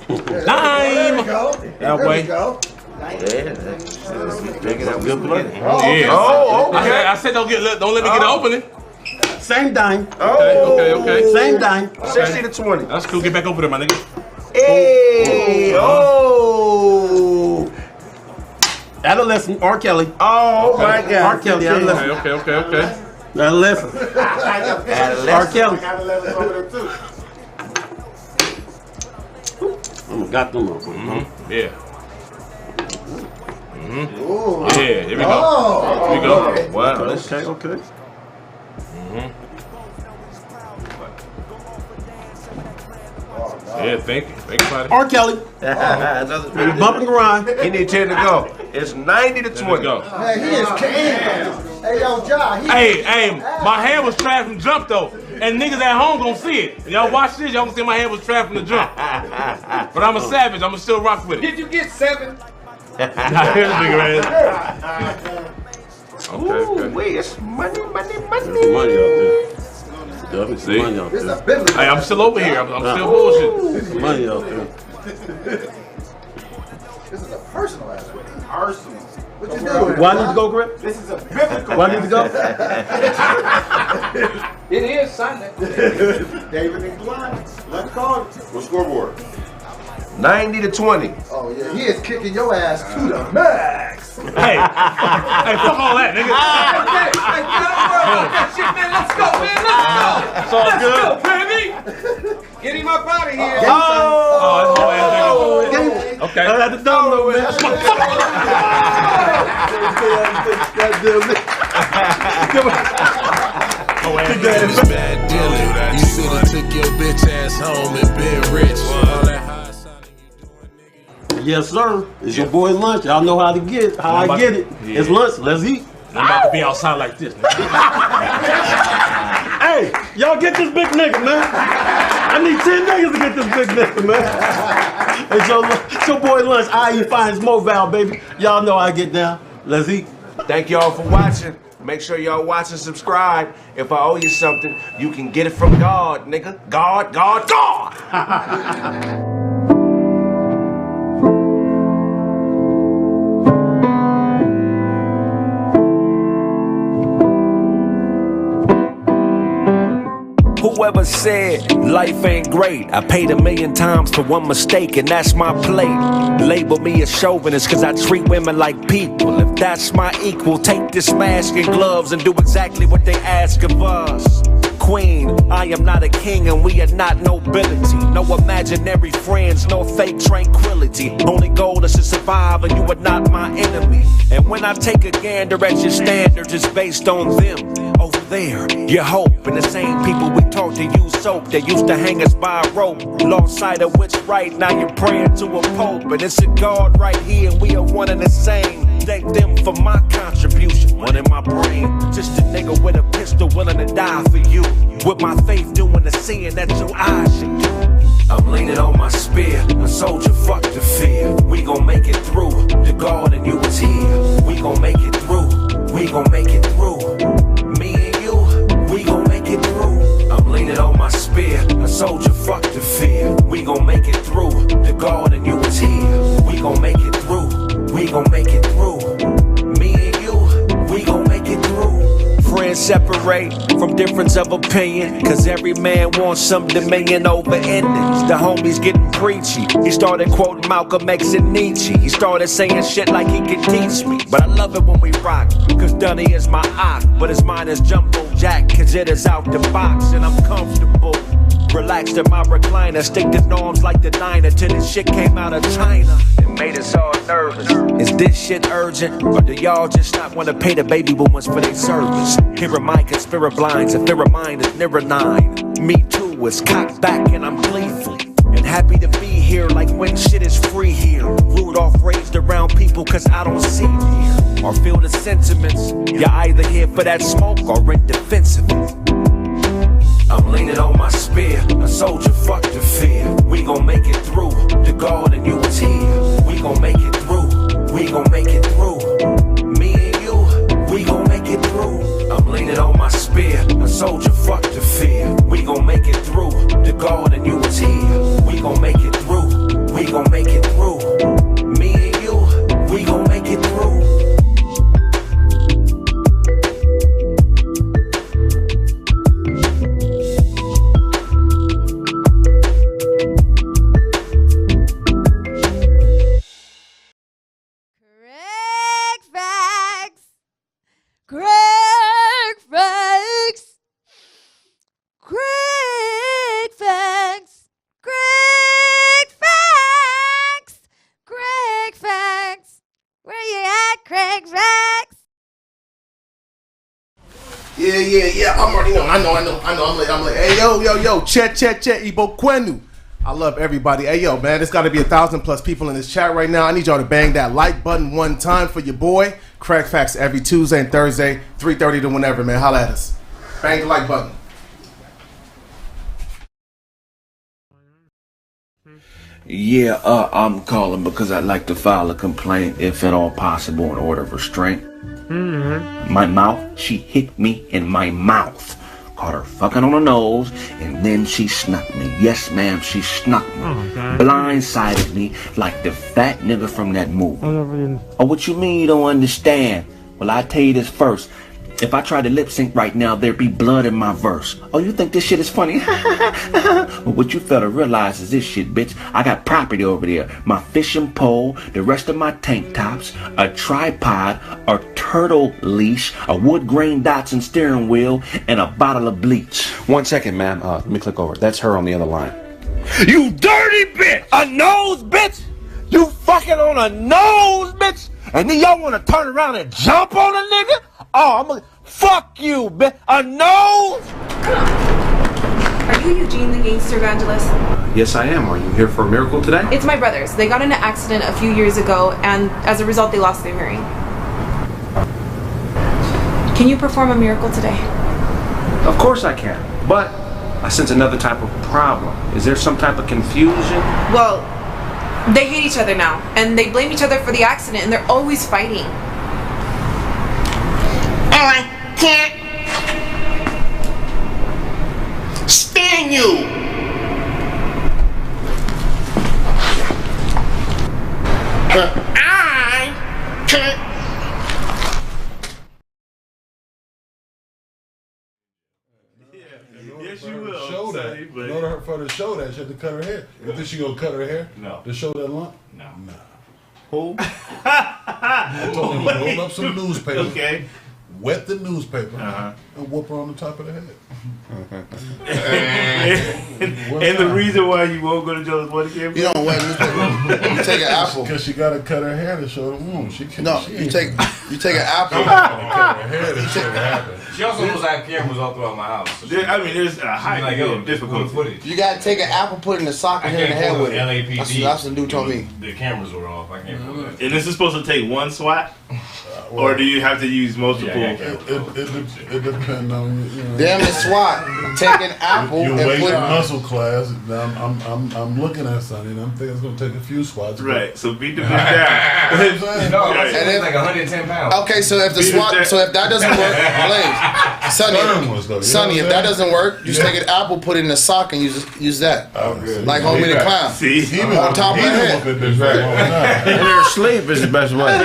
There we go. That There way. we go. Making up good blood. Yeah. Oh, okay. I said don't let me get an opening. Same dime. Okay. Same dime. 60 to 20. That's cool. Get back over there, my nigga. Hey! Oh! Adolescent, R. Kelly. Oh my God. R. Kelly, adolescent. Okay. Adolescent. R. Kelly. Got them up. Yeah. Ooh. Yeah, here we go. Oh. Here we go. Wow. Okay. Yeah, thank you. Thank you, buddy. R. Kelly. Bump and grind. He need 10 to go. It's 90 to 20. Go. Man, he is king. Hey, yo, John. Hey, my hand was trash from jump though, and niggas at home gonna see it. Y'all watch this, y'all gonna see my hand was trash from the jump. But I'm a savage. I'ma still rock with it. Did you get 7? Here's the bigger ass. Okay. Wait, it's money. Money out there. See? Money out This is there. a business. Hey, I'm still over here. I'm still bullshit. Money out there. This is a personal aspect. Arsenal. What you doing? Why need to go, Grip? This is a biblical. Why need to go? It is Sunday. David and Goliath. Let's call it. What scoreboard? 90 to 20. Oh, yeah. He is kicking your ass to the max. Hey, fuck all that, nigga. Hey, get out of work that shit, man. Let's go, man. Let's go. It's all good. Let's go, baby. Get him up out of here. Oh, that's whole ass nigga. Okay. I had to download, man. It's bad dealing. You shoulda took your bitch ass home and been rich. All that high signing you doing, nigga. Yes, sir. It's your boy Lunch. Y'all know how to get it. How I get it. Yeah. It's lunch. Let's eat. I'm about to be outside like this, nigga. Hey, y'all get this big nigga, man. I need 10 niggas to get this big nigga, man. It's your boy Lunch. I finds Mobile, baby. Y'all know how I get down. Let's eat. Thank y'all for watching. Make sure y'all watch and subscribe. If I owe you something, you can get it from God, nigga. God. Whoever said life ain't great, I paid $1 million times for one mistake, and that's my plate. Label me a chauvinist cause I treat women like people. If that's my equal, take this mask and gloves and do exactly what they ask of us. Queen, I am not a king and we are not nobility. No imaginary friends, no fake tranquility. Only goal is to survive and you are not my enemy. And when I take a gander at your standards, it's based on them. Over there, your hope and the same people we taught to use soap that used to hang us by a rope. Lost sight of what's right, now you're praying to a pope. And it's a God right here and we are one and the same. Thank them for my contribution, one in my brain. Just a nigga with a pistol willing to die for you. With my faith doing the sin that your eyes should do. I'm leaning on my spear, a soldier, fuck the fear. We gon' make it through, the God and you is here. We gon' make it through, we gon' make it through. Me and you, we gon' make it through. I'm leaning on my spear, a soldier, fuck the fear. We gon' make it through, the God and you is here. We gon' make it through, we gon' make it through. Me and you, we gon' make it through. Friends separate from difference of opinion, cause every man wants some dominion over endings. The homie's getting preachy. He started quoting Malcolm X and Nietzsche. He started saying shit like he could teach me. But I love it when we rock, cause Dunny is my eye. But his mind is Jumbo Jack, cause it is out the box and I'm comfortable. Relaxed in my recliner, stick to norms like the diner till this shit came out of China. It made us all nervous. Is this shit urgent? Or do y'all just not want to pay the baby boomers for their service? Here are my conspira blinds, a fear of mine is nearer 9. Me too, do is cock back and I'm gleeful. And happy to be here like when shit is free here. Rudolph raised around people cause I don't see here or feel the sentiments. You're either here for that smoke or in defense of it. I'm leaning on my spear, a soldier fuck the fear. We gon' make it through, the God and you is here. We gon' make it through, we gon' make it through. Me and you, we gon' make it through. I'm leaning on my spear, a soldier fuck the fear. We gon' make it through, the God and you is here. We gon' make it through, we gon' make it through. Me and you, we gon' make it through. Greg Facts. Greg Facts. Greg Facts. Greg Facts. Where you at, Greg Facts? Yeah. I'm already know. I know. I'm like, hey, yo. Chet, Ibo Kwenu. I love everybody. Hey, yo, man, there's got to be 1,000+ people in this chat right now. I need y'all to bang that like button one time for your boy. Craig Facts every Tuesday and Thursday, 3:30 to whenever, man. Holla at us. Bang the like button. Yeah, I'm calling because I'd like to file a complaint, if at all possible, in order of restraint. My mouth, she hit me in my mouth. Caught her fucking on the nose, and then she snuck me. Yes, ma'am, she snuck me. Blindsided me like the fat nigga from that movie. Oh, what you mean you don't understand? Well, I'll tell you this first. If I tried to lip sync right now, there'd be blood in my verse. Oh, you think this shit is funny? Well, what you fail to realize is this shit, bitch. I got property over there. My fishing pole, the rest of my tank tops, a tripod, a turtle leash, a wood grain Datsun steering wheel, and a bottle of bleach. 1 second, ma'am. Let me click over. That's her on the other line. You dirty bitch! A nose, bitch! You fucking on a nose, bitch! And then y'all wanna turn around and jump on a nigga? Oh, I'm gonna fuck you, bitch. A nose? Are you Eugene, the gangster evangelist? Yes, I am. Are you here for a miracle today? It's my brothers. They got in an accident a few years ago, and as a result, they lost their hearing. Can you perform a miracle today? Of course I can. But I sense another type of problem. Is there some type of confusion? Well, they hate each other now, and they blame each other for the accident, and they're always fighting. I can't stand you. I can't. Yes, you will. Show that. In order for her to show that, she had to cut her hair. You think she gonna cut her hair? No. To show that lump? No. Nah. Who? I told him to roll up some newspaper. Okay. Wet the newspaper and whoop her on the top of the head. And the reason why you won't go to jail is what again? You don't wet newspaper. You take an apple because she got to cut her hair to show the wound. You take an apple. Cut her hair to show what happened. She also was have cameras all throughout my house. So there's a high level of difficult footage. You gotta take an apple, put it in the socket, hit in the head with it. LAPD. That's what the dude told me. The cameras were off. I can't pull that. And this is supposed to take one swat? Or do you have to use multiple? It depends on you know. Damn it, SWAT. Take an apple Your and weight put and muscle class. I'm looking at Sonny and I'm thinking it's gonna take a few swats. Right. So beat the bitch down. No, it's like 110 pounds. Okay, so if the SWAT, so if that doesn't work, Sonny, if that doesnner work, you just take an apple, put it in a sock, and use that. Like Homie the Clown. See, on top of her head. In her sleep is the best way.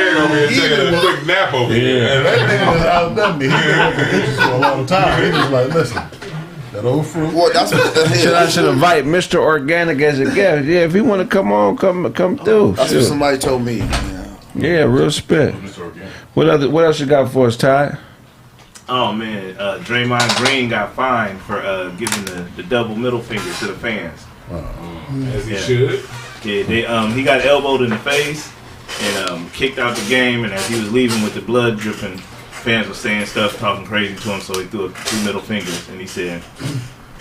Taking a quick nap over here. And that nigga was outdone me. He been working bitches for a long time. He was like, listen, that old fruit. Well, that's what I should invite Mr. Organic as a guest. Yeah, if he want to come on, come through. That's what somebody told me. Yeah, real spit. What else you got for us, Ty? Oh man, Draymond Green got fined for giving the double middle finger to the fans. As he should. Yeah, he got elbowed in the face and kicked out the game. And as he was leaving with the blood dripping, fans were saying stuff, talking crazy to him. So he threw 2 middle fingers, and he said,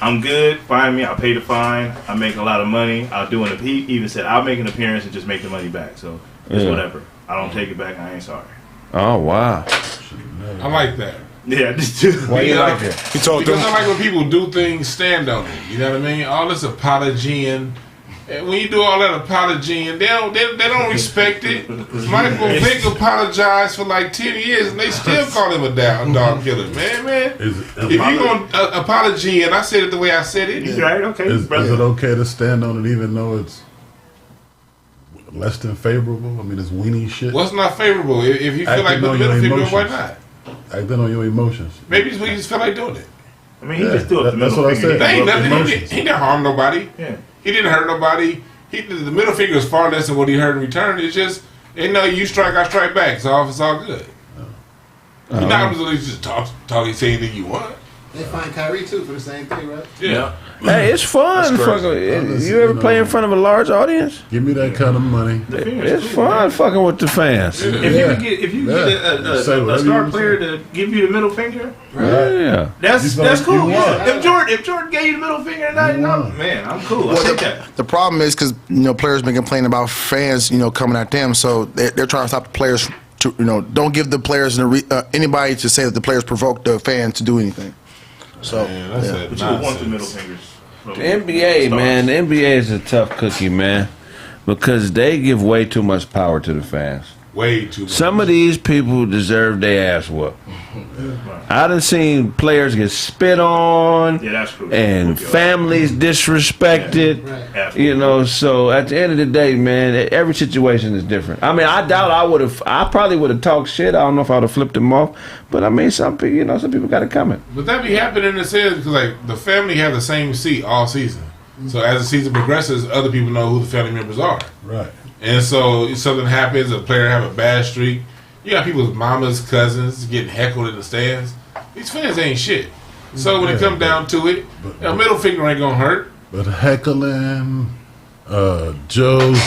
I'm good. Find me. I'll pay the fine. I make a lot of money. I'll do an. He even said I'll make an appearance and just make the money back. So it's whatever. I don't take it back. I ain't sorry. Oh wow. I like that. Yeah, just do. Why you like it? Because I like when people do things, stand on it. You know what I mean? All this apologying. And when you do all that apologying, they don't respect it. Michael Vick apologized for like 10 years, and they still call him a dog killer. Man. If you going to apology, and I said it the way I said it, right? Okay. Is it okay to stand on it even though it's less than favorable? I mean, it's weenie shit. What's not favorable? If you feel like the middle finger, why not? Acting on your emotions. Maybe we just feel like doing it. I mean, he just threw up the That's middle what I finger. said. Ain't nothing. He didn't harm nobody. Yeah. He didn't hurt nobody. The middle finger is far less than what he hurt in return. It's just, you strike, I strike back. It's all good. You're not really just talk, say anything you want. They find Kyrie too for the same thing, right? Yeah. Hey, it's fun. You ever play in front of a large audience? Give me that kind of money. It's fun fucking with the fans. If you get a star player to give you the middle finger, yeah, that's cool. If Jordan gave you the middle finger tonight, man, I'm cool. I'll take that. The problem is because players been complaining about fans coming at them, so they're trying to stop the players. To don't give the players anybody to say that the players provoked the fans to do anything. So, but you would want the middle fingers. The NBA, man, the NBA is a tough cookie, man, because they give way too much power to the fans. Way too much. Some of these people deserve their ass whooped. I done seen players get spit on, and families disrespected. So at the end of the day, man, every situation is different. I mean, I doubt I probably would have talked shit. I don't know if I would have flipped them off, but I mean, some people got it coming. But that be happening in the sense because like the family have the same seat all season. So as the season progresses, other people know who the family members are. Right. And so if something happens, a player have a bad streak, you got people's mamas, cousins getting heckled in the stands. These fans ain't shit. So when it comes down to it, a middle finger ain't gonna hurt. But heckling, Joe's,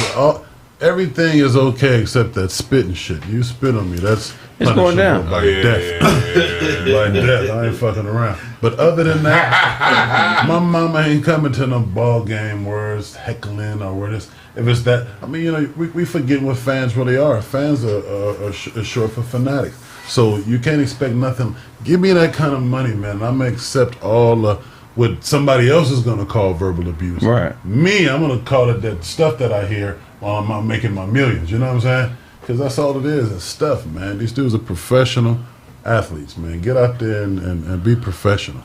everything is okay except that spitting shit. You spit on me, that's it's going down by death. By death. I ain't fucking around. But other than that, my mama ain't coming to no ball game where it's heckling or where it's. If it's that, I mean, we forget what fans really are. Fans are short for fanatics. So you can't expect nothing. Give me that kind of money, man. I'm gonna accept all what somebody else is gonna call verbal abuse. Right. Me, I'm gonna call it that stuff that I hear while I'm making my millions. You know what I'm saying? Because that's all it is. It's stuff, man. These dudes are professional athletes, man. Get out there and be professional.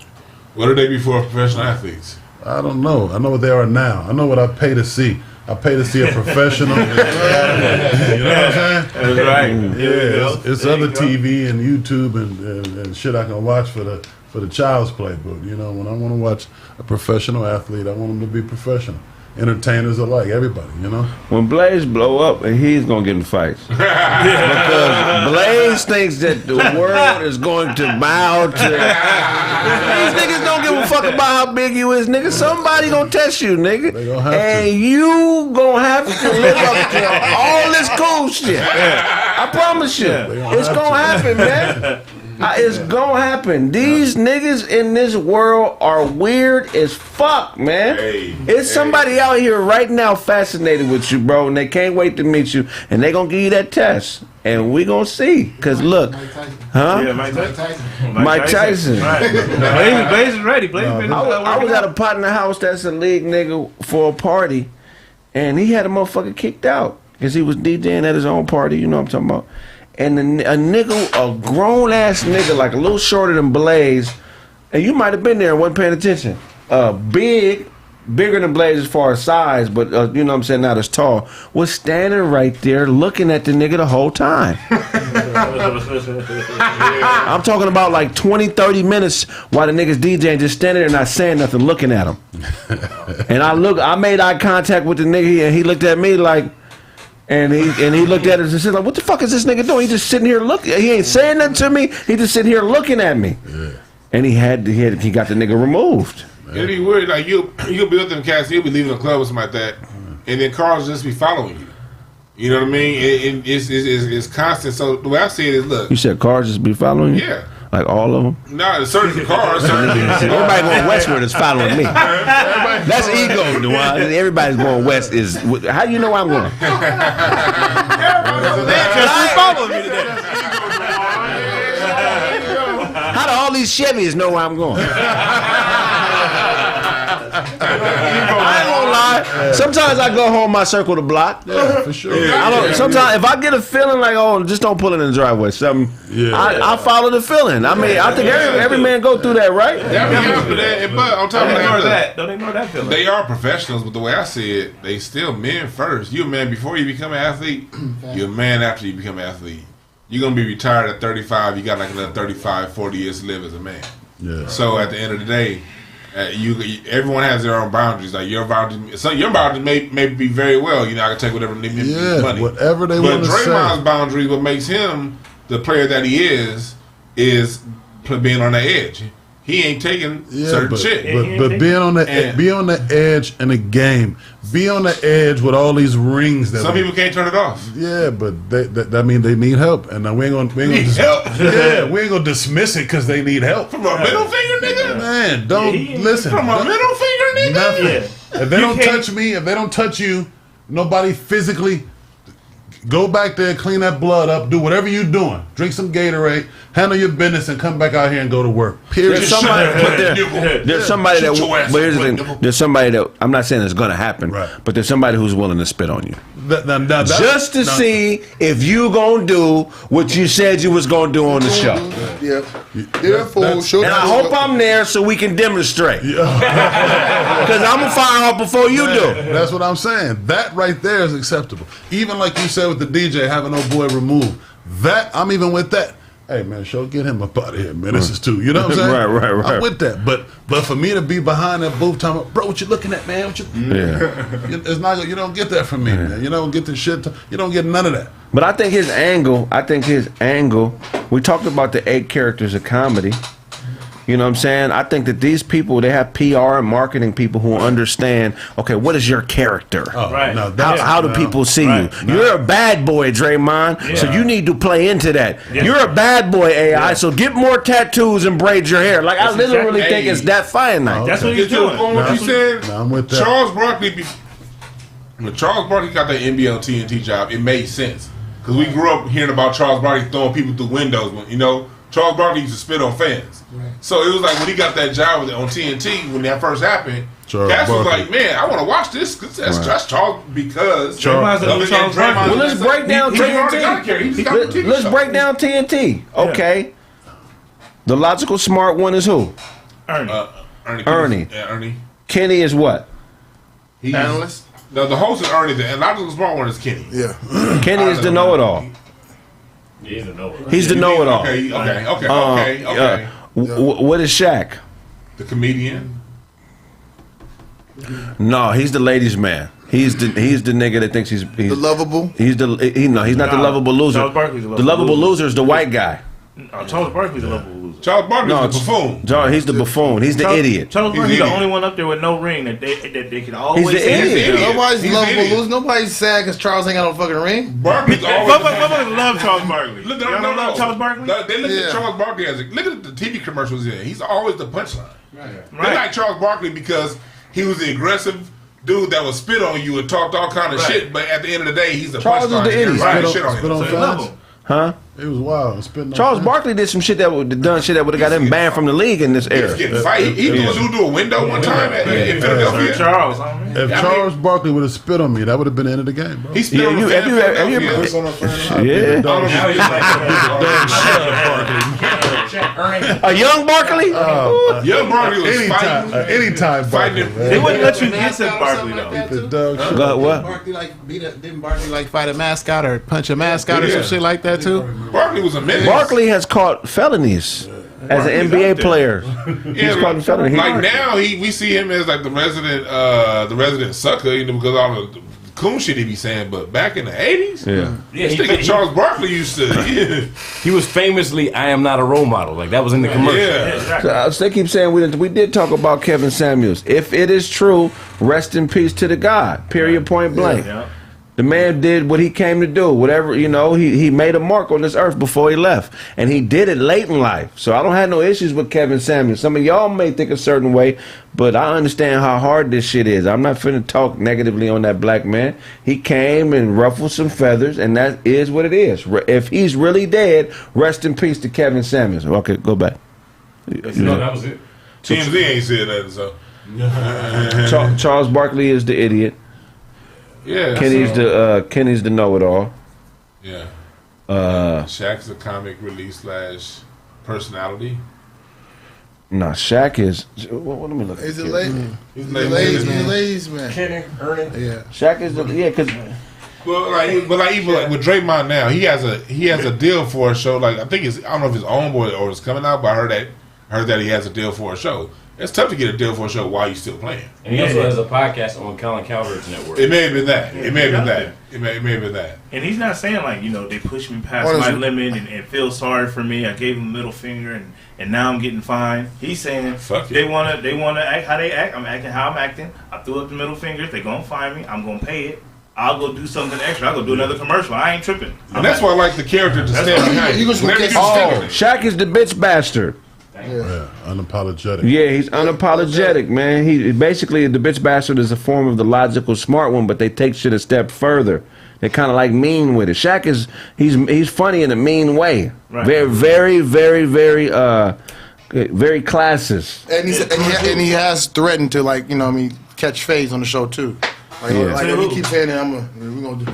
What are they before professional athletes? I don't know. I know what they are now. I know what I pay to see. I pay to see a professional. You know what I'm saying? That's right. Yeah, it's other TV and YouTube and shit I can watch for the child's play. But when I want to watch a professional athlete, I want them to be professional. Entertainers alike, everybody. When Blaze blow up, and he's gonna get in fights because Blaze thinks that the world is going to bow to. These niggas don't give a fuck about how big you is, nigga. Somebody gonna test you, nigga, and you gonna have to live up to all this cool shit. I promise you, it's gonna happen, man. It's gonna happen. These niggas in this world are weird as fuck, man. It's somebody out here right now fascinated with you, bro, and they can't wait to meet you, and they gonna give you that test, and we gonna see. Cause look, Yeah, Mike Tyson. Mike Tyson. Right. Blaze is ready. I was at a partner house that's a league nigga for a party, and he had a motherfucker kicked out because he was DJing at his own party. You know what I'm talking about? And a grown ass nigga, like a little shorter than Blaze, and you might have been there and wasn't paying attention. Bigger than Blaze as far as size, but you know what I'm saying, not as tall, was standing right there looking at the nigga the whole time. I'm talking about like 20, 30 minutes while the nigga's DJing, just standing there not saying nothing, looking at him. And I made eye contact with the nigga, and he looked at me like. And he looked at us and said, like, what the fuck is this nigga doing? He just sitting here looking. He ain't saying nothing to me. He just sitting here looking at me. Yeah. And he got the nigga removed. It'd be weird. Like you'll be with them cats, you'll be leaving a club or something like that, and then cars just be following you. You know what I mean? It's constant. So the way I see it is, look. You said cars just be following you? Yeah. Like all of them? Nah, certain cars. Everybody going westward is following me. That's ego, Dewan. Everybody's going west. How do you know I'm going? How do all these Chevys know where I'm going? I ain't gonna lie. Sometimes I go home, I circle the block. Yeah, for sure. I don't. Sometimes if I get a feeling like, oh, just don't pull it in the driveway. Something. I follow the feeling. I mean, I think every man go through that, right? But on top of that, don't ignore that feeling. They are professionals, but the way I see it, they still men first. You're a man before you become an athlete. You're a man after you become an athlete. You're gonna be retired at 35. You got like another 35, 40 years to live as a man. Yeah. So at the end of the day, everyone has their own boundaries. Like your boundaries, your boundaries may be very well. You know, I can take whatever they need money. Whatever they want to say. But Draymond's boundaries, what makes him the player that he is being on the edge. He ain't taking certain shit. But being on the edge in a game, be on the edge with all these rings. That some people can't turn it off. Yeah, but that means they need help, and we ain't gonna dismiss it because they need help. From a middle finger, nigga. Man, don't listen. From a middle finger, nigga. Nothing. Yeah. If they don't touch me, if they don't touch you, nobody physically. Go back there, clean that blood up, do whatever you're doing. Drink some Gatorade, handle your business, and come back out here and go to work. Period. There's somebody that. But here's the thing. There's somebody that. I'm not saying it's going to happen, but there's somebody who's willing to spit on you. Just to see if you going to do what you said you was going to do on the show. And I hope I'm there so we can demonstrate. Because I'm going to fire up before you do. That's what I'm saying. That right there is acceptable. Even like you said with the DJ having no boy removed. That, I'm even with that. Hey man, get him up out of here, man. This is too. You know what I'm saying? Right. I'm with that. But for me to be behind that booth talking about, bro, what you looking at, man? It's not. You don't get that from me, man. You don't get the shit. You don't get none of that. But I think his angle. We talked about the 8 characters of comedy. You know what I'm saying? I think that these people, they have PR and marketing people who understand, okay, what is your character? How do people see you? You're a bad boy, Draymond, so you need to play into that. You're a bad boy, AI, so get more tattoos and braid your hair. Like, I literally think it's that finite. That's what he's doing. What you said, I'm with that. Charles Barkley, when Charles Barkley got that NBA on TNT job, it made sense. Because we grew up hearing about Charles Barkley throwing people through windows. When, you know, Charles Barkley used to spit on fans. So it was like when he got that job on TNT, when that first happened, Cass was like, man, I want to watch this because that's Charles, because Well, let's break down TNT. Let's break down TNT. Okay. The logical smart one is who? Ernie. Ernie. Kenny is what? He's analyst. The host is Ernie. The logical smart one is Kenny. Yeah. Kenny is the know-it-all. He's the know-it-all. He's the know-it-all. Okay. What is Shaq? The comedian. No, he's the ladies' man. He's the nigga that thinks he's the lovable. He's not the lovable loser. Charles Barkley's the lovable loser is the white guy. Charles Barkley's the lovable loser. Charles Barkley's the buffoon. He's the buffoon. He's the idiot. Charles Barkley's the only one up there with no ring that they can always. He's the idiot. Nobody's lovable loser. Nobody's sad because Charles ain't got no fucking ring. Barkley's always. Motherfuckers love Charles Barkley. Look at Charles Barkley. They look at Charles Barkley as look at the TV commercials. He's always the punchline. They like Charles Barkley because he was the aggressive dude that would spit on you and talked all kind of shit. But at the end of the day, he's the Charles punchline. is the idiot. Shit on him. Huh? It was wild. Charles Barkley did some shit that would have got him banned from the league in this era. He was through a window one time in Philadelphia. If Charles Barkley would have spit on me, that would have been the end of the game, bro. He spit on me. A young Barkley? Young Barkley was anytime fighting. They wouldn't let you get to Barkley though. What? Didn't Barkley like fight a mascot or punch a mascot or some shit like that too? Barkley was a menace. Barkley has caught felonies as an NBA player. He's caught felonies. Like now, we see him as like the resident sucker, you know, because all the coon shit he be saying. But back in the 80s, Charles Barkley used to. He was famously, "I am not a role model." Like that was in the commercial. Yeah. So they keep saying we did talk about Kevin Samuels. If it is true, rest in peace to the God. Period. Point blank. The man did what he came to do. Whatever, he made a mark on this earth before he left. And he did it late in life. So I don't have no issues with Kevin Samuels. Some of y'all may think a certain way, but I understand how hard this shit is. I'm not finna talk negatively on that black man. He came and ruffled some feathers, and that is what it is. If he's really dead, rest in peace to Kevin Samuels. Okay, go back. No, that was it. TMZ ain't said that, so. Charles Barkley is the idiot. Yeah, Kenny's the know-it-all. Yeah. Shaq's a comic relief / personality. Nah, Shaq is. Let me look. He's a at ladies man. Kenny, Ernie. Yeah. Shaq is because. But even with Draymond now, he has a deal for a show. Like I don't know if it's own boy or it's coming out, but I heard that he has a deal for a show. It's tough to get a deal for a show while you're still playing. And he also has a podcast on Colin Cowherd's network. It may have been that. It may have been that. And he's not saying like, they pushed me past my limit and feel sorry for me. I gave him a middle finger and now I'm getting fined. He's saying they wanna act how they act. I'm acting how I'm acting. I threw up the middle fingers. They're gonna fine me. I'm gonna pay it. I'll go do something extra. I'll go do another commercial. I ain't tripping. And that's why I like the character to stand behind. Shaq is the bitch bastard. Yeah, unapologetic. Yeah, he's unapologetic, man. He basically, the bitch bastard is a form of the logical smart one, but they take shit a step further. They kind of like mean with it. Shaq is he's funny in a mean way. Right. Very, very, very, very classist. And he has threatened to catch phase on the show too. If he keeps saying that, we're gonna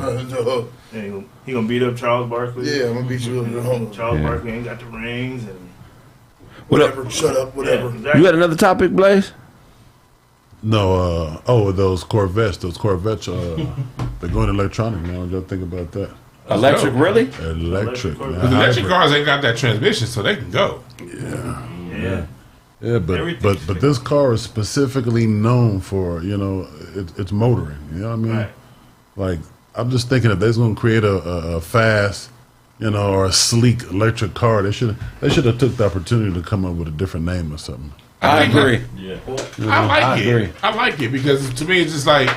do. He gonna beat up Charles Barkley. Yeah, I'm gonna beat you up. Charles Barkley ain't got the rings and. Whatever, shut up, whatever. Yeah, exactly. You got another topic, Blaze? No, those Corvettes, they're going electronic now. What y'all think about that? Electric, really? Electric. Because electric cars ain't got that transmission, so they can go. Yeah, but this car is specifically known for, it's motoring. You know what I mean? Right. Like, I'm just thinking if they're going to create a fast, or a sleek electric car, they should have took the opportunity to come up with a different name or something. I agree. Yeah. I like it because to me it's just like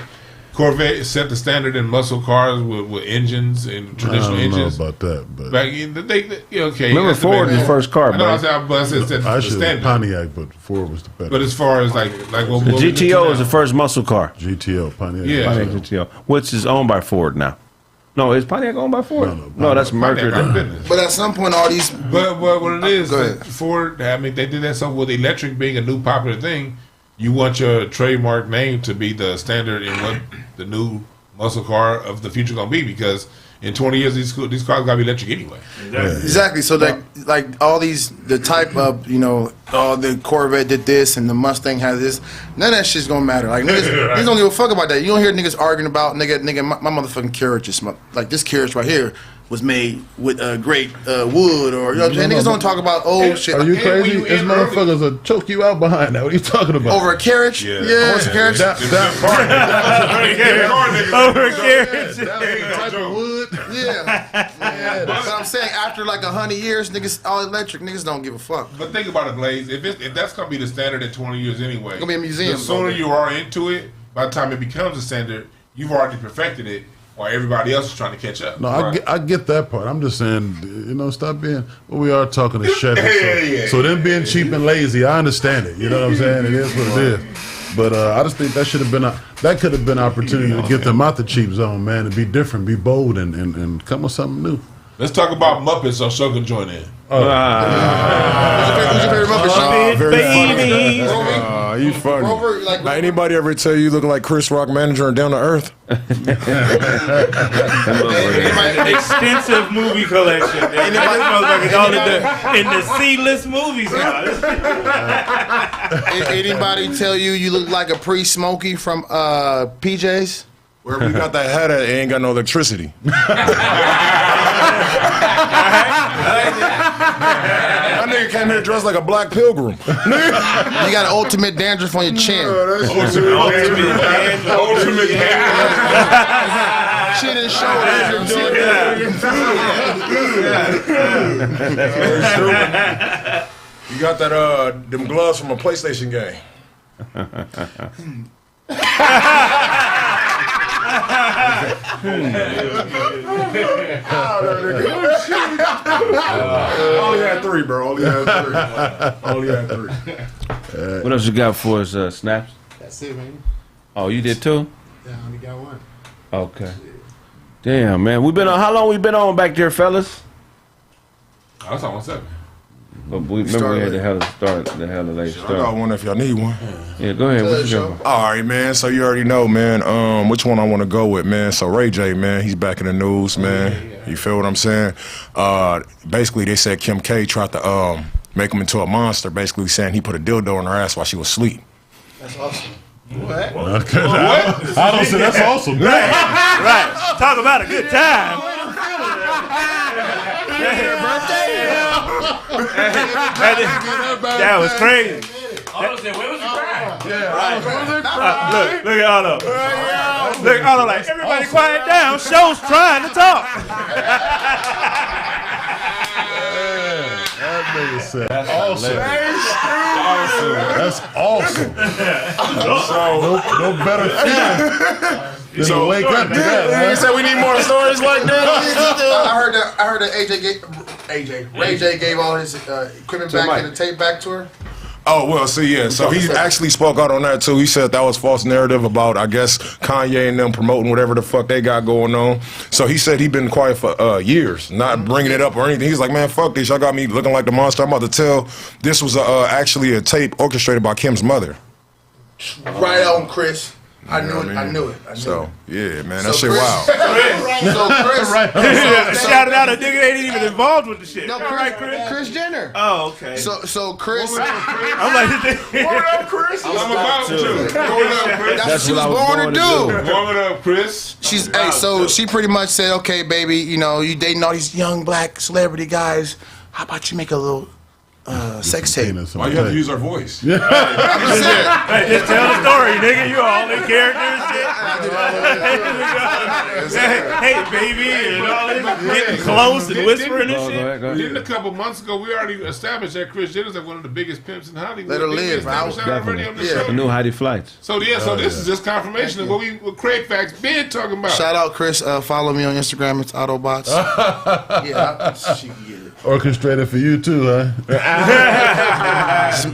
Corvette set the standard in muscle cars with engines and traditional engines. I don't know about that, but back in the day, okay. Remember Ford was the first car, I know. I said set the standard. Pontiac, but Ford was the better. But as far as like what the GTO is the first muscle car. GTO, Pontiac. Yeah, Pontiac GTO, which is owned by Ford now. No, is Pontiac owned by Ford? No, that's Mercury. But at some point, all these. But what it is, Ford. I mean, they did that something with electric being a new popular thing. You want your trademark name to be the standard in what the new muscle car of the future gonna be, because in 20 years these cars gotta be electric anyway. Exactly. So like all these, the type of the Corvette did this and the Mustang has this. None of that shit's gonna matter. Like niggas don't give a fuck about that. You don't hear niggas arguing about nigga my motherfucking carriage is like this carriage right here was made with great wood, or you know what I'm saying. Niggas don't talk about old shit. Are you crazy? These motherfuckers will choke you out behind that. What are you talking about? Over a carriage? Yeah. Horse carriage? That over a carriage. That type of wood. Yeah. But I'm saying after like 100 years, niggas all electric, niggas don't give a fuck. But think about it, Blaze. If that's gonna be the standard in 20 years anyway, it's gonna be a museum. The sooner you are into it, by the time it becomes a standard, you've already perfected it, while everybody else is trying to catch up. No, I get that part. I'm just saying, stop being. Well, we are talking to Chevy, so them being cheap and lazy, I understand it. You know what I'm saying? It is what it is. But I just think that could have been an opportunity to get them out the cheap zone, man, and be different, be bold, and come with something new. Let's talk about Muppets so Show can join in. Who's your favorite Muppet? Very funny. You funny. Rover, like anybody ever tell you look like Chris Rock manager and Down to Earth? Extensive movie collection. Anybody all in the C-list movies. Anybody tell you look like a pre-Smokey from PJs? Wherever you got that hat at, it ain't got no electricity. That nigga came here dressed like a black pilgrim. You got ultimate dandruff on your chin. Ultimate dandruff. Chin and shoulders. You got that them gloves from a PlayStation game. Only had 3, bro. Only had 3. What else you got for us, Snaps? That's it, man. Oh, you did too? Yeah, I only got one. Okay. Damn, man. How long we been on back there, fellas? I was on 7. But we remember we had the hell of late I start. got one if y'all need one. Yeah, go ahead. What you got? All right, man. So you already know, man. Which one I want to go with, man. So Ray J, man, he's back in the news, man. You feel what I'm saying? Basically, they said Kim K tried to make him into a monster. Basically, saying he put a dildo in her ass while she was asleep. That's awesome. What? I don't say that's awesome. Right. Talk about a good time. That was crazy. Look at Otto. Look at Otto like, everybody quiet down. Show's trying to talk. That nigga said awesome. That's awesome. No better feeling than to wake up to that. You said we need more stories like that. I heard that Ray J gave all his equipment back and the tape back to her. Oh, well, see, yeah. So he actually spoke out on that, too. He said that was false narrative about, I guess, Kanye and them promoting whatever the fuck they got going on. So he said he been quiet for years, not bringing it up or anything. He's like, man, fuck this. Y'all got me looking like the monster. I'm about to tell this was actually a tape orchestrated by Kim's mother. Right on, Chris. I knew it. So, yeah, man, that shit wild. So Chris, Shouted out a nigga ain't even involved with the shit. No, Chris Jenner. Oh, okay. So Chris. I'm like, Warm it up, Chris. I'm about to. Warm it up, Chris. That's what she was born to do. Warm it up, Chris. So she pretty much said, okay, baby, you know, you dating all these young black celebrity guys. How about you make a little sex tape? Why you have to use our voice? Hey, just tell the story, nigga. You all in character and shit. Hey, baby, and all this. Getting close and whispering and shit. Didn't a couple months ago, we already established that Chris Jenner's like one of the biggest pimps in Hollywood. Let her live. The new Heidi Flights. So this is just confirmation of what Craig Facts been talking about. Shout out, Chris. Follow me on Instagram. It's Autobots. She can get it. Orchestrated for you too, huh?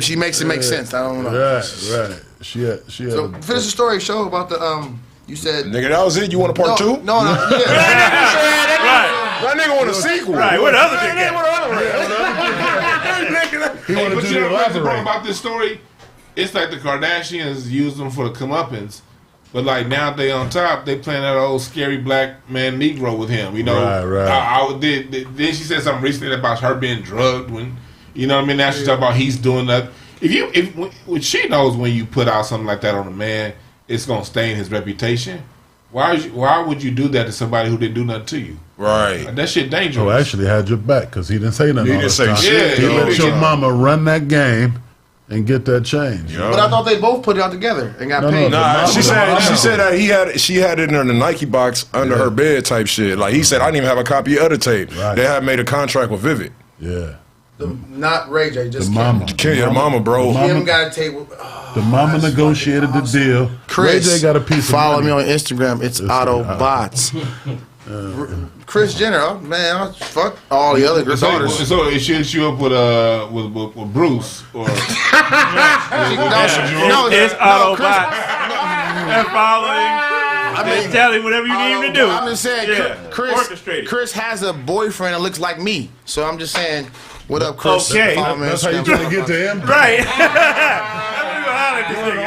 She makes it make sense. I don't know. Right. She had So finish the story. Show about the You said nigga, that was it. You want a part 2? No. Yeah. That nigga want a sequel. Right. What other nigga? He wanted to do the elaborate about this story. It's like the Kardashians used them for the comeuppance. But like now they on top, they playing that old scary black man Negro with him. You know, right. Then she said something recently about her being drugged. When you know what I mean. Now she's talking about he's doing that. If she knows when you put out something like that on a man, it's gonna stain his reputation. Why would you do that to somebody who didn't do nothing to you? Right. That shit dangerous. Oh, actually had your back because he didn't say nothing. He didn't say shit. He let your mama run that game and get that change. But I thought they both put it out together and got paid. Nah, she said that she had it in the Nike box under her bed type shit. Like he said, I didn't even have a copy of the tape. Right. They had made a contract with Vivid. Yeah. Not Ray J, just the mama. The mama, bro. Kim got a table. The mama negotiated the deal. Chris, Ray J got a piece of follow money. me on Instagram. It's Autobots. Chris Jenner, man, fuck all the other daughters. So it should you up with Bruce or it's Autobots. And following. Tell him whatever you need him to do. I'm just saying, Chris has a boyfriend that looks like me. So I'm just saying, what up, Chris? Okay. That's how you trying to get to him? Right.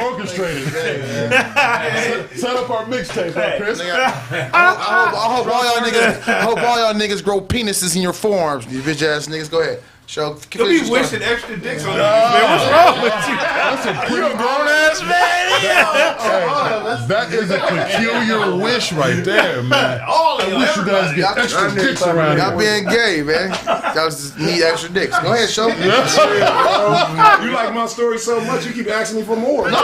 Orchestrated. Set up our mixtape, Chris. I hope all y'all niggas grow penises in your forearms, you bitch ass niggas. Go ahead. Show. You'll be wishing extra dicks on you, man. What's wrong with you? That's a pretty grown ass man. That is a peculiar wish right there, man. All of I wish you guys get extra dicks around y'all here. being gay, man. Y'all just need extra dicks. Go ahead, show. You like my story so much, you keep asking me for more. Okay. I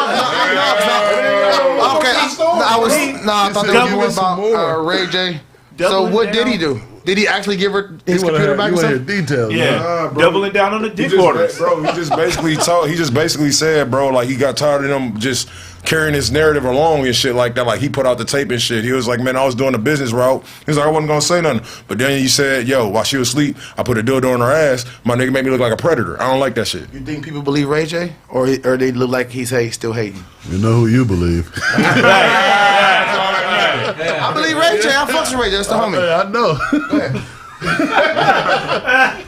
thought they were about Ray J. So what did he do? Did he actually give her his computer back? You or want to something? hear details? Yeah, man. doubling down on the dick orders. Bro, he just basically said, bro, like he got tired of them just carrying his narrative along and shit like that. Like he put out the tape and shit. He was like, man, I was doing the business route. He was like, I wasn't gonna say nothing. But then he said, yo, while she was asleep, I put a dildo in her ass. My nigga made me look like a predator. I don't like that shit. You think people believe Ray J, or they look like he's still hating? You know who you believe. I believe Ray J. I fucks with Ray J. That's the homie. I know.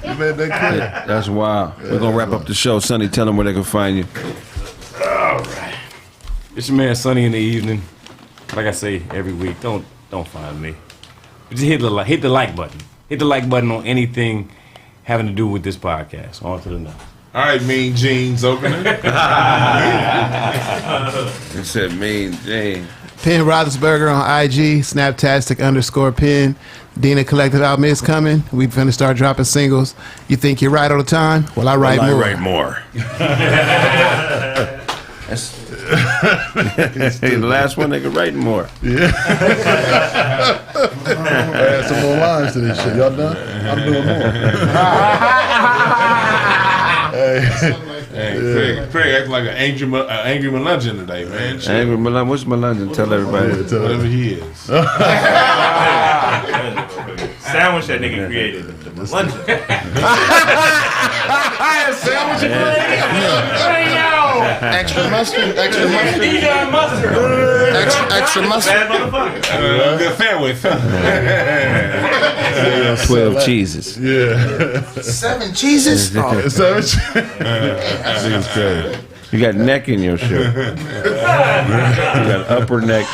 You made that clear. That's wild. We're gonna wrap up the show. Sonny, tell them where they can find you. All right. It's your man Sonny in the evening. Like I say every week, don't find me. But just hit the like button. Hit the like button on anything having to do with this podcast. On to the next. All right, Mean Jeans opening. It said Mean Jeans. Penn Roethlisberger on IG, Snaptastic_Penn. Dina Collective album is coming. We finna start dropping singles. You think you're right all the time? Well, I write more. I write more. Hey, the last one, they could write more. Yeah. Add some more lines to this shit. Y'all done? I'm doing more. Hey, Craig acting like an angry Melungeon today, man. Shit. Angry Melungeon. What's Melungeon? Tell everybody. Whatever he is. Sandwich that nigga created. The Melungeon. Sandwich Extra mustard. Extra mustard. Extra mustard. Bad motherfucker. Good sandwich. 12 cheeses. Yeah. 7 cheeses? Oh. 7 cheeses. That's crazy. You got neck in your shirt. You got upper neck.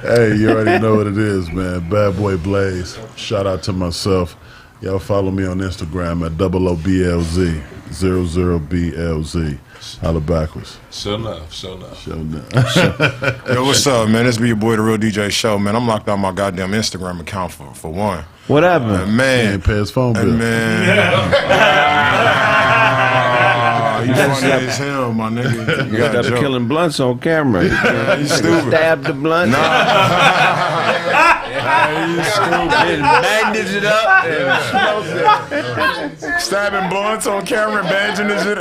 Hey, you already know what it is, man. Bad Boy Blaze. Shout out to myself. Y'all follow me on Instagram at OOBLZ, 00BLZ. Holla backwards. Sure enough. Yo, what's up, man? This be your boy, The Real DJ Show, man. I'm locked out my goddamn Instagram account for one. What happened? Man. He ain't pay his phone bill. Man. You funny as hell, my nigga. You got killing blunts on camera. You stupid. Stab the blunt. Nah. You stupid. Bandage it up. Stabbing blunts on camera, bandaging this shit.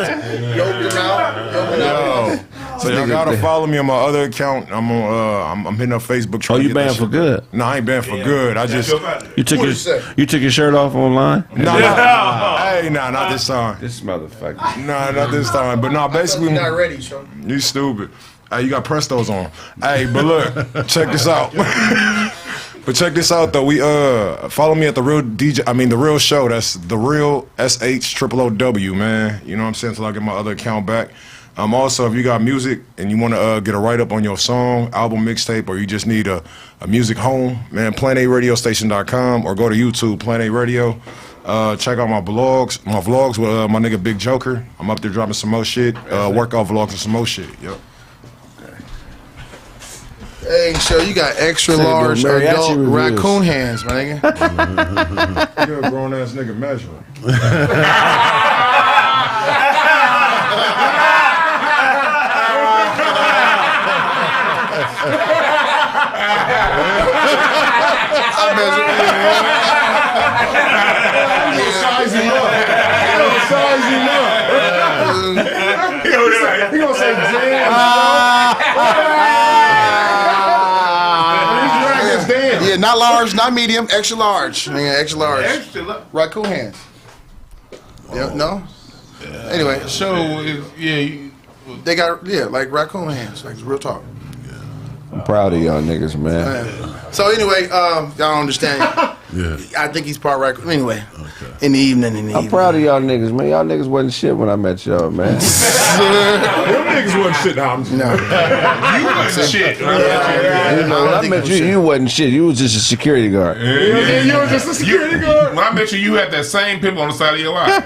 Yo. So y'all gotta follow me on my other account. I'm on. I'm hitting up Facebook. Oh, you banned for good? No, I ain't banned for good. I just you took your shirt off online? No. Hey, not this time. This motherfucker. Nah, not this time. But no, basically. You're not ready, Sean. You stupid. Hey, you got Prestos on. Hey, but look, check this out. But check this out though. We follow me at the Real DJ. I mean the Real Show. That's the Real SHOOOW, man. You know what I'm saying? Till I get my other account back. Also, if you got music and you want to get a write up on your song, album, mixtape, or you just need a music home, man, PlanARadiostation.com or go to YouTube, Plan A Radio. Check out my vlogs with my nigga Big Joker. I'm up there dropping some more shit, workout vlogs and some more shit. Yep. Hey, so you got extra large adult raccoon hands, my nigga. You're a grown ass nigga measuring. Size him up. Size him up. He gonna say damn. Yeah, not large, not medium, extra large. Yeah, extra large. Raccoon hands. Yeah, no? Anyway. So, they got, like raccoon hands, like real talk. I'm proud of y'all niggas, man. So anyway, y'all don't understand. Yeah. I think he's part raccoon. Anyway, in the evening. I'm proud of y'all niggas, man. Y'all niggas wasn't shit when I met y'all, man. Them niggas wasn't shit. No. You wasn't shit. You know, when I met you, you wasn't shit. You was just a security guard. Yeah, you were just a security guard. When I met you, you had that same pimple on the side of your eye.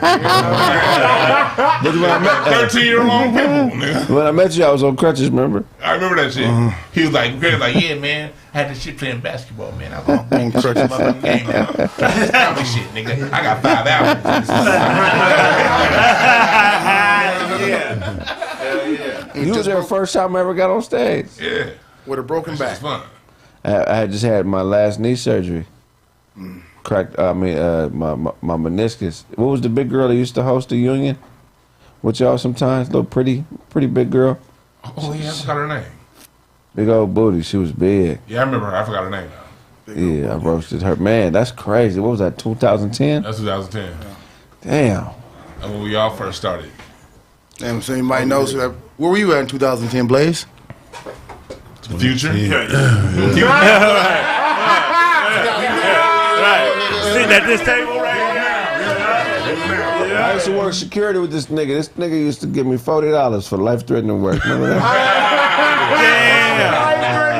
But when I met 13-year-old pimple. When I met you, I was on crutches, remember? I remember that shit. He was like, yeah, man. I had this shit playing basketball, man. I was on crutches. Game, man. Shit, nigga. I got 5 albums. You was there the first time I ever got on stage. Yeah. With a broken back. Fun. I had just had my last knee surgery. Cracked. I mean, my meniscus. What was the big girl that used to host the union with y'all sometimes? Little pretty big girl. Oh yeah, I forgot her name. Big old booty. She was big. Yeah, I remember her. I forgot her name now. Yeah, I roasted her. Man, that's crazy. What was that? 2010. That's 2010. Damn. And when we all first started. Damn, so anybody knows where were you at in 2010, Blaze? The future. Right. Sitting at this table right I used to work security with this nigga. This nigga used to give me $40 for life-threatening work. Remember that?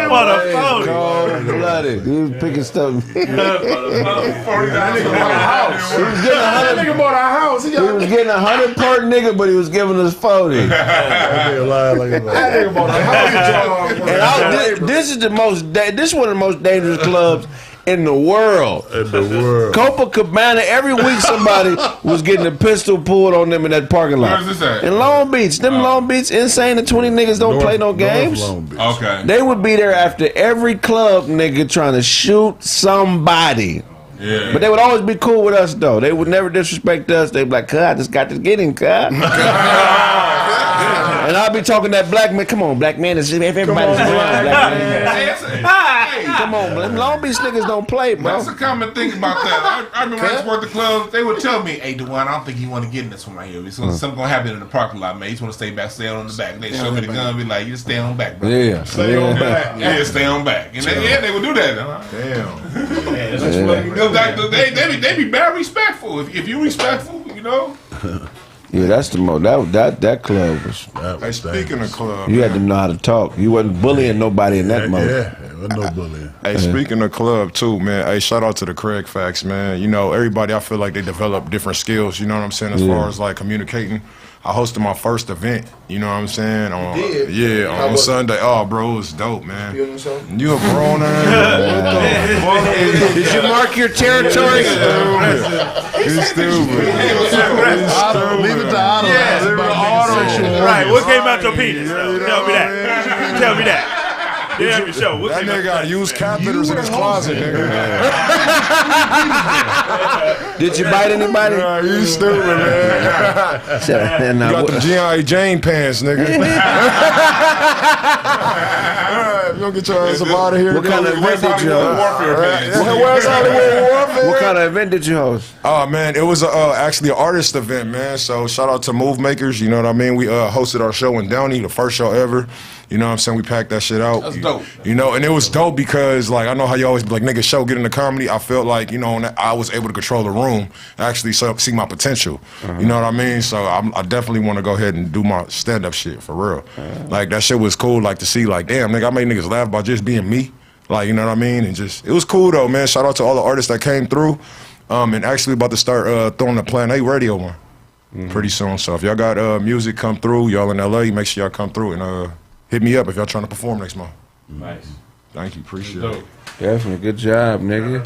What a phony. Cold-blooded. He was picking stuff. He was getting 100 per nigga, but he was giving us 40. This is one of the most dangerous clubs in the world. Copacabana, every week somebody was getting a pistol pulled on them in that parking lot. Where's this at? In Long Beach. Them Long Beach insane and 20 niggas don't play no games. Okay. They would be there after every club nigga trying to shoot somebody. Yeah. But they would always be cool with us though. They would never disrespect us. They'd be like, "Cuz, I just got to get him, cuz." And I'll be talking to that black man. Come on, black man. Everybody's around, black man. Come on, man. Long Beach niggas don't play, bro. That's a common thing about that. I remember when I used to work the clubs, they would tell me, "Hey, Dewan, I don't think you want to get in this one right here. Something gonna happen in the parking lot, man. You just want to stay back, stay on the back." They show me the gun, be like, "You just stay on back, bro." Yeah. Stay on back. Yeah, stay on back. And they would do that. Damn. They be very respectful. If you respectful, you know. Yeah, that's the most. That club was. Hey, speaking of club, You had to know how to talk. You wasn't bullying nobody in that mode. Yeah, there was no bullying. Hey, speaking of club too, man. Hey, shout out to the Craig Facts, man. You know, everybody, I feel like they develop different skills. You know what I'm saying? As far as like communicating. I hosted my first event. You know what I'm saying? On Sunday. Oh, bro, it was dope, man. You a grown ass. Did you mark your territory? He's stupid. Leave it to Otto. Right, what came out your penis? Tell me that. Tell me that. Yeah, show. That nigga got used catheters in his closet, nigga. Did you bite anybody? Nah, you stupid, man. You got the G.I. Jane pants, nigga. You don't get your ass up out of here. What kind of event did you host? What kind of event did you host? Oh, man, it was actually an artist event, man. So shout out to Move Makers, you know what I mean? We hosted our show in Downey, the first show ever. You know what I'm saying? We packed that shit out. That's dope. You know, and it was dope because, like, I know how you always be like, nigga, show, get into comedy. I felt like, you know, I was able to control the room, actually see my potential. You know what I mean? So I definitely want to go ahead and do my stand-up shit, for real. Like, that shit was cool, like, to see, like, damn, nigga, I made niggas laugh by just being me. Like, you know what I mean? And just, it was cool, though, man. Shout out to all the artists that came through. And actually about to start throwing the Plan A radio one pretty soon. So if y'all got music come through, y'all in LA, make sure y'all come through and hit me up if y'all trying to perform next month. Nice. Thank you. Appreciate it. Definitely. Good job, nigga.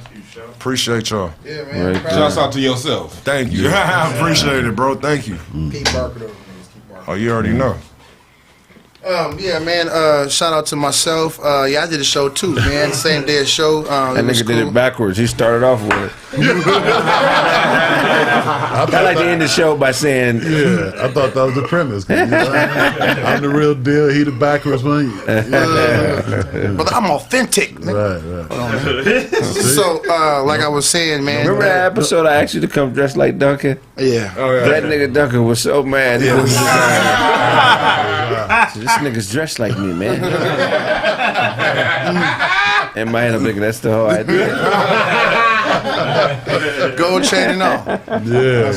Appreciate y'all. Yeah, man. Right. Shouts out to yourself. Thank you. I appreciate it, bro. Thank you. Keep barking over. Oh, you already know. Yeah, man. Shout out to myself. Yeah, I did a show too, man. Same day of show. That nigga did it backwards. He started off with it. I like to end the show by saying, Yeah, I thought that was the premise. I'm the real deal. He the backwards one. But I'm authentic. Right. So, like I was saying, man. remember that episode I asked you to come dressed like Duncan? Yeah. That nigga Duncan was so mad. So this nigga's dressed like me, man. In my head, I'm thinking that's the whole idea. Gold chain and all. Yeah.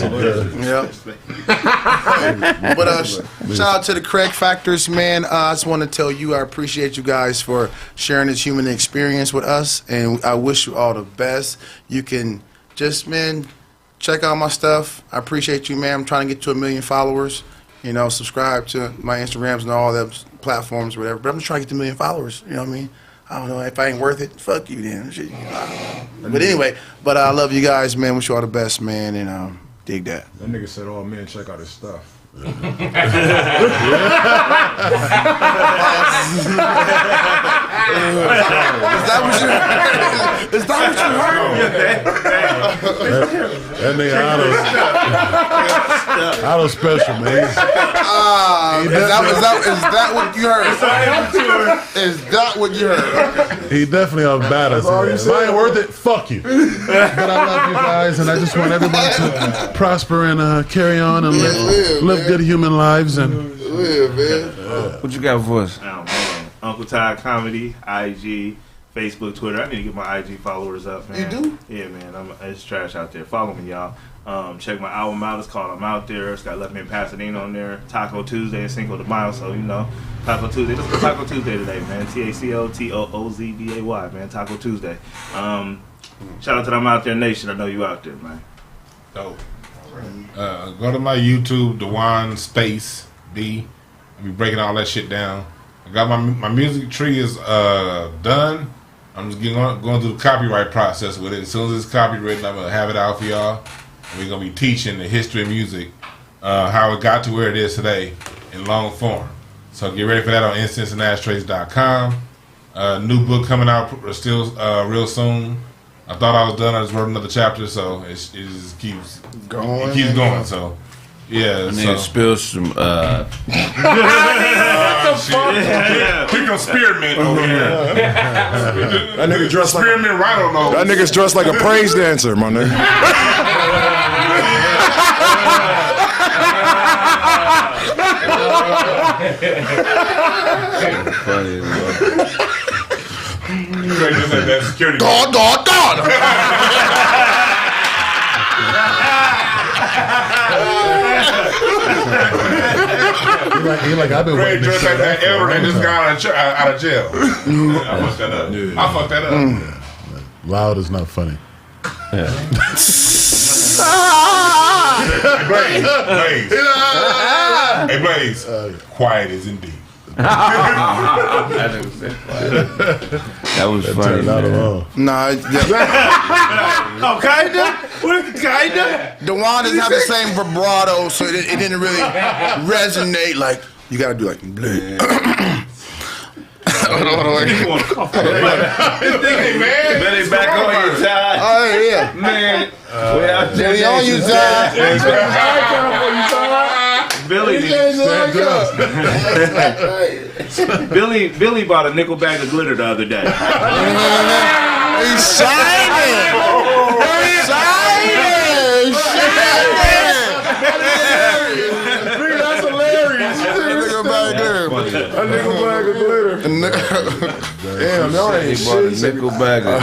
But shout out to the Craig Factors, man. I just want to tell you I appreciate you guys for sharing this human experience with us, and I wish you all the best. You can just, man, check out my stuff. I appreciate you, man. I'm trying to get to 1 million followers. You know, subscribe to my Instagrams and all those platforms or whatever. But I'm just trying to get to 1 million followers. You know what I mean? I don't know. If I ain't worth it, fuck you then. Shit, you know. But anyway, I love you guys, man. Wish you all the best, man. And dig that. That nigga said, oh, man, check out his stuff. But, 1 million that what you heard? Is that what you heard? That nigga Otto special, man. Is that what you heard? Is that what you heard? He definitely off badass. If I ain't worth it, fuck you. But I love you guys, and I just want everybody to prosper and carry on and live good human lives. And what you got for us? Oh man, Uncle Todd Comedy, IG, Facebook, Twitter. I need to get my IG followers up, man. You do? Yeah, man. It's trash out there. Follow me, y'all. Check my album out. It's called I'm Out There. It's got Left Me in Pasadena on there. Taco Tuesday and Cinco de Mayo. So, Taco Tuesday. Let's go Taco Tuesday today, man. TACOTOOZDAY, man. Taco Tuesday. Shout out to the I'm Out There Nation. I know you out there, man. Dope. Go to my YouTube, Dewan Space D. I'll be breaking all that shit down. I got my music tree is done. I'm just going through the copyright process with it. As soon as it's copywritten, I'm gonna have it out for y'all. And we're gonna be teaching the history of music, how it got to where it is today in long form. So get ready for that on incenseandashtrays.com. New book coming out still real soon. I thought I was done. I just wrote another chapter, so it just keeps going. It keeps going. So yeah. I need to spill some. Pick a spearmint over here. That nigga dressed like spearmint right on those. That nigga's dressed like a praise dancer, my nigga. Funny. God. He like I've been Great waiting. dress like that elder that just got out of jail. I fucked that up. I fucked that up. Loud is not funny. Hey, Blaze. Quiet is indeed. That was funny. Nah. Oh, kinda? What, kinda? Dewan doesn't have the same vibrato, so it didn't really resonate. Like, you gotta do like, bleh. Hold on. Hey, man. Billy back on your side. Oh, yeah. Man. Billy on your side. Billy bought a nickel bag of glitter the other day. He's shining. That's hilarious. A nickel bag of glitter. Damn, y'all ain't He bought a nickel bag of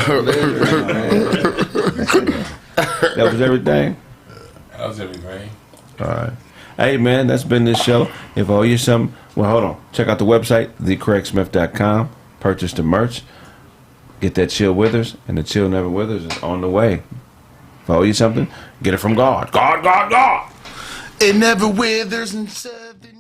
That was everything? That was everything. All right. Hey, man, that's been this show. If I owe you something, well, hold on. Check out the website, thecraigsmith.com. Purchase the merch. Get that Chill Withers, and the Chill Never Withers is on the way. If I owe you something, get it from God. God. It never withers in 7